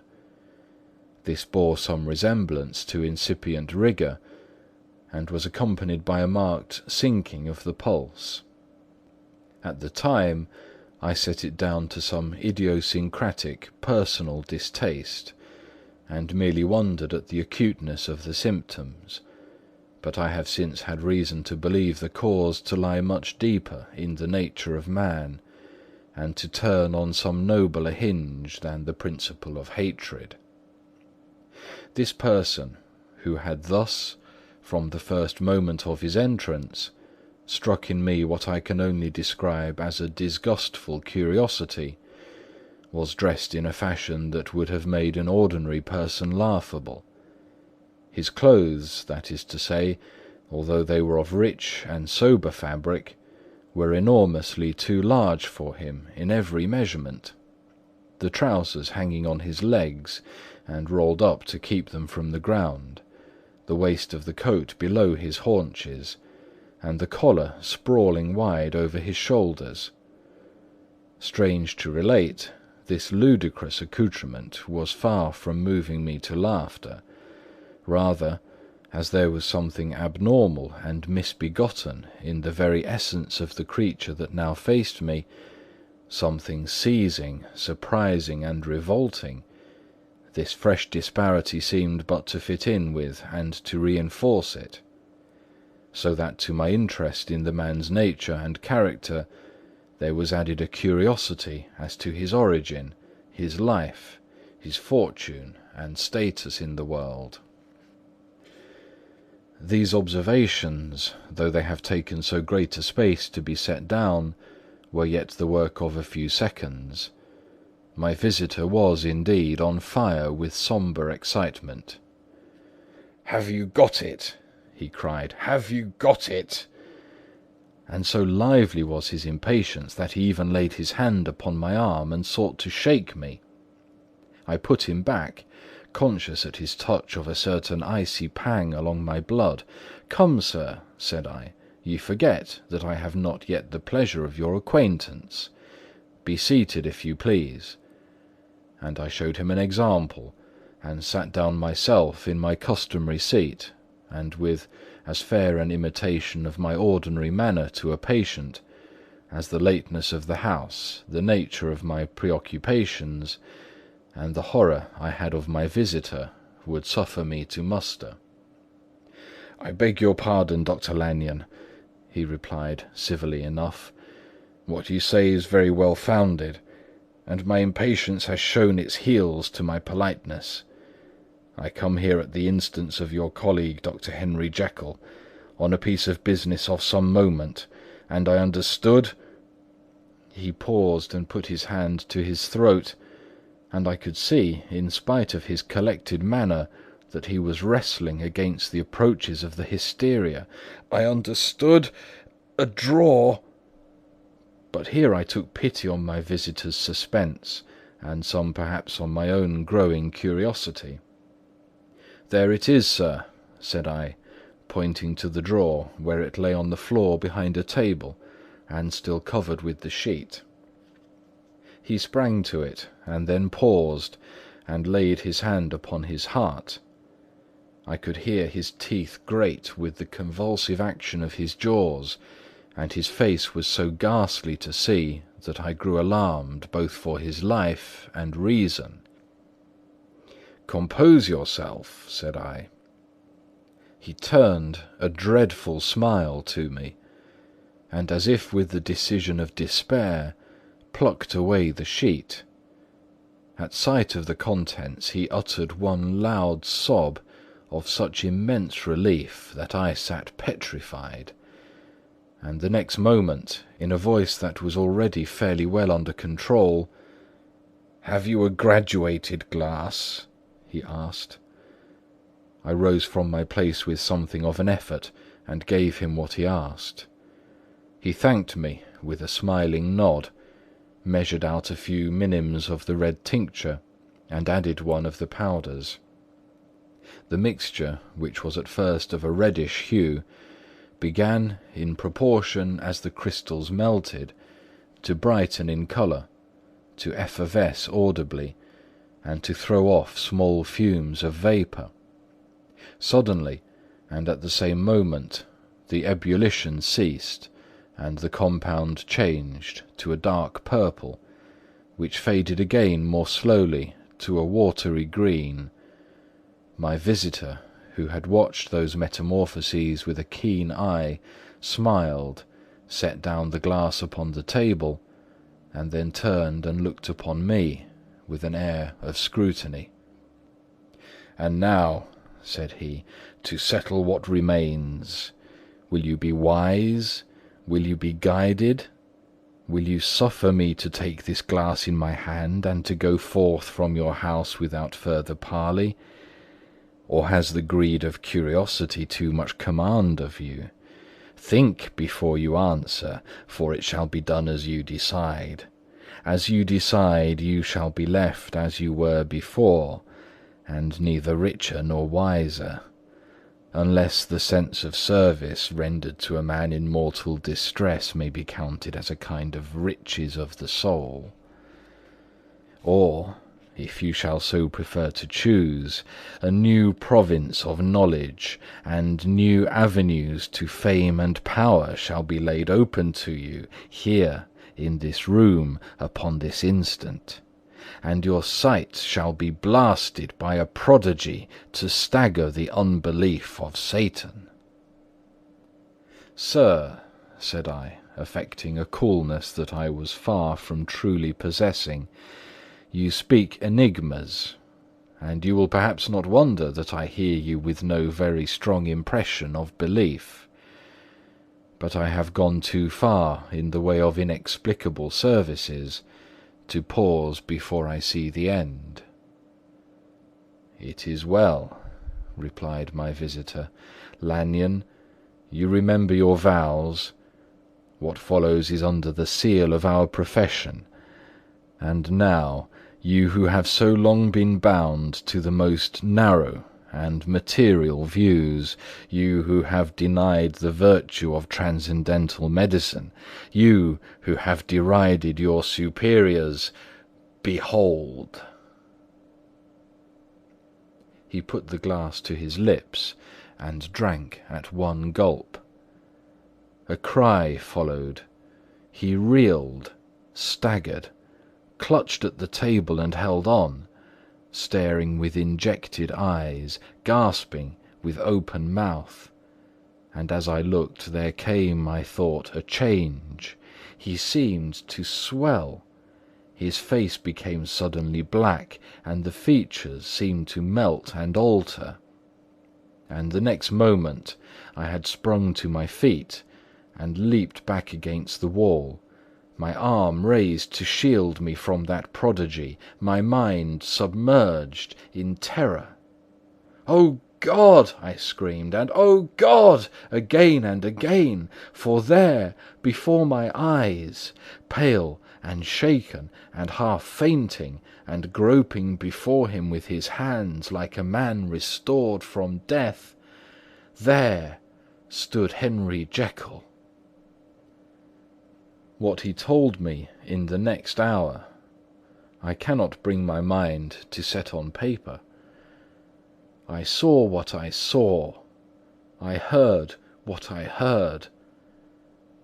This bore some resemblance to incipient rigour, and was accompanied by a marked sinking of the pulse. At the time, I set it down to some idiosyncratic personal distaste, and merely wondered at the acuteness of the symptoms, but I have since had reason to believe the cause to lie much deeper in the nature of man, and to turn on some nobler hinge than the principle of hatred. This person, who had thus, from the first moment of his entrance, struck in me what I can only describe as a disgustful curiosity, was dressed in a fashion that would have made an ordinary person laughable. His clothes, that is to say, although they were of rich and sober fabric, were enormously too large for him in every measurement. The trousers hanging on his legs and rolled up to keep them from the ground, the waist of the coat below his haunches, and the collar sprawling wide over his shoulders. Strange to relate, this ludicrous accoutrement was far from moving me to laughter. Rather, as there was something abnormal and misbegotten in the very essence of the creature that now faced me, something seizing, surprising, and revolting, this fresh disparity seemed but to fit in with and to reinforce it, so that to my interest in the man's nature and character there was added a curiosity as to his origin, his life, his fortune, and status in the world. These observations, though they have taken so great a space to be set down, were yet the work of a few seconds. My visitor was, indeed, on fire with sombre excitement. "Have you got it?" he cried. "Have you got it?" And so lively was his impatience that he even laid his hand upon my arm and sought to shake me. I put him back, conscious at his touch of a certain icy pang along my blood. "Come, sir," said I, "ye forget that I have not yet the pleasure of your acquaintance. Be seated, if you please." And I showed him an example, and sat down myself in my customary seat, and with as fair an imitation of my ordinary manner to a patient, as the lateness of the house, the nature of my preoccupations, and the horror I had of my visitor, would suffer me to muster. "I beg your pardon, Dr. Lanyon," he replied civilly enough. "What you say is very well founded, and my impatience has shown its heels to my politeness. I come here at the instance of your colleague, Dr. Henry Jekyll, on a piece of business of some moment, and I understood—" He paused and put his hand to his throat, and I could see, in spite of his collected manner, that he was wrestling against the approaches of the hysteria. "I understood a drawer—" But here I took pity on my visitor's suspense, and some perhaps on my own growing curiosity. "There it is, sir," said I, pointing to the drawer, where it lay on the floor behind a table, and still covered with the sheet. He sprang to it, and then paused, and laid his hand upon his heart. I could hear his teeth grate with the convulsive action of his jaws, and his face was so ghastly to see that I grew alarmed both for his life and reason. "Compose yourself," said I. He turned a dreadful smile to me, and as if with the decision of despair, plucked away the sheet. At sight of the contents he uttered one loud sob of such immense relief that I sat petrified, and the next moment, in a voice that was already fairly well under control, "Have you a graduated glass?" he asked. I rose from my place with something of an effort, and gave him what he asked. He thanked me with a smiling nod, measured out a few minims of the red tincture, and added one of the powders. The mixture, which was at first of a reddish hue, began, in proportion as the crystals melted, to brighten in colour, to effervesce audibly, and to throw off small fumes of vapour. Suddenly, and at the same moment, the ebullition ceased, and the compound changed to a dark purple, which faded again more slowly to a watery green. My visitor, who had watched those metamorphoses with a keen eye, smiled, set down the glass upon the table, and then turned and looked upon me with an air of scrutiny. "And now," said he, "to settle what remains. Will you be wise? Will you be guided? Will you suffer me to take this glass in my hand and to go forth from your house without further parley? Or has the greed of curiosity too much command of you? Think before you answer, for it shall be done as you decide. As you decide, you shall be left as you were before, and neither richer nor wiser, unless the sense of service rendered to a man in mortal distress may be counted as a kind of riches of the soul. Or, if you shall so prefer to choose, a new province of knowledge and new avenues to fame and power shall be laid open to you here in this room upon this instant, and your sight shall be blasted by a prodigy to stagger the unbelief of Satan." "Sir," said I, affecting a coolness that I was far from truly possessing, "you speak enigmas, and you will perhaps not wonder that I hear you with no very strong impression of belief. But I have gone too far in the way of inexplicable services to pause before I see the end." "It is well," replied my visitor. "Lanyon, you remember your vows. What follows is under the seal of our profession. And now, you who have so long been bound to the most narrow and material views, you who have denied the virtue of transcendental medicine, you who have derided your superiors, behold!" He put the glass to his lips and drank at one gulp. A cry followed. He reeled, staggered, clutched at the table and held on, staring with injected eyes, gasping with open mouth. And as I looked, there came, I thought, a change. He seemed to swell. His face became suddenly black, and the features seemed to melt and alter. And the next moment I had sprung to my feet and leaped back against the wall, my arm raised to shield me from that prodigy, my mind submerged in terror. "O God!" I screamed, and "O God!" again and again, for there, before my eyes, pale and shaken and half fainting, and groping before him with his hands like a man restored from death, there stood Henry Jekyll. What he told me in the next hour, I cannot bring my mind to set on paper. I saw what I saw, I heard what I heard,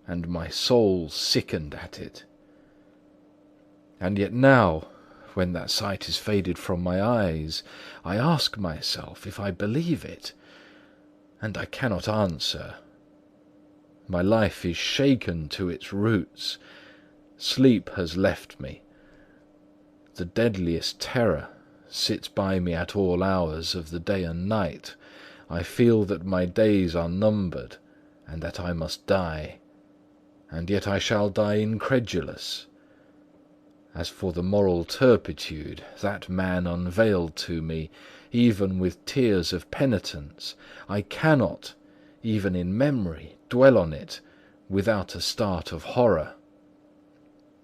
and my soul sickened at it. And yet now, when that sight is faded from my eyes, I ask myself if I believe it, and I cannot answer. My life is shaken to its roots. Sleep has left me. The deadliest terror sits by me at all hours of the day and night. I feel that my days are numbered, and that I must die. And yet I shall die incredulous. As for the moral turpitude that man unveiled to me, even with tears of penitence, I cannot, even in memory, dwell on it without a start of horror.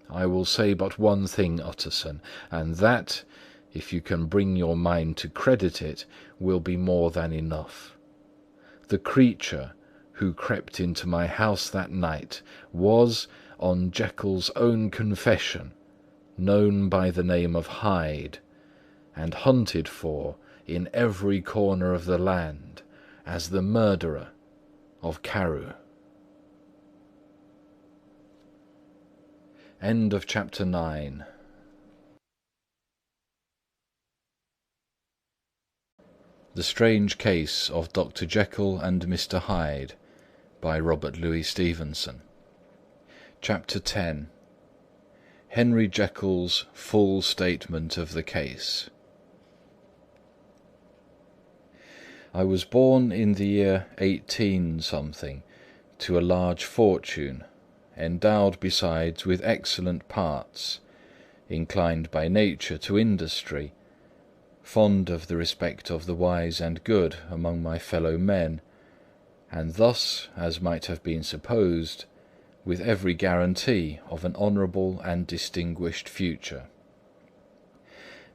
I will say but one thing, Utterson, and that, if you can bring your mind to credit it, will be more than enough. The creature who crept into my house that night was, on Jekyll's own confession, known by the name of Hyde, and hunted for in every corner of the land as the murderer of Karoo. End of chapter 9. The Strange Case of Dr. Jekyll and Mr. Hyde by Robert Louis Stevenson. Chapter 10. Henry Jekyll's full statement of the case. I was born in the year 18 something to a large fortune, endowed besides with excellent parts, inclined by nature to industry, fond of the respect of the wise and good among my fellow men, and thus, as might have been supposed, with every guarantee of an honourable and distinguished future.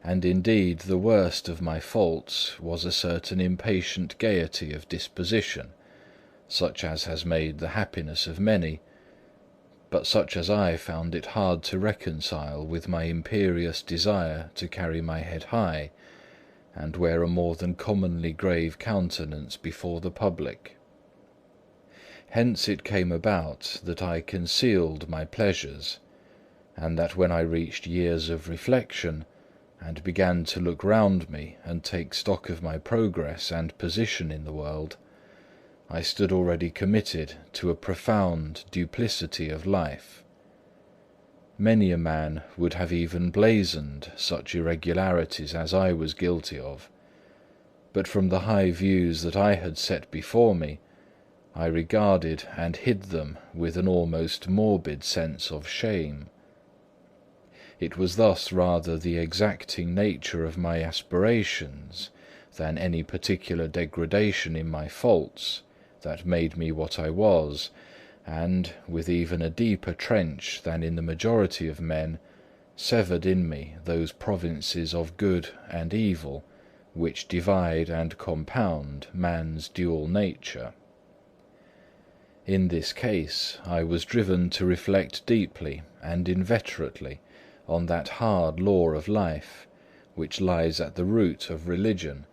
And indeed the worst of my faults was a certain impatient gaiety of disposition, such as has made the happiness of many, but such as I found it hard to reconcile with my imperious desire to carry my head high, and wear a more than commonly grave countenance before the public. Hence it came about that I concealed my pleasures, and that when I reached years of reflection, and began to look round me and take stock of my progress and position in the world, I stood already committed to a profound duplicity of life. Many a man would have even blazoned such irregularities as I was guilty of, but from the high views that I had set before me, I regarded and hid them with an almost morbid sense of shame. It was thus rather the exacting nature of my aspirations than any particular degradation in my faults that made me what I was, and, with even a deeper trench than in the majority of men, severed in me those provinces of good and evil which divide and compound man's dual nature. In this case, I was driven to reflect deeply and inveterately on that hard law of life, which lies at the root of religion,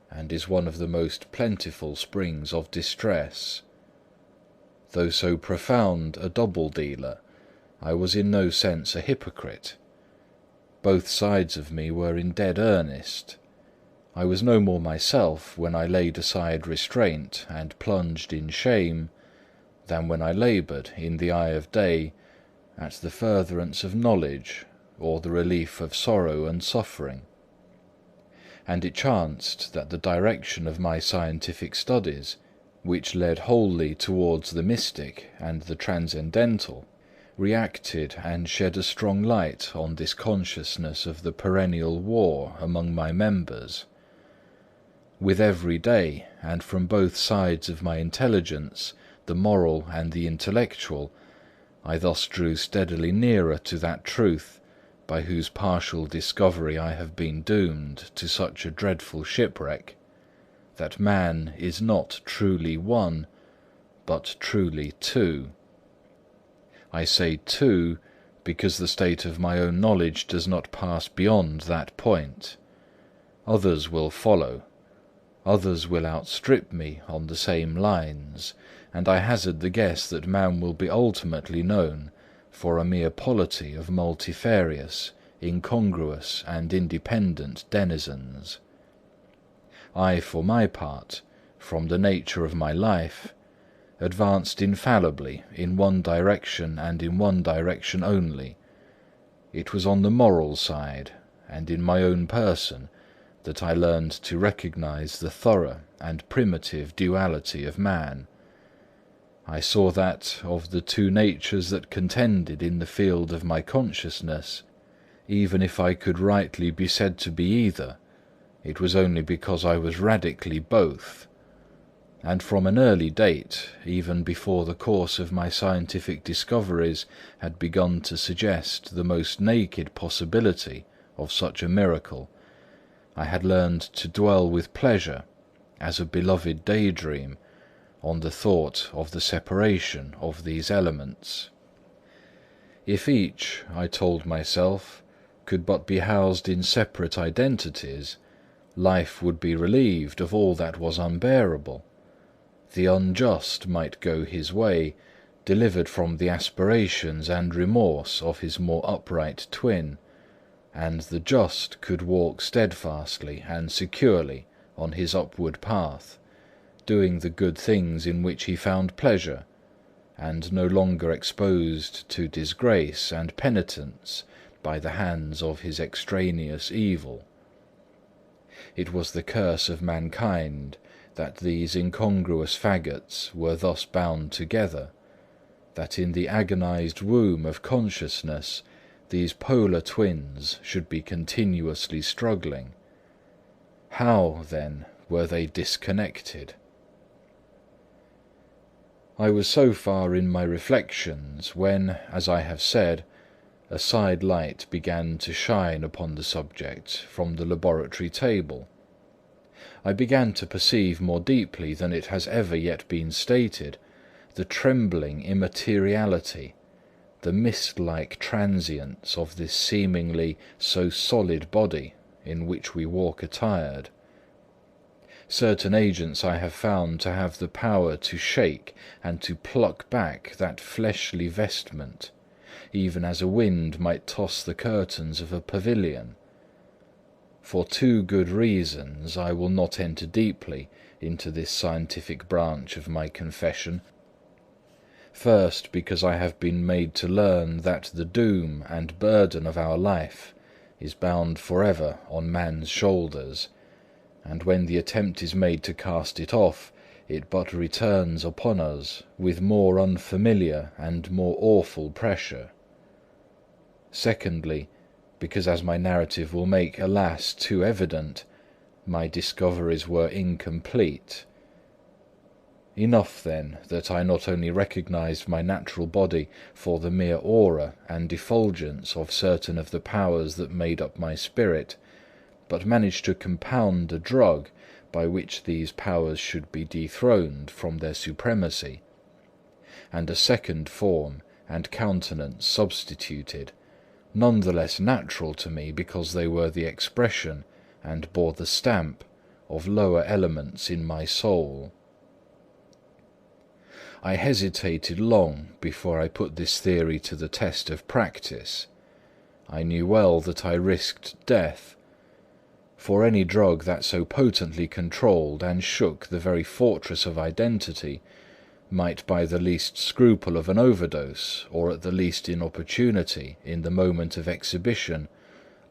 and is one of the most plentiful springs of distress. Though so profound a double-dealer, I was in no sense a hypocrite. Both sides of me were in dead earnest. I was no more myself when I laid aside restraint and plunged in shame, than when I laboured in the eye of day at the furtherance of knowledge or the relief of sorrow and suffering. And it chanced that the direction of my scientific studies, which led wholly towards the mystic and the transcendental, reacted and shed a strong light on this consciousness of the perennial war among my members. With every day, and from both sides of my intelligence, the moral and the intellectual, I thus drew steadily nearer to that truth by whose partial discovery I have been doomed to such a dreadful shipwreck, that man is not truly one, but truly two. I say two, because the state of my own knowledge does not pass beyond that point. Others will follow. Others will outstrip me on the same lines, and I hazard the guess that man will be ultimately known for a mere polity of multifarious, incongruous and independent denizens. I, for my part, from the nature of my life, advanced infallibly in one direction and in one direction only. It was on the moral side, and in my own person, that I learned to recognize the thorough and primitive duality of man. I saw that, of the two natures that contended in the field of my consciousness, even if I could rightly be said to be either, it was only because I was radically both. And from an early date, even before the course of my scientific discoveries had begun to suggest the most naked possibility of such a miracle, I had learned to dwell with pleasure, as a beloved daydream, on the thought of the separation of these elements. If each, I told myself, could but be housed in separate identities, life would be relieved of all that was unbearable. The unjust might go his way, delivered from the aspirations and remorse of his more upright twin, and the just could walk steadfastly and securely on his upward path, doing the good things in which he found pleasure, and no longer exposed to disgrace and penitence by the hands of his extraneous evil. It was the curse of mankind that these incongruous faggots were thus bound together, that in the agonized womb of consciousness these polar twins should be continuously struggling. How, then, were they disconnected? I was so far in my reflections when, as I have said, a side light began to shine upon the subject from the laboratory table. I began to perceive more deeply than it has ever yet been stated the trembling immateriality, the mist-like transience of this seemingly so solid body in which we walk attired. Certain agents I have found to have the power to shake and to pluck back that fleshly vestment, even as a wind might toss the curtains of a pavilion. For two good reasons I will not enter deeply into this scientific branch of my confession. First, because I have been made to learn that the doom and burden of our life is bound forever on man's shoulders, and when the attempt is made to cast it off, it but returns upon us with more unfamiliar and more awful pressure. Secondly, because, as my narrative will make, alas, too evident, my discoveries were incomplete. Enough, then, that I not only recognized my natural body for the mere aura and effulgence of certain of the powers that made up my spirit, but managed to compound a drug by which these powers should be dethroned from their supremacy, and a second form and countenance substituted, none the less natural to me because they were the expression and bore the stamp of lower elements in my soul. I hesitated long before I put this theory to the test of practice. I knew well that I risked death, for any drug that so potently controlled and shook the very fortress of identity might by the least scruple of an overdose, or at the least inopportunity in the moment of exhibition,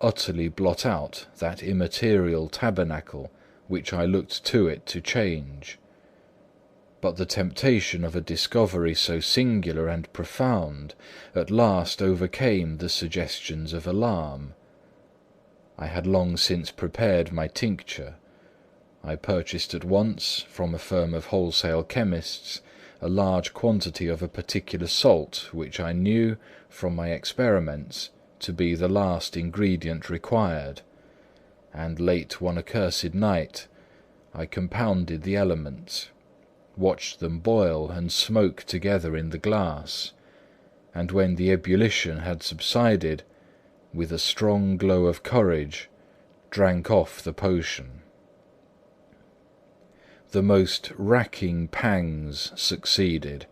utterly blot out that immaterial tabernacle which I looked to it to change. But the temptation of a discovery so singular and profound at last overcame the suggestions of alarm. I had long since prepared my tincture. I purchased at once, from a firm of wholesale chemists, a large quantity of a particular salt which I knew, from my experiments, to be the last ingredient required, and late one accursed night I compounded the elements, watched them boil and smoke together in the glass, and when the ebullition had subsided, with a strong glow of courage, drank off the potion. The most racking pangs succeeded,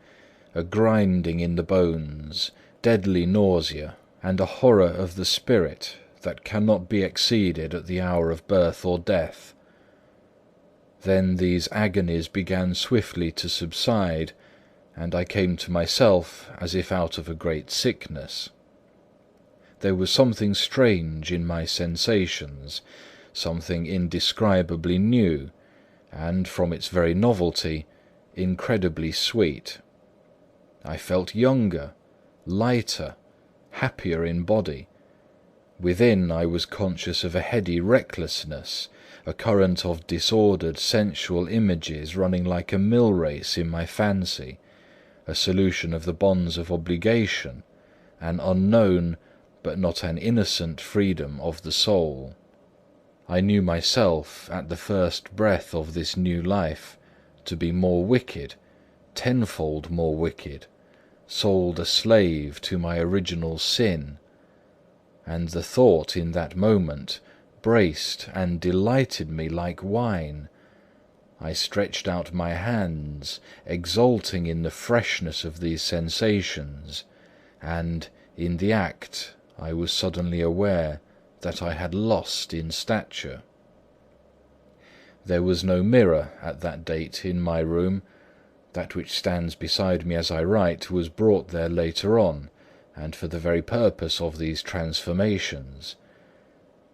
a grinding in the bones, deadly nausea, and a horror of the spirit that cannot be exceeded at the hour of birth or death. Then these agonies began swiftly to subside, and I came to myself as if out of a great sickness. There was something strange in my sensations, something indescribably new, and, from its very novelty, incredibly sweet. I felt younger, lighter, happier in body. Within I was conscious of a heady recklessness, a current of disordered sensual images running like a mill race in my fancy, a solution of the bonds of obligation, an unknown but not an innocent freedom of the soul. I knew myself, at the first breath of this new life, to be more wicked, tenfold more wicked, sold a slave to my original sin, and the thought in that moment braced and delighted me like wine. I stretched out my hands, exulting in the freshness of these sensations, and, in the act, I was suddenly aware that I had lost in stature. There was no mirror at that date in my room. That which stands beside me as I write was brought there later on, and for the very purpose of these transformations.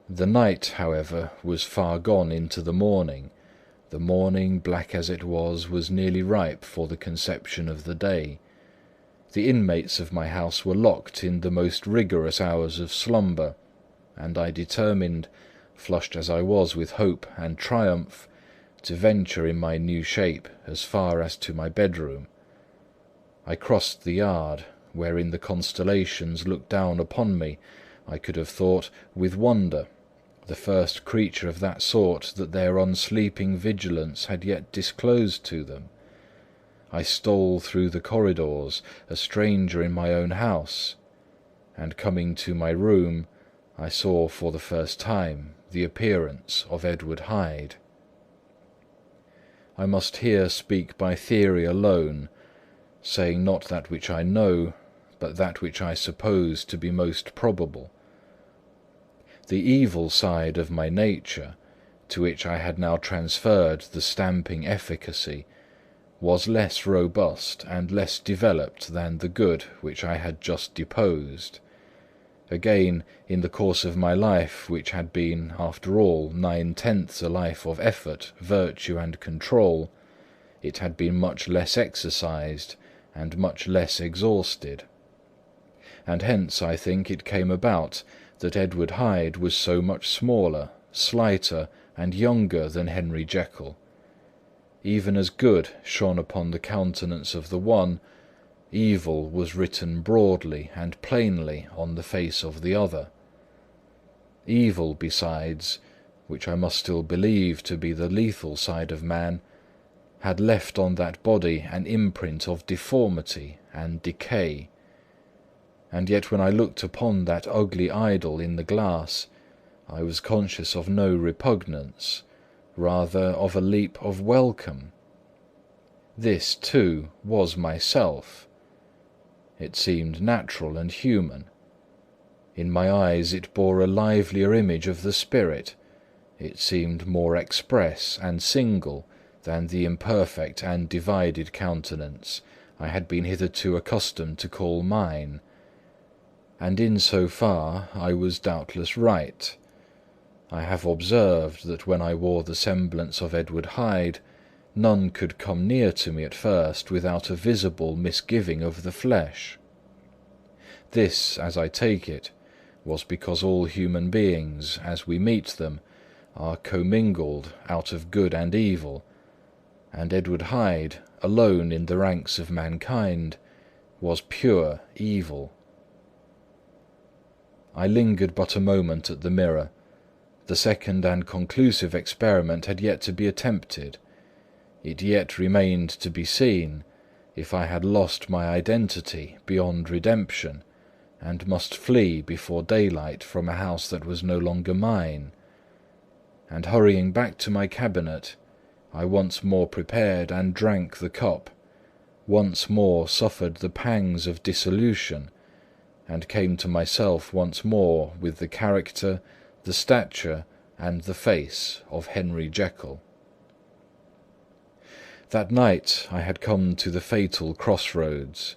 The night, however, was far gone into the morning. The morning, black as it was nearly ripe for the conception of the day. The inmates of my house were locked in the most rigorous hours of slumber, and I determined, flushed as I was with hope and triumph, to venture in my new shape as far as to my bedroom. I crossed the yard, wherein the constellations looked down upon me, I could have thought, with wonder, the first creature of that sort that their unsleeping vigilance had yet disclosed to them. I stole through the corridors, a stranger in my own house, and coming to my room, I saw for the first time the appearance of Edward Hyde. I must here speak by theory alone, saying not that which I know, but that which I supposed to be most probable. The evil side of my nature, to which I had now transferred the stamping efficacy, was less robust and less developed than the good which I had just deposed. Again, in the course of my life, which had been, after all, 9/10 a life of effort, virtue, and control, it had been much less exercised and much less exhausted. And hence, I think, it came about that Edward Hyde was so much smaller, slighter, and younger than Henry Jekyll. Even as good shone upon the countenance of the one, evil was written broadly and plainly on the face of the other. Evil, besides, which I must still believe to be the lethal side of man, had left on that body an imprint of deformity and decay. And yet when I looked upon that ugly idol in the glass, I was conscious of no repugnance, rather of a leap of welcome. This, too, was myself. It seemed natural and human. In my eyes it bore a livelier image of the spirit. It seemed more express and single than the imperfect and divided countenance I had been hitherto accustomed to call mine. And in so far I was doubtless right. I have observed that when I wore the semblance of Edward Hyde, none could come near to me at first without a visible misgiving of the flesh. This, as I take it, was because all human beings, as we meet them, are commingled out of good and evil, and Edward Hyde, alone in the ranks of mankind, was pure evil. I lingered but a moment at the mirror. The second and conclusive experiment had yet to be attempted. It yet remained to be seen if I had lost my identity beyond redemption, and must flee before daylight from a house that was no longer mine. And hurrying back to my cabinet, I once more prepared and drank the cup, once more suffered the pangs of dissolution, and came to myself once more with the character, the stature, and the face of Henry Jekyll. That night I had come to the fatal crossroads.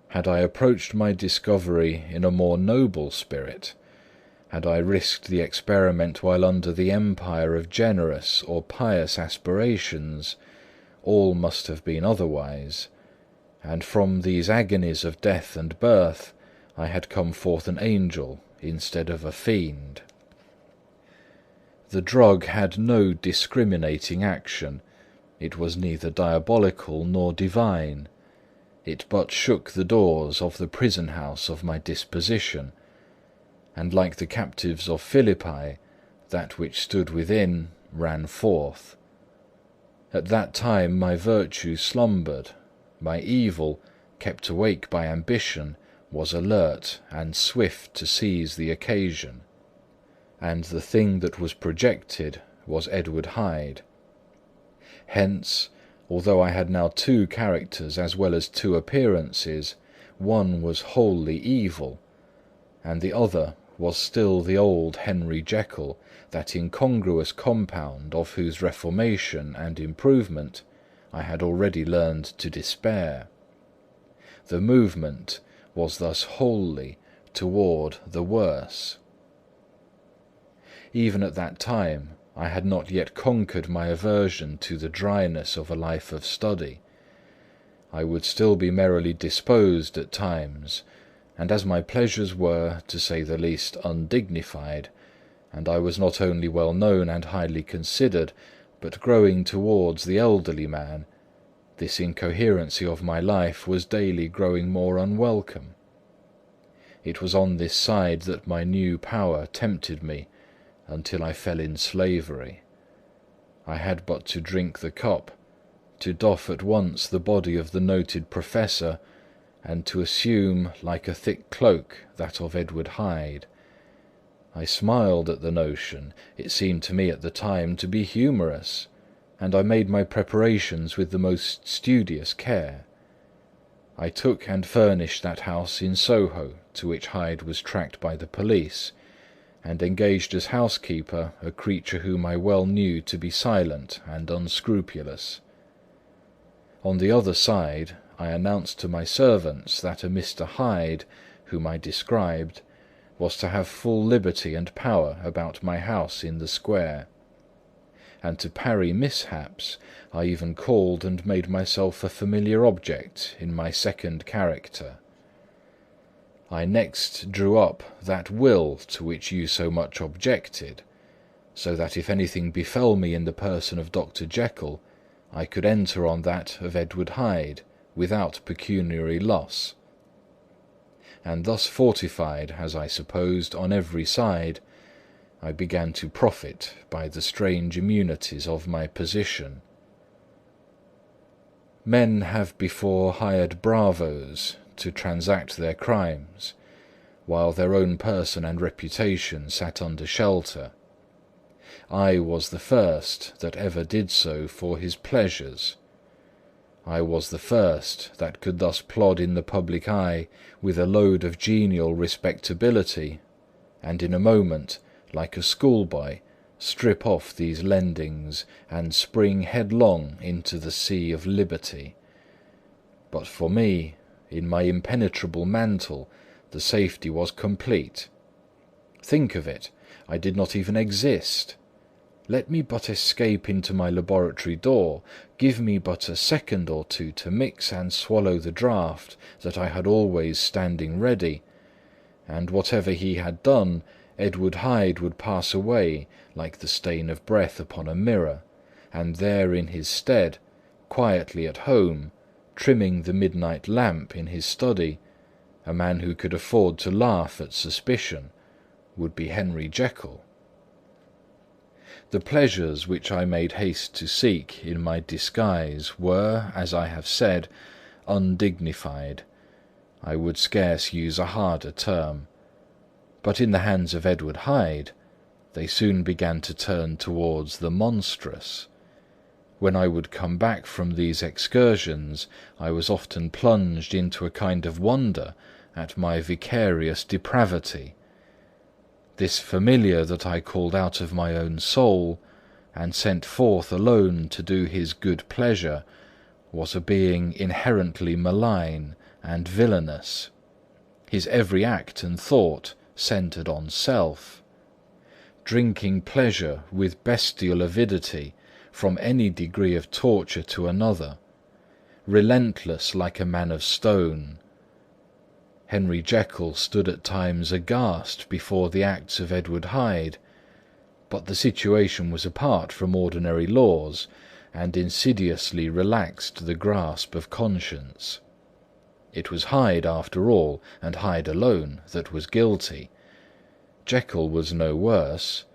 Had I approached my discovery in a more noble spirit, had I risked the experiment while under the empire of generous or pious aspirations, all must have been otherwise, and from these agonies of death and birth I had come forth an angel instead of a fiend. The drug had no discriminating action. It was neither diabolical nor divine. It but shook the doors of the prison-house of my disposition, and like the captives of Philippi, that which stood within ran forth. At that time my virtue slumbered, my evil, kept awake by ambition, was alert and swift to seize the occasion, and the thing that was projected was Edward Hyde. Hence, although I had now two characters as well as two appearances, one was wholly evil, and the other was still the old Henry Jekyll, that incongruous compound of whose reformation and improvement I had already learned to despair. The movement was thus wholly toward the worse. Even at that time I had not yet conquered my aversion to the dryness of a life of study. I would still be merrily disposed at times, and as my pleasures were, to say the least, undignified, and I was not only well known and highly considered, but growing towards the elderly man, this incoherency of my life was daily growing more unwelcome. It was on this side that my new power tempted me, until I fell in slavery. I had but to drink the cup, to doff at once the body of the noted professor, and to assume, like a thick cloak, that of Edward Hyde. I smiled at the notion; it seemed to me at the time to be humorous, and I made my preparations with the most studious care. I took and furnished that house in Soho to which Hyde was tracked by the police, and engaged as housekeeper a creature whom I well knew to be silent and unscrupulous. On the other side, I announced to my servants that a Mr. Hyde, whom I described, was to have full liberty and power about my house in the square; and to parry mishaps, I even called and made myself a familiar object in my second character. I next drew up that will to which you so much objected, so that if anything befell me in the person of Dr. Jekyll, I could enter on that of Edward Hyde without pecuniary loss. And thus fortified, as I supposed, on every side, I began to profit by the strange immunities of my position. Men have before hired bravos to transact their crimes, while their own person and reputation sat under shelter. I was the first that ever did so for his pleasures. I was the first that could thus plod in the public eye with a load of genial respectability, and in a moment, like a schoolboy, strip off these lendings and spring headlong into the sea of liberty. But for me, in my impenetrable mantle, the safety was complete. Think of it, I did not even exist. Let me but escape into my laboratory door, give me but a second or two to mix and swallow the draught that I had always standing ready, and whatever he had done, Edward Hyde would pass away like the stain of breath upon a mirror, and there in his stead, quietly at home, trimming the midnight lamp in his study, a man who could afford to laugh at suspicion, would be Henry Jekyll. The pleasures which I made haste to seek in my disguise were, as I have said, undignified. I would scarce use a harder term. But in the hands of Edward Hyde, they soon began to turn towards the monstrous. When I would come back from these excursions, I was often plunged into a kind of wonder at my vicarious depravity. This familiar that I called out of my own soul, and sent forth alone to do his good pleasure, was a being inherently malign and villainous. His every act and thought centred on self. Drinking pleasure with bestial avidity from any degree of torture to another, relentless like a man of stone. Henry Jekyll stood at times aghast before the acts of Edward Hyde, but the situation was apart from ordinary laws, and insidiously relaxed the grasp of conscience. It was Hyde after all, and Hyde alone, that was guilty. Jekyll was no worse.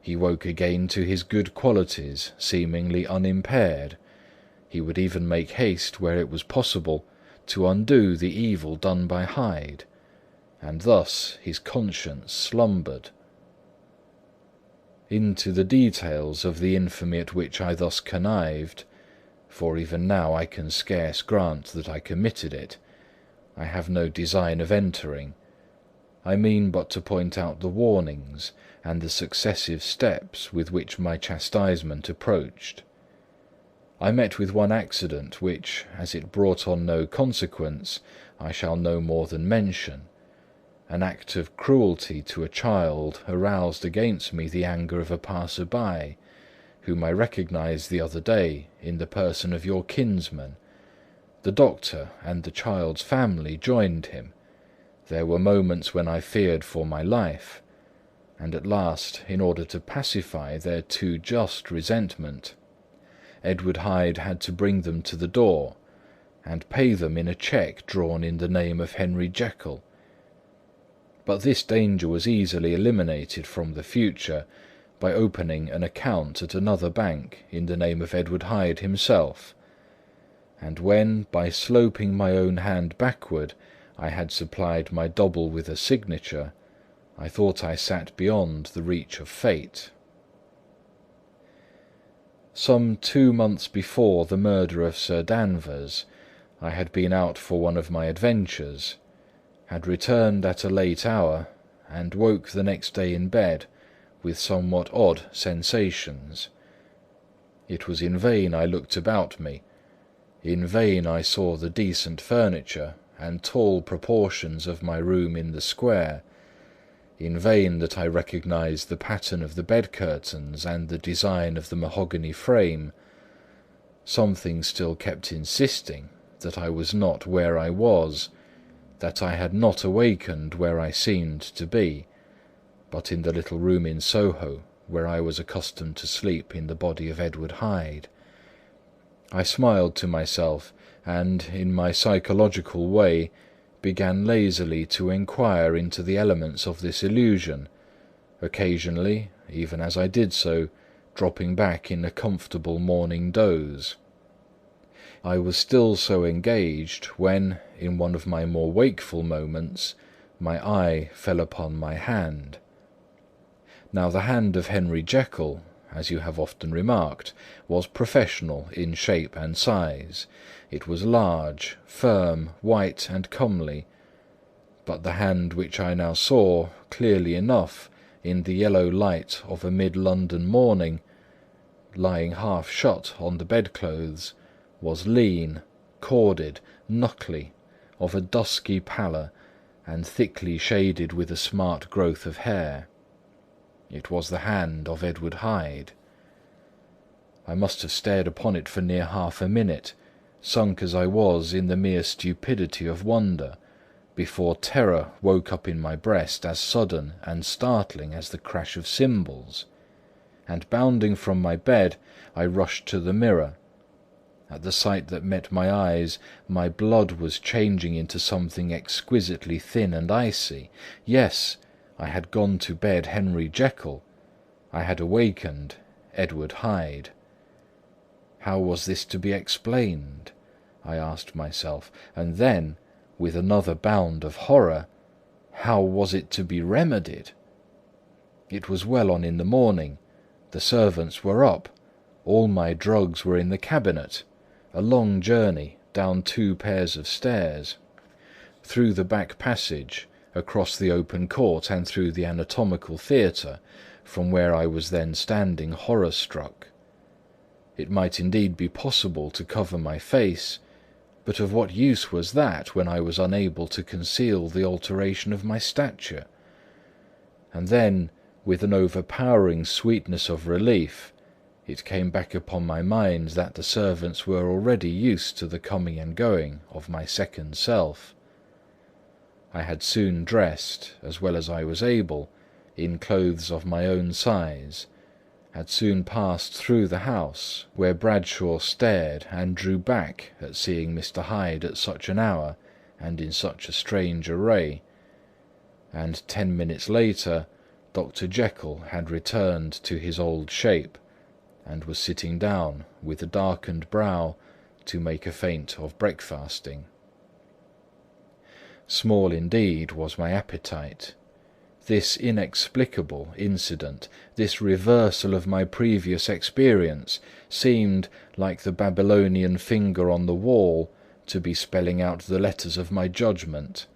He woke again to his good qualities, seemingly unimpaired. He would even make haste, where it was possible, to undo the evil done by Hyde, and thus his conscience slumbered. Into the details of the infamy at which I thus connived, for even now I can scarce grant that I committed it, I have no design of entering. I mean but to point out the warnings and the successive steps with which my chastisement approached. I met with one accident which, as it brought on no consequence, I shall no more than mention. An act of cruelty to a child aroused against me the anger of a passer-by, whom I recognized the other day in the person of your kinsman. The doctor and the child's family joined him. There were moments when I feared for my life, and at last, in order to pacify their too just resentment, Edward Hyde had to bring them to the door, and pay them in a cheque drawn in the name of Henry Jekyll. But this danger was easily eliminated from the future by opening an account at another bank in the name of Edward Hyde himself, and when, by sloping my own hand backward, I had supplied my double with a signature, I thought I sat beyond the reach of fate. Some 2 months before the murder of Sir Danvers, I had been out for one of my adventures, had returned at a late hour, and woke the next day in bed with somewhat odd sensations. It was in vain I looked about me, in vain I saw the decent furniture and tall proportions of my room in the square, in vain that I recognised the pattern of the bed curtains and the design of the mahogany frame. Something still kept insisting that I was not where I was, that I had not awakened where I seemed to be, but in the little room in Soho where I was accustomed to sleep in the body of Edward Hyde. I smiled to myself, and, in my psychological way, began lazily to inquire into the elements of this illusion, occasionally, even as I did so, dropping back in a comfortable morning doze. I was still so engaged when, in one of my more wakeful moments, my eye fell upon my hand. Now the hand of Henry Jekyll, as you have often remarked, was professional in shape and size. It was large, firm, white and comely. But the hand which I now saw clearly enough in the yellow light of a mid-London morning, lying half shut on the bedclothes, was lean, corded, knuckly, of a dusky pallor, and thickly shaded with a smart growth of hair. It was the hand of Edward Hyde. I must have stared upon it for near half a minute, sunk as I was in the mere stupidity of wonder, before terror woke up in my breast as sudden and startling as the crash of cymbals, and bounding from my bed, I rushed to the mirror. At the sight that met my eyes, my blood was changing into something exquisitely thin and icy. Yes, I had gone to bed Henry Jekyll. I had awakened Edward Hyde. How was this to be explained? I asked myself, and then, with another bound of horror, how was it to be remedied? It was well on in the morning. The servants were up. All my drugs were in the cabinet. A long journey down 2 pairs of stairs, through the back passage, across the open court and through the anatomical theatre, from where I was then standing horror-struck. It might indeed be possible to cover my face, but of what use was that when I was unable to conceal the alteration of my stature? And then, with an overpowering sweetness of relief, it came back upon my mind that the servants were already used to the coming and going of my second self. I had soon dressed, as well as I was able, in clothes of my own size, had soon passed through the house, where Bradshaw stared and drew back at seeing Mr. Hyde at such an hour and in such a strange array, and 10 minutes later Dr. Jekyll had returned to his old shape, and was sitting down with a darkened brow to make a feint of breakfasting. Small indeed was my appetite. This inexplicable incident, this reversal of my previous experience, seemed, like the Babylonian finger on the wall, to be spelling out the letters of my judgment,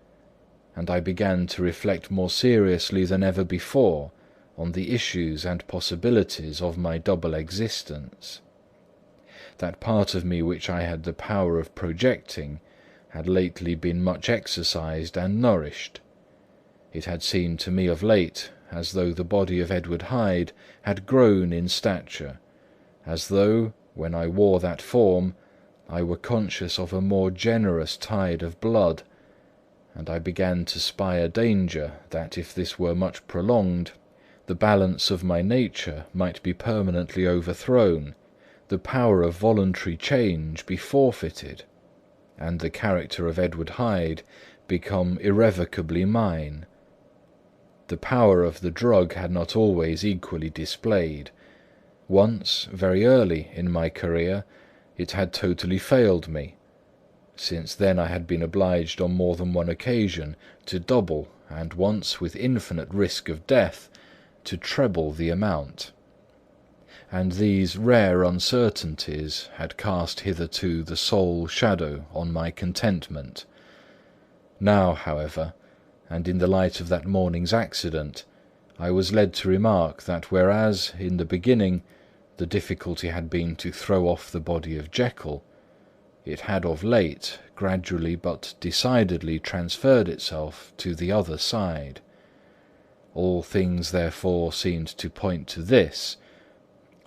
and I began to reflect more seriously than ever before on the issues and possibilities of my double existence. That part of me which I had the power of projecting had lately been much exercised and nourished. It had seemed to me of late as though the body of Edward Hyde had grown in stature, as though, when I wore that form, I were conscious of a more generous tide of blood, and I began to spy a danger that, if this were much prolonged, the balance of my nature might be permanently overthrown, the power of voluntary change be forfeited, and the character of Edward Hyde become irrevocably mine. The power of the drug had not always equally displayed. Once, very early in my career, it had totally failed me. Since then I had been obliged on more than one occasion to double, and once with infinite risk of death, to treble the amount. and these rare uncertainties had cast hitherto the sole shadow on my contentment. Now, however, and in the light of that morning's accident, I was led to remark that whereas, in the beginning, the difficulty had been to throw off the body of Jekyll, it had of late gradually but decidedly transferred itself to the other side. All things therefore seemed to point to this,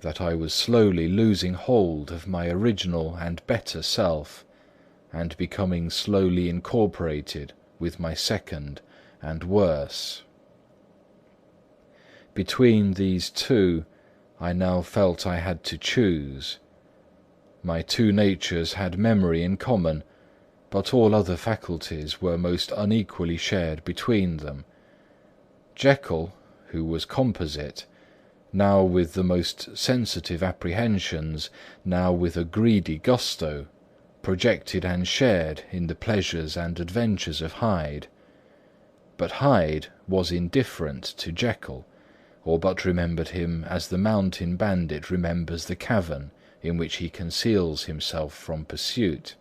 that I was slowly losing hold of my original and better self, and becoming slowly incorporated with my second and worse. Between these two, I now felt I had to choose. My two natures had memory in common, but all other faculties were most unequally shared between them. Jekyll, who was composite, now with the most sensitive apprehensions, now with a greedy gusto, projected and shared in the pleasures and adventures of Hyde. But Hyde was indifferent to Jekyll, or but remembered him as the mountain bandit remembers the cavern in which he conceals himself from pursuit.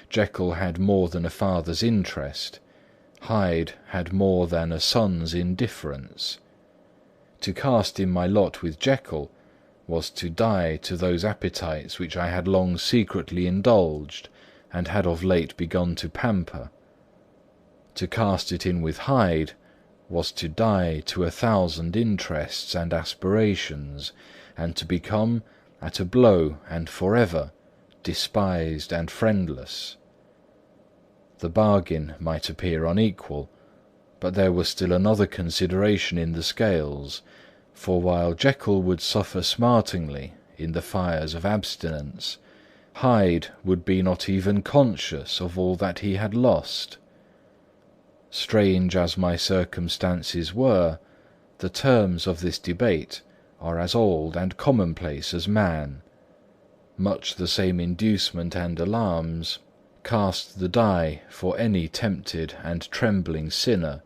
Jekyll had more than a father's interest, Hyde had more than a son's indifference. To cast in my lot with Jekyll was to die to those appetites which I had long secretly indulged and had of late begun to pamper. To cast it in with Hyde was to die to 1,000 interests and aspirations, and to become, at a blow and forever, despised and friendless. The bargain might appear unequal, but there was still another consideration in the scales, for while Jekyll would suffer smartingly in the fires of abstinence, Hyde would be not even conscious of all that he had lost. Strange as my circumstances were, the terms of this debate are as old and commonplace as man. Much the same inducement and alarms cast the die for any tempted and trembling sinner,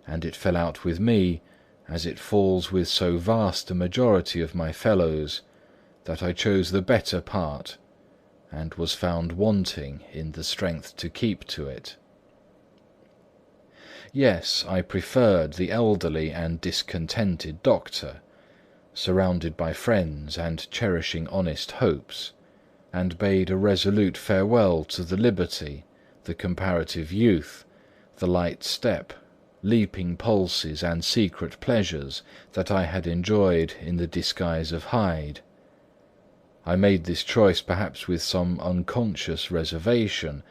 and it fell out with me, as it falls with so vast a majority of my fellows, that I chose the better part, and was found wanting in the strength to keep to it. Yes, I preferred the elderly and discontented doctor, surrounded by friends and cherishing honest hopes, and bade a resolute farewell to the liberty, the comparative youth, the light step, leaping pulses and secret pleasures that I had enjoyed in the disguise of Hyde. I made this choice perhaps with some unconscious reservation,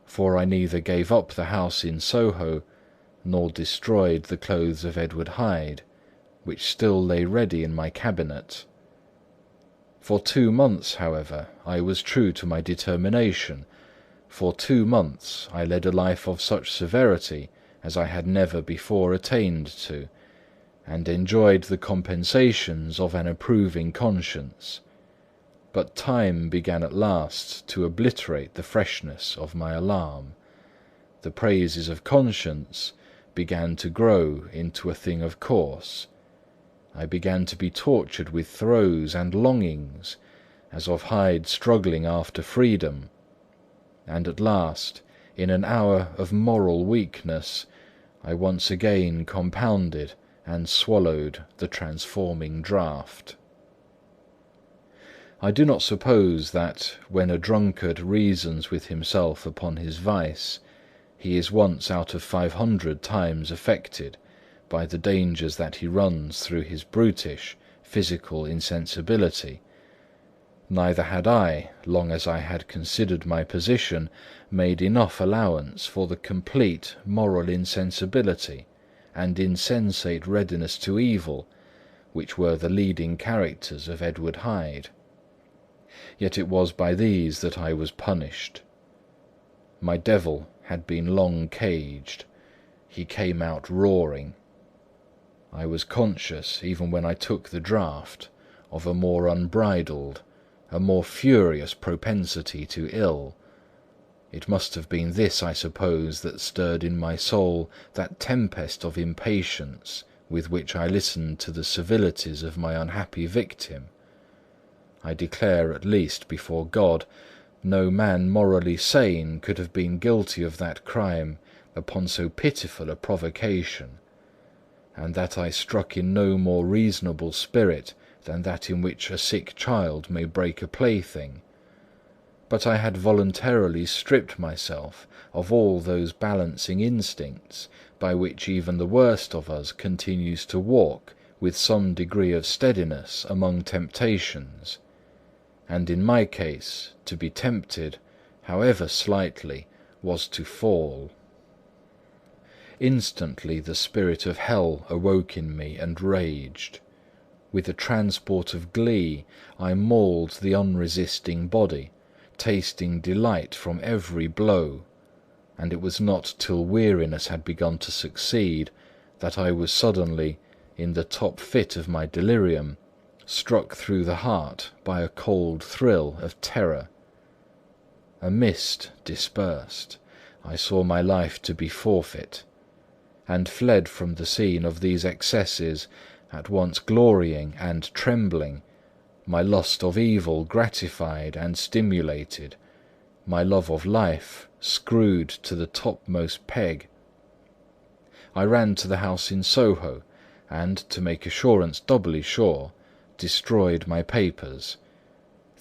for I neither gave up the house in Soho, nor destroyed the clothes of Edward Hyde, which still lay ready in my cabinet. For 2 months, however, I was true to my determination. For 2 months I led a life of such severity as I had never before attained to, and enjoyed the compensations of an approving conscience. But time began at last to obliterate the freshness of my alarm. The praises of conscience began to grow into a thing of course. I began to be tortured with throes and longings, as of Hyde struggling after freedom, and at last, in an hour of moral weakness, I once again compounded and swallowed the transforming draught. I do not suppose that, when a drunkard reasons with himself upon his vice, he is once out of 500 times affected by the dangers that he runs through his brutish, physical insensibility. Neither had I, long as I had considered my position, made enough allowance for the complete moral insensibility and insensate readiness to evil, which were the leading characters of Edward Hyde. Yet it was by these that I was punished. My devil had been long caged. He came out roaring. I was conscious, even when I took the draught, of a more unbridled, a more furious propensity to ill. It must have been this, I suppose, that stirred in my soul that tempest of impatience with which I listened to the civilities of my unhappy victim. I declare, at least before God, no man morally sane could have been guilty of that crime upon so pitiful a provocation, and that I struck in no more reasonable spirit than that in which a sick child may break a plaything. But I had voluntarily stripped myself of all those balancing instincts by which even the worst of us continues to walk with some degree of steadiness among temptations, and in my case, to be tempted, however slightly, was to fall. Instantly the spirit of hell awoke in me and raged. With a transport of glee I mauled the unresisting body, tasting delight from every blow, and it was not till weariness had begun to succeed that I was suddenly, in the top fit of my delirium, struck through the heart by a cold thrill of terror. A mist dispersed, I saw my life to be forfeit, and fled from the scene of these excesses, at once glorying and trembling, my lust of evil gratified and stimulated, my love of life screwed to the topmost peg. I ran to the house in Soho, and, to make assurance doubly sure, destroyed my papers.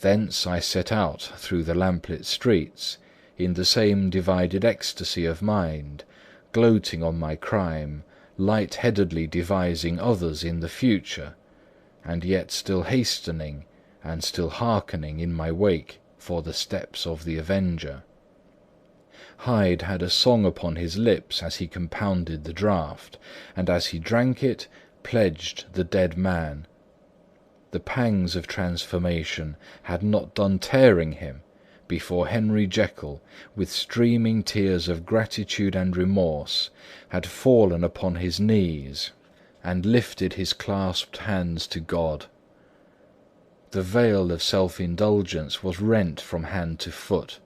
Thence I set out through the lamplit streets, in the same divided ecstasy of mind, gloating on my crime, light-headedly devising others in the future, and yet still hastening and still hearkening in my wake for the steps of the avenger. Hyde had a song upon his lips as he compounded the draught, and as he drank it, pledged the dead man. The pangs of transformation had not done tearing him before Henry Jekyll, with streaming tears of gratitude and remorse, had fallen upon his knees and lifted his clasped hands to God. The veil of self-indulgence was rent from hand to foot.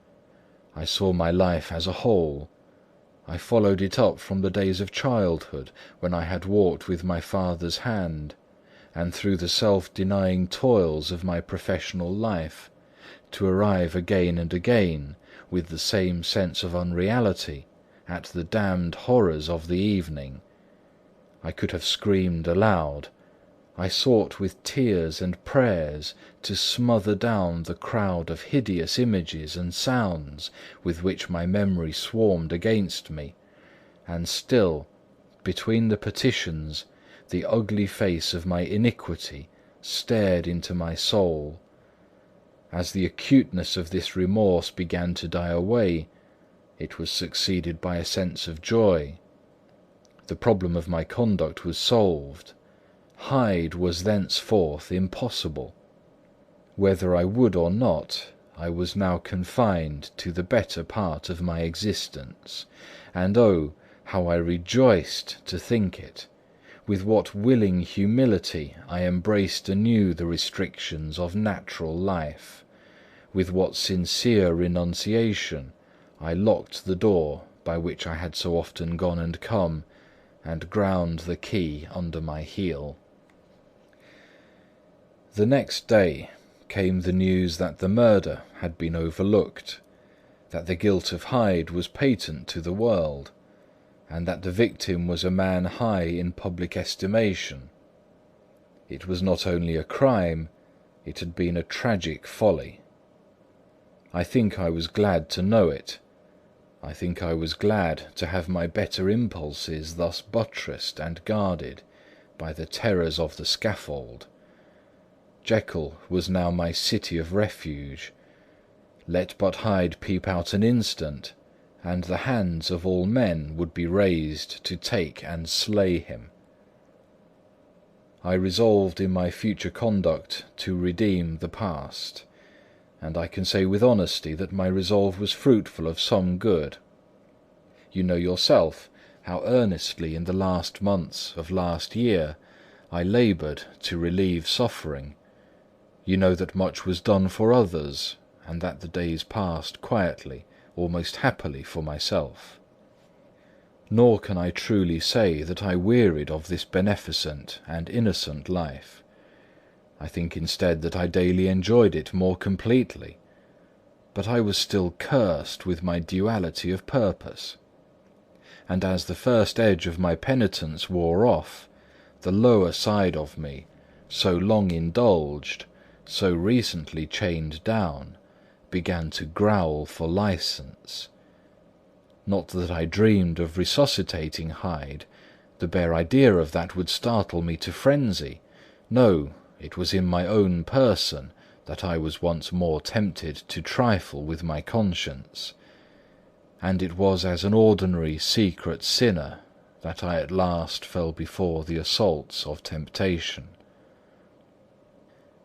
I saw my life as a whole. I followed it up from the days of childhood, when I had walked with my father's hand, and through the self-denying toils of my professional life, to arrive again and again, with the same sense of unreality, at the damned horrors of the evening. I could have screamed aloud. I sought with tears and prayers to smother down the crowd of hideous images and sounds with which my memory swarmed against me, and still, between the petitions, the ugly face of my iniquity stared into my soul. As the acuteness of this remorse began to die away, it was succeeded by a sense of joy. The problem of my conduct was solved. Hyde was thenceforth impossible. Whether I would or not, I was now confined to the better part of my existence, and oh, how I rejoiced to think it! With what willing humility I embraced anew the restrictions of natural life! With what sincere renunciation I locked the door by which I had so often gone and come, and ground the key under my heel. The next day came the news that the murder had been overlooked, that the guilt of Hyde was patent to the world, and that the victim was a man high in public estimation. It was not only a crime, it had been a tragic folly. I think I was glad to know it. I think I was glad to have my better impulses thus buttressed and guarded by the terrors of the scaffold. Jekyll was now my city of refuge. Let but Hyde peep out an instant, and the hands of all men would be raised to take and slay him. I resolved in my future conduct to redeem the past, and I can say with honesty that my resolve was fruitful of some good. You know yourself how earnestly in the last months of last year I laboured to relieve suffering. You know that much was done for others, and that the days passed quietly, almost happily for myself. Nor can I truly say that I wearied of this beneficent and innocent life. I think instead that I daily enjoyed it more completely, but I was still cursed with my duality of purpose. And as the first edge of my penitence wore off, the lower side of me, so long indulged, so recently chained down, began to growl for license. Not that I dreamed of resuscitating Hyde; the bare idea of that would startle me to frenzy. No, it was in my own person that I was once more tempted to trifle with my conscience, and it was as an ordinary secret sinner that I at last fell before the assaults of temptation.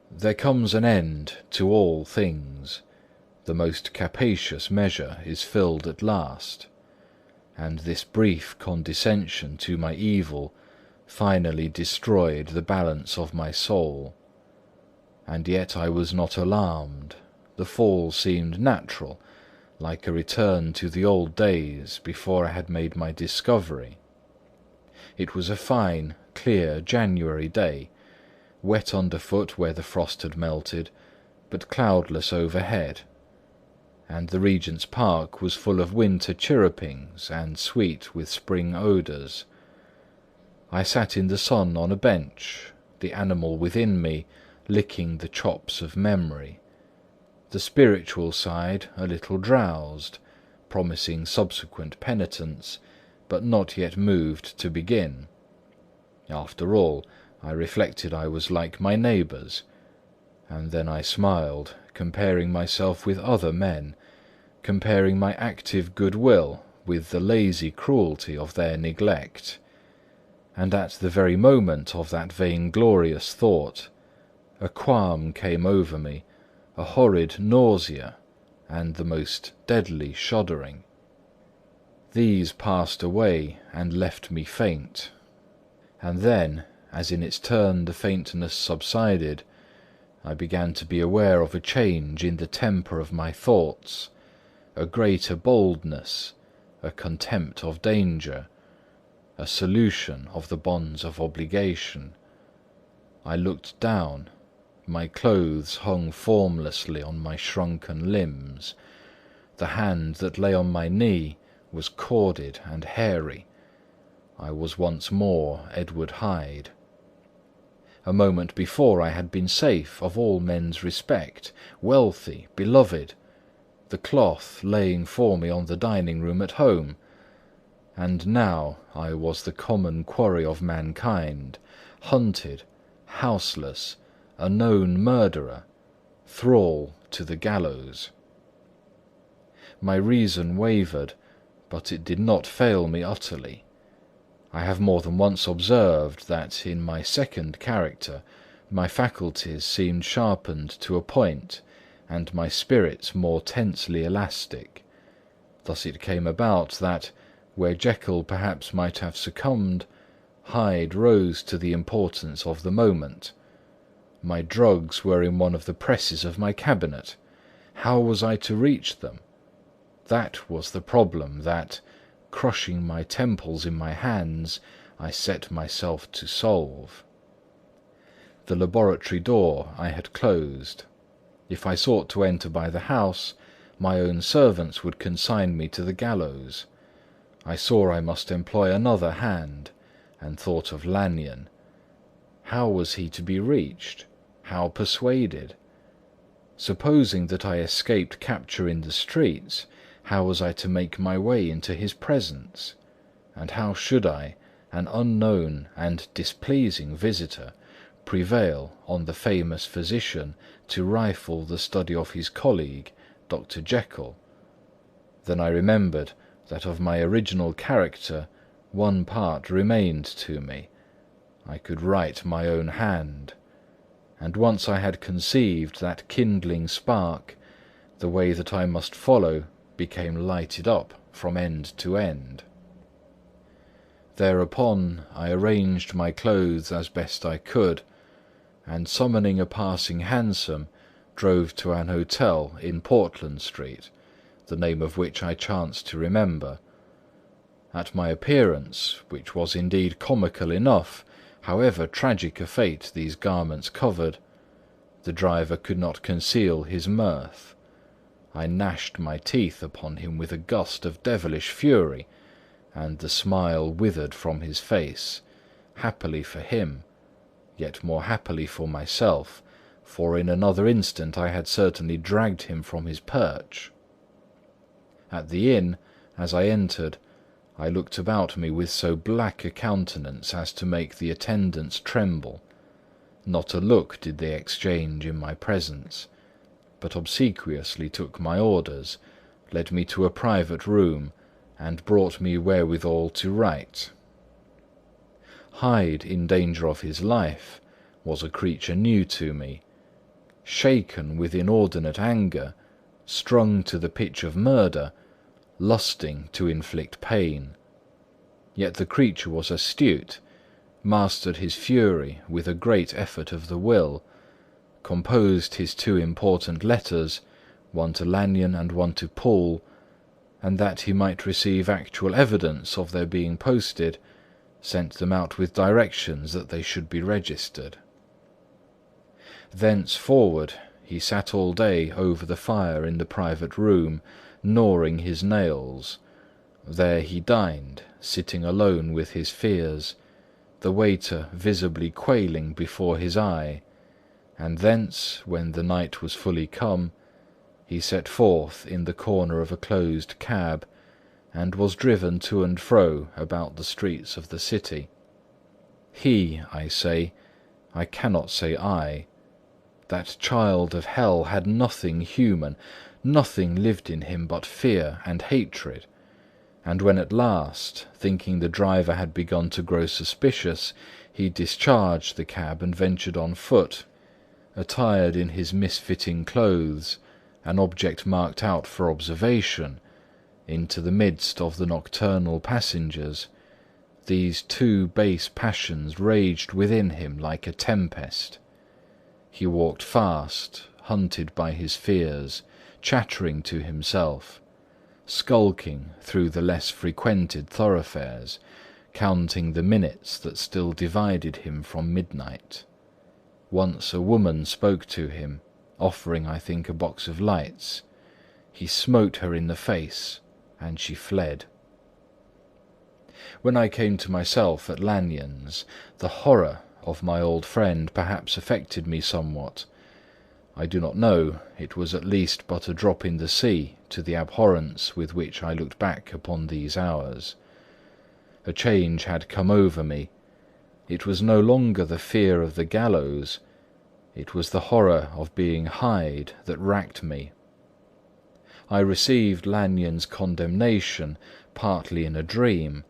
There comes an end to all things. The most capacious measure is filled at last, and this brief condescension to my evil finally destroyed the balance of my soul. And yet I was not alarmed. The fall seemed natural, like a return to the old days before I had made my discovery. It was a fine, clear January day, wet underfoot where the frost had melted, but cloudless overhead, and the Regent's Park was full of winter chirrupings and sweet with spring odours. I sat in the sun on a bench, the animal within me licking the chops of memory, the spiritual side a little drowsed, promising subsequent penitence, but not yet moved to begin. After all, I reflected I was like my neighbours, and then I smiled, comparing myself with other men, comparing my active goodwill with the lazy cruelty of their neglect. And at the very moment of that vainglorious thought, a qualm came over me, a horrid nausea, and the most deadly shuddering. These passed away and left me faint. And then, as in its turn the faintness subsided, I began to be aware of a change in the temper of my thoughts, a greater boldness, a contempt of danger, a solution of the bonds of obligation. I looked down. My clothes hung formlessly on my shrunken limbs. The hand that lay on my knee was corded and hairy. I was once more Edward Hyde. A moment before I had been safe of all men's respect, wealthy, beloved, the cloth laying for me on the dining-room at home, and now I was the common quarry of mankind, hunted, houseless, a known murderer, thrall to the gallows. My reason wavered, but it did not fail me utterly. I have more than once observed that in my second character my faculties seemed sharpened to a point, and my spirits more tensely elastic. Thus it came about that, where Jekyll perhaps might have succumbed, Hyde rose to the importance of the moment. My drugs were in one of the presses of my cabinet. How was I to reach them? That was the problem that, crushing my temples in my hands, I set myself to solve. The laboratory door I had closed. If I sought to enter by the house, my own servants would consign me to the gallows. I saw I must employ another hand, and thought of Lanyon. How was he to be reached? How persuaded? Supposing that I escaped capture in the streets, how was I to make my way into his presence? And how should I, an unknown and displeasing visitor, prevail on the famous physician to rifle the study of his colleague, Dr. Jekyll? Then I remembered that of my original character one part remained to me. I could write my own hand, and once I had conceived that kindling spark, the way that I must follow became lighted up from end to end. Thereupon I arranged my clothes as best I could, and summoning a passing hansom, drove to an hotel in Portland Street, the name of which I chanced to remember. At my appearance, which was indeed comical enough, however tragic a fate these garments covered, the driver could not conceal his mirth. I gnashed my teeth upon him with a gust of devilish fury, and the smile withered from his face, happily for him, yet more happily for myself, for in another instant I had certainly dragged him from his perch. At the inn, as I entered, I looked about me with so black a countenance as to make the attendants tremble. Not a look did they exchange in my presence, but obsequiously took my orders, led me to a private room, and brought me wherewithal to write. Hyde in danger of his life was a creature new to me. Shaken with inordinate anger, strung to the pitch of murder, lusting to inflict pain. Yet the creature was astute, mastered his fury with a great effort of the will, composed his two important letters, one to Lanyon and one to Poole, and that he might receive actual evidence of their being posted, sent them out with directions that they should be registered. Thenceforward he sat all day over the fire in the private room, gnawing his nails. There he dined, sitting alone with his fears, the waiter visibly quailing before his eye, and thence, when the night was fully come, he set forth in the corner of a closed cab, and was driven to and fro about the streets of the city. He, I say, I cannot say I. That child of hell had nothing human, nothing lived in him but fear and hatred, and when at last, thinking the driver had begun to grow suspicious, he discharged the cab and ventured on foot, attired in his misfitting clothes, an object marked out for observation, into the midst of the nocturnal passengers, these two base passions raged within him like a tempest. He walked fast, hunted by his fears, chattering to himself, skulking through the less frequented thoroughfares, counting the minutes that still divided him from midnight. Once a woman spoke to him, offering, I think, a box of lights. He smote her in the face, and she fled. When I came to myself at Lanyon's, the horror of my old friend perhaps affected me somewhat. I do not know, it was at least but a drop in the sea to the abhorrence with which I looked back upon these hours. A change had come over me. It was no longer the fear of the gallows, it was the horror of being Hyde that racked me. I received Lanyon's condemnation partly in a dream.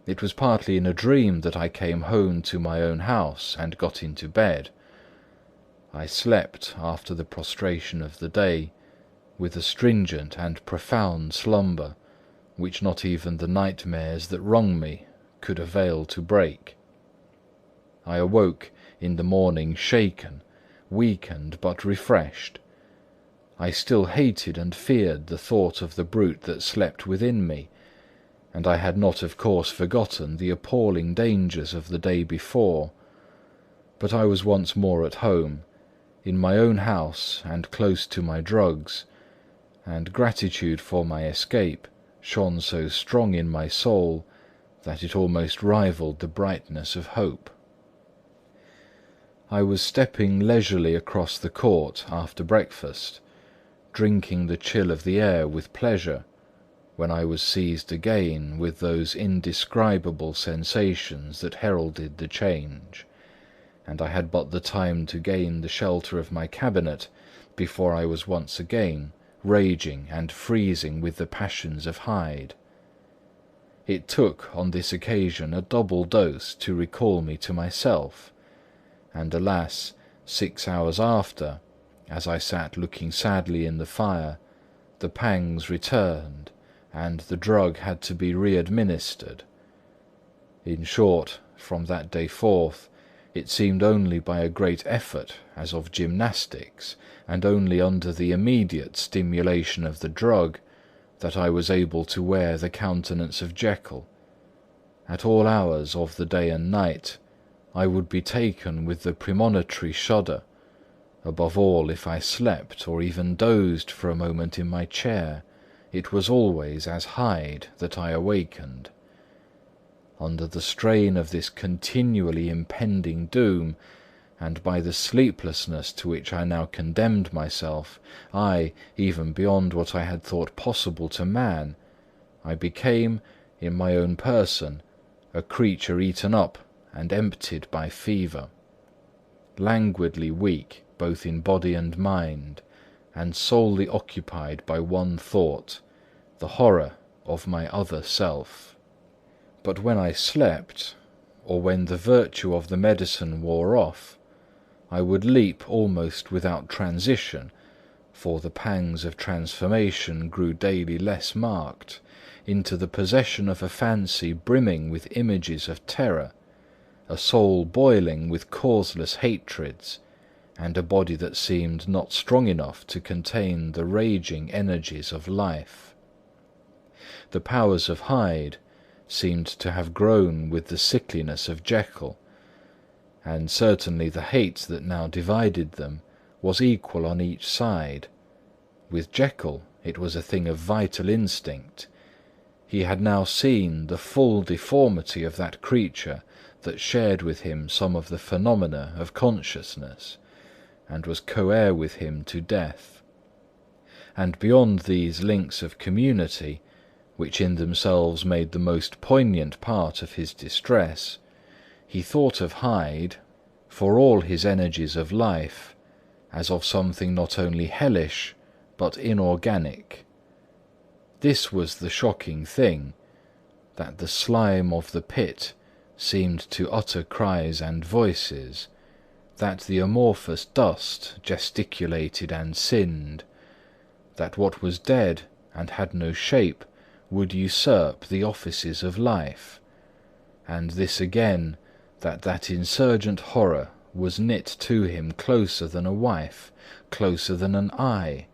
It was partly in a dream that I came home to my own house and got into bed. I slept after the prostration of the day, with a stringent and profound slumber, which not even the nightmares that wrung me could avail to break. I awoke in the morning shaken, weakened but refreshed. I still hated and feared the thought of the brute that slept within me, and I had not of course forgotten the appalling dangers of the day before. But I was once more at home, in my own house and close to my drugs, and gratitude for my escape shone so strong in my soul that it almost rivalled the brightness of hope. I was stepping leisurely across the court after breakfast, drinking the chill of the air with pleasure, when I was seized again with those indescribable sensations that heralded the change, and I had but the time to gain the shelter of my cabinet before I was once again raging and freezing with the passions of Hyde. It took on this occasion a double dose to recall me to myself, and alas, 6 hours after, as I sat looking sadly in the fire, the pangs returned, and the drug had to be re-administered. In short, from that day forth, it seemed only by a great effort, as of gymnastics, and only under the immediate stimulation of the drug, that I was able to wear the countenance of Jekyll. At all hours of the day and night, I would be taken with the premonitory shudder. Above all, if I slept, or even dozed for a moment in my chair, it was always as Hyde that I awakened. Under the strain of this continually impending doom, and by the sleeplessness to which I now condemned myself, I, even beyond what I had thought possible to man, I became, in my own person, a creature eaten up and emptied by fever, languidly weak both in body and mind, and solely occupied by one thought, the horror of my other self. But when I slept, or when the virtue of the medicine wore off, I would leap almost without transition, for the pangs of transformation grew daily less marked, into the possession of a fancy brimming with images of terror, a soul boiling with causeless hatreds, and a body that seemed not strong enough to contain the raging energies of life. The powers of Hyde seemed to have grown with the sickliness of Jekyll, and certainly the hate that now divided them was equal on each side. With Jekyll it was a thing of vital instinct. He had now seen the full deformity of that creature that shared with him some of the phenomena of consciousness, and was co-heir with him to death. And beyond these links of community, which in themselves made the most poignant part of his distress, he thought of Hyde, for all his energies of life, as of something not only hellish, but inorganic. This was the shocking thing, that the slime of the pit seemed to utter cries and voices, that the amorphous dust gesticulated and sinned, that what was dead and had no shape would usurp the offices of life, and this again, that insurgent horror was knit to him closer than a wife, closer than an eye,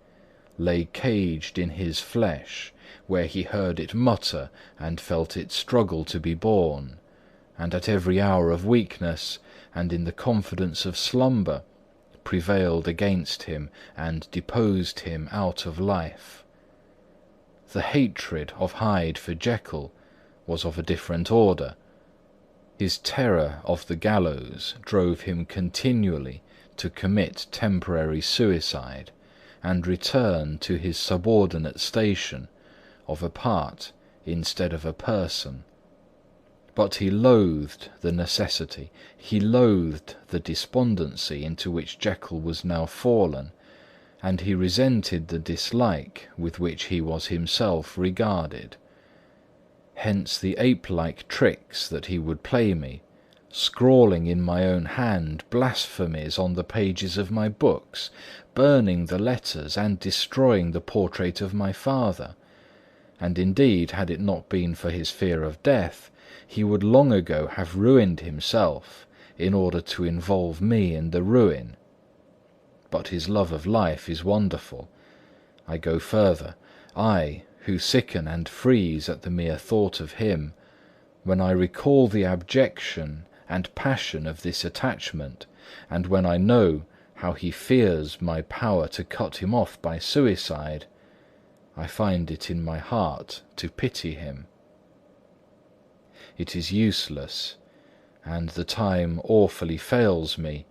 lay caged in his flesh, where he heard it mutter and felt it struggle to be born, and at every hour of weakness and in the confidence of slumber prevailed against him and deposed him out of life. The hatred of Hyde for Jekyll was of a different order. His terror of the gallows drove him continually to commit temporary suicide and return to his subordinate station of a part instead of a person. But he loathed the necessity, he loathed the despondency into which Jekyll was now fallen, and he resented the dislike with which he was himself regarded. Hence the ape-like tricks that he would play me, scrawling in my own hand blasphemies on the pages of my books, burning the letters and destroying the portrait of my father. And indeed, had it not been for his fear of death, he would long ago have ruined himself in order to involve me in the ruin. But his love of life is wonderful. I go further. I, who sicken and freeze at the mere thought of him, when I recall the abjection and passion of this attachment, and when I know how he fears my power to cut him off by suicide, I find it in my heart to pity him. It is useless, and the time awfully fails me,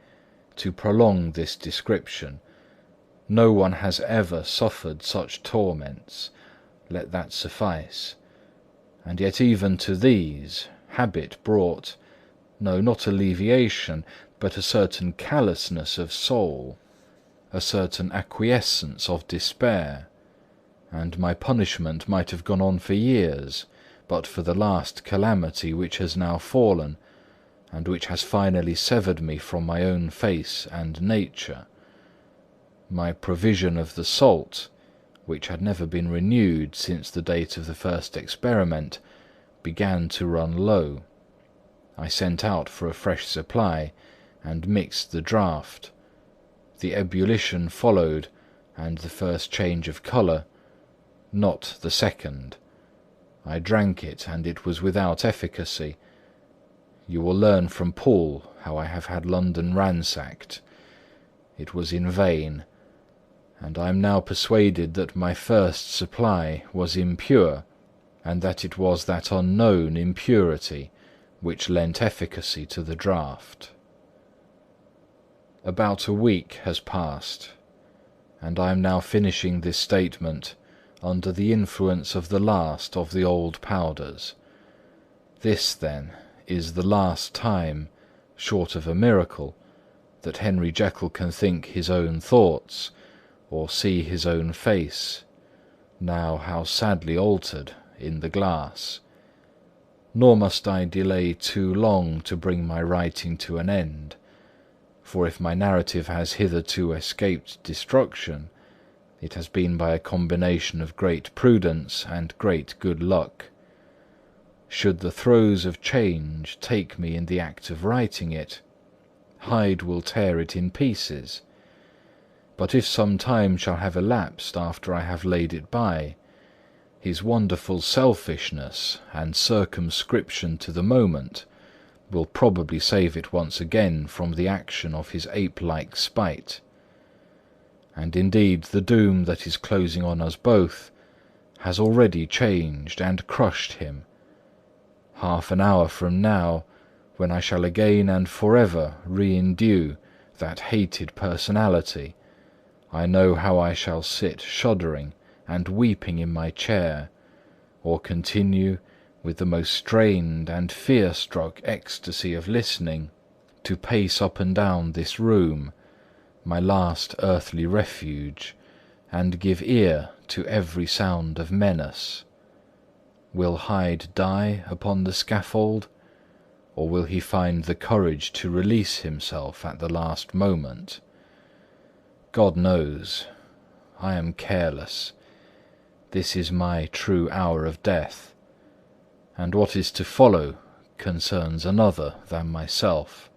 to prolong this description. No one has ever suffered such torments, let that suffice. And yet even to these, habit brought, no, not alleviation, but a certain callousness of soul, a certain acquiescence of despair, and my punishment might have gone on for years, but for the last calamity which has now fallen, and which has finally severed me from my own face and nature. My provision of the salt, which had never been renewed since the date of the first experiment, began to run low. I sent out for a fresh supply, and mixed the draught. The ebullition followed, and the first change of colour, not the second. I drank it, and it was without efficacy. You will learn from Paul how I have had London ransacked. It was in vain, and I am now persuaded that my first supply was impure, and that it was that unknown impurity which lent efficacy to the draught. About a week has passed, and I am now finishing this statement under the influence of the last of the old powders. This, then, is the last time, short of a miracle, that Henry Jekyll can think his own thoughts, or see his own face, now how sadly altered, in the glass. Nor must I delay too long to bring my writing to an end, for if my narrative has hitherto escaped destruction, it has been by a combination of great prudence and great good luck. Should the throes of change take me in the act of writing it, Hyde will tear it in pieces. But if some time shall have elapsed after I have laid it by, his wonderful selfishness and circumscription to the moment will probably save it once again from the action of his ape-like spite. And indeed the doom that is closing on us both has already changed and crushed him. Half an hour from now, when I shall again and forever re-indue that hated personality, I know how I shall sit shuddering and weeping in my chair, or continue, with the most strained and fear-struck ecstasy of listening, to pace up and down this room, my last earthly refuge, and give ear to every sound of menace. Will Hyde die upon the scaffold, or will he find the courage to release himself at the last moment? God knows. I am careless. This is my true hour of death, and what is to follow concerns another than myself.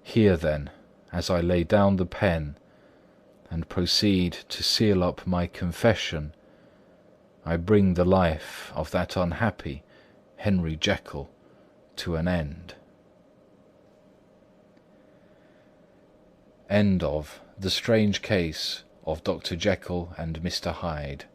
Here then, as I lay down the pen and proceed to seal up my confession, I bring the life of that unhappy Henry Jekyll to an end. End of The Strange Case of Dr. Jekyll and Mr. Hyde.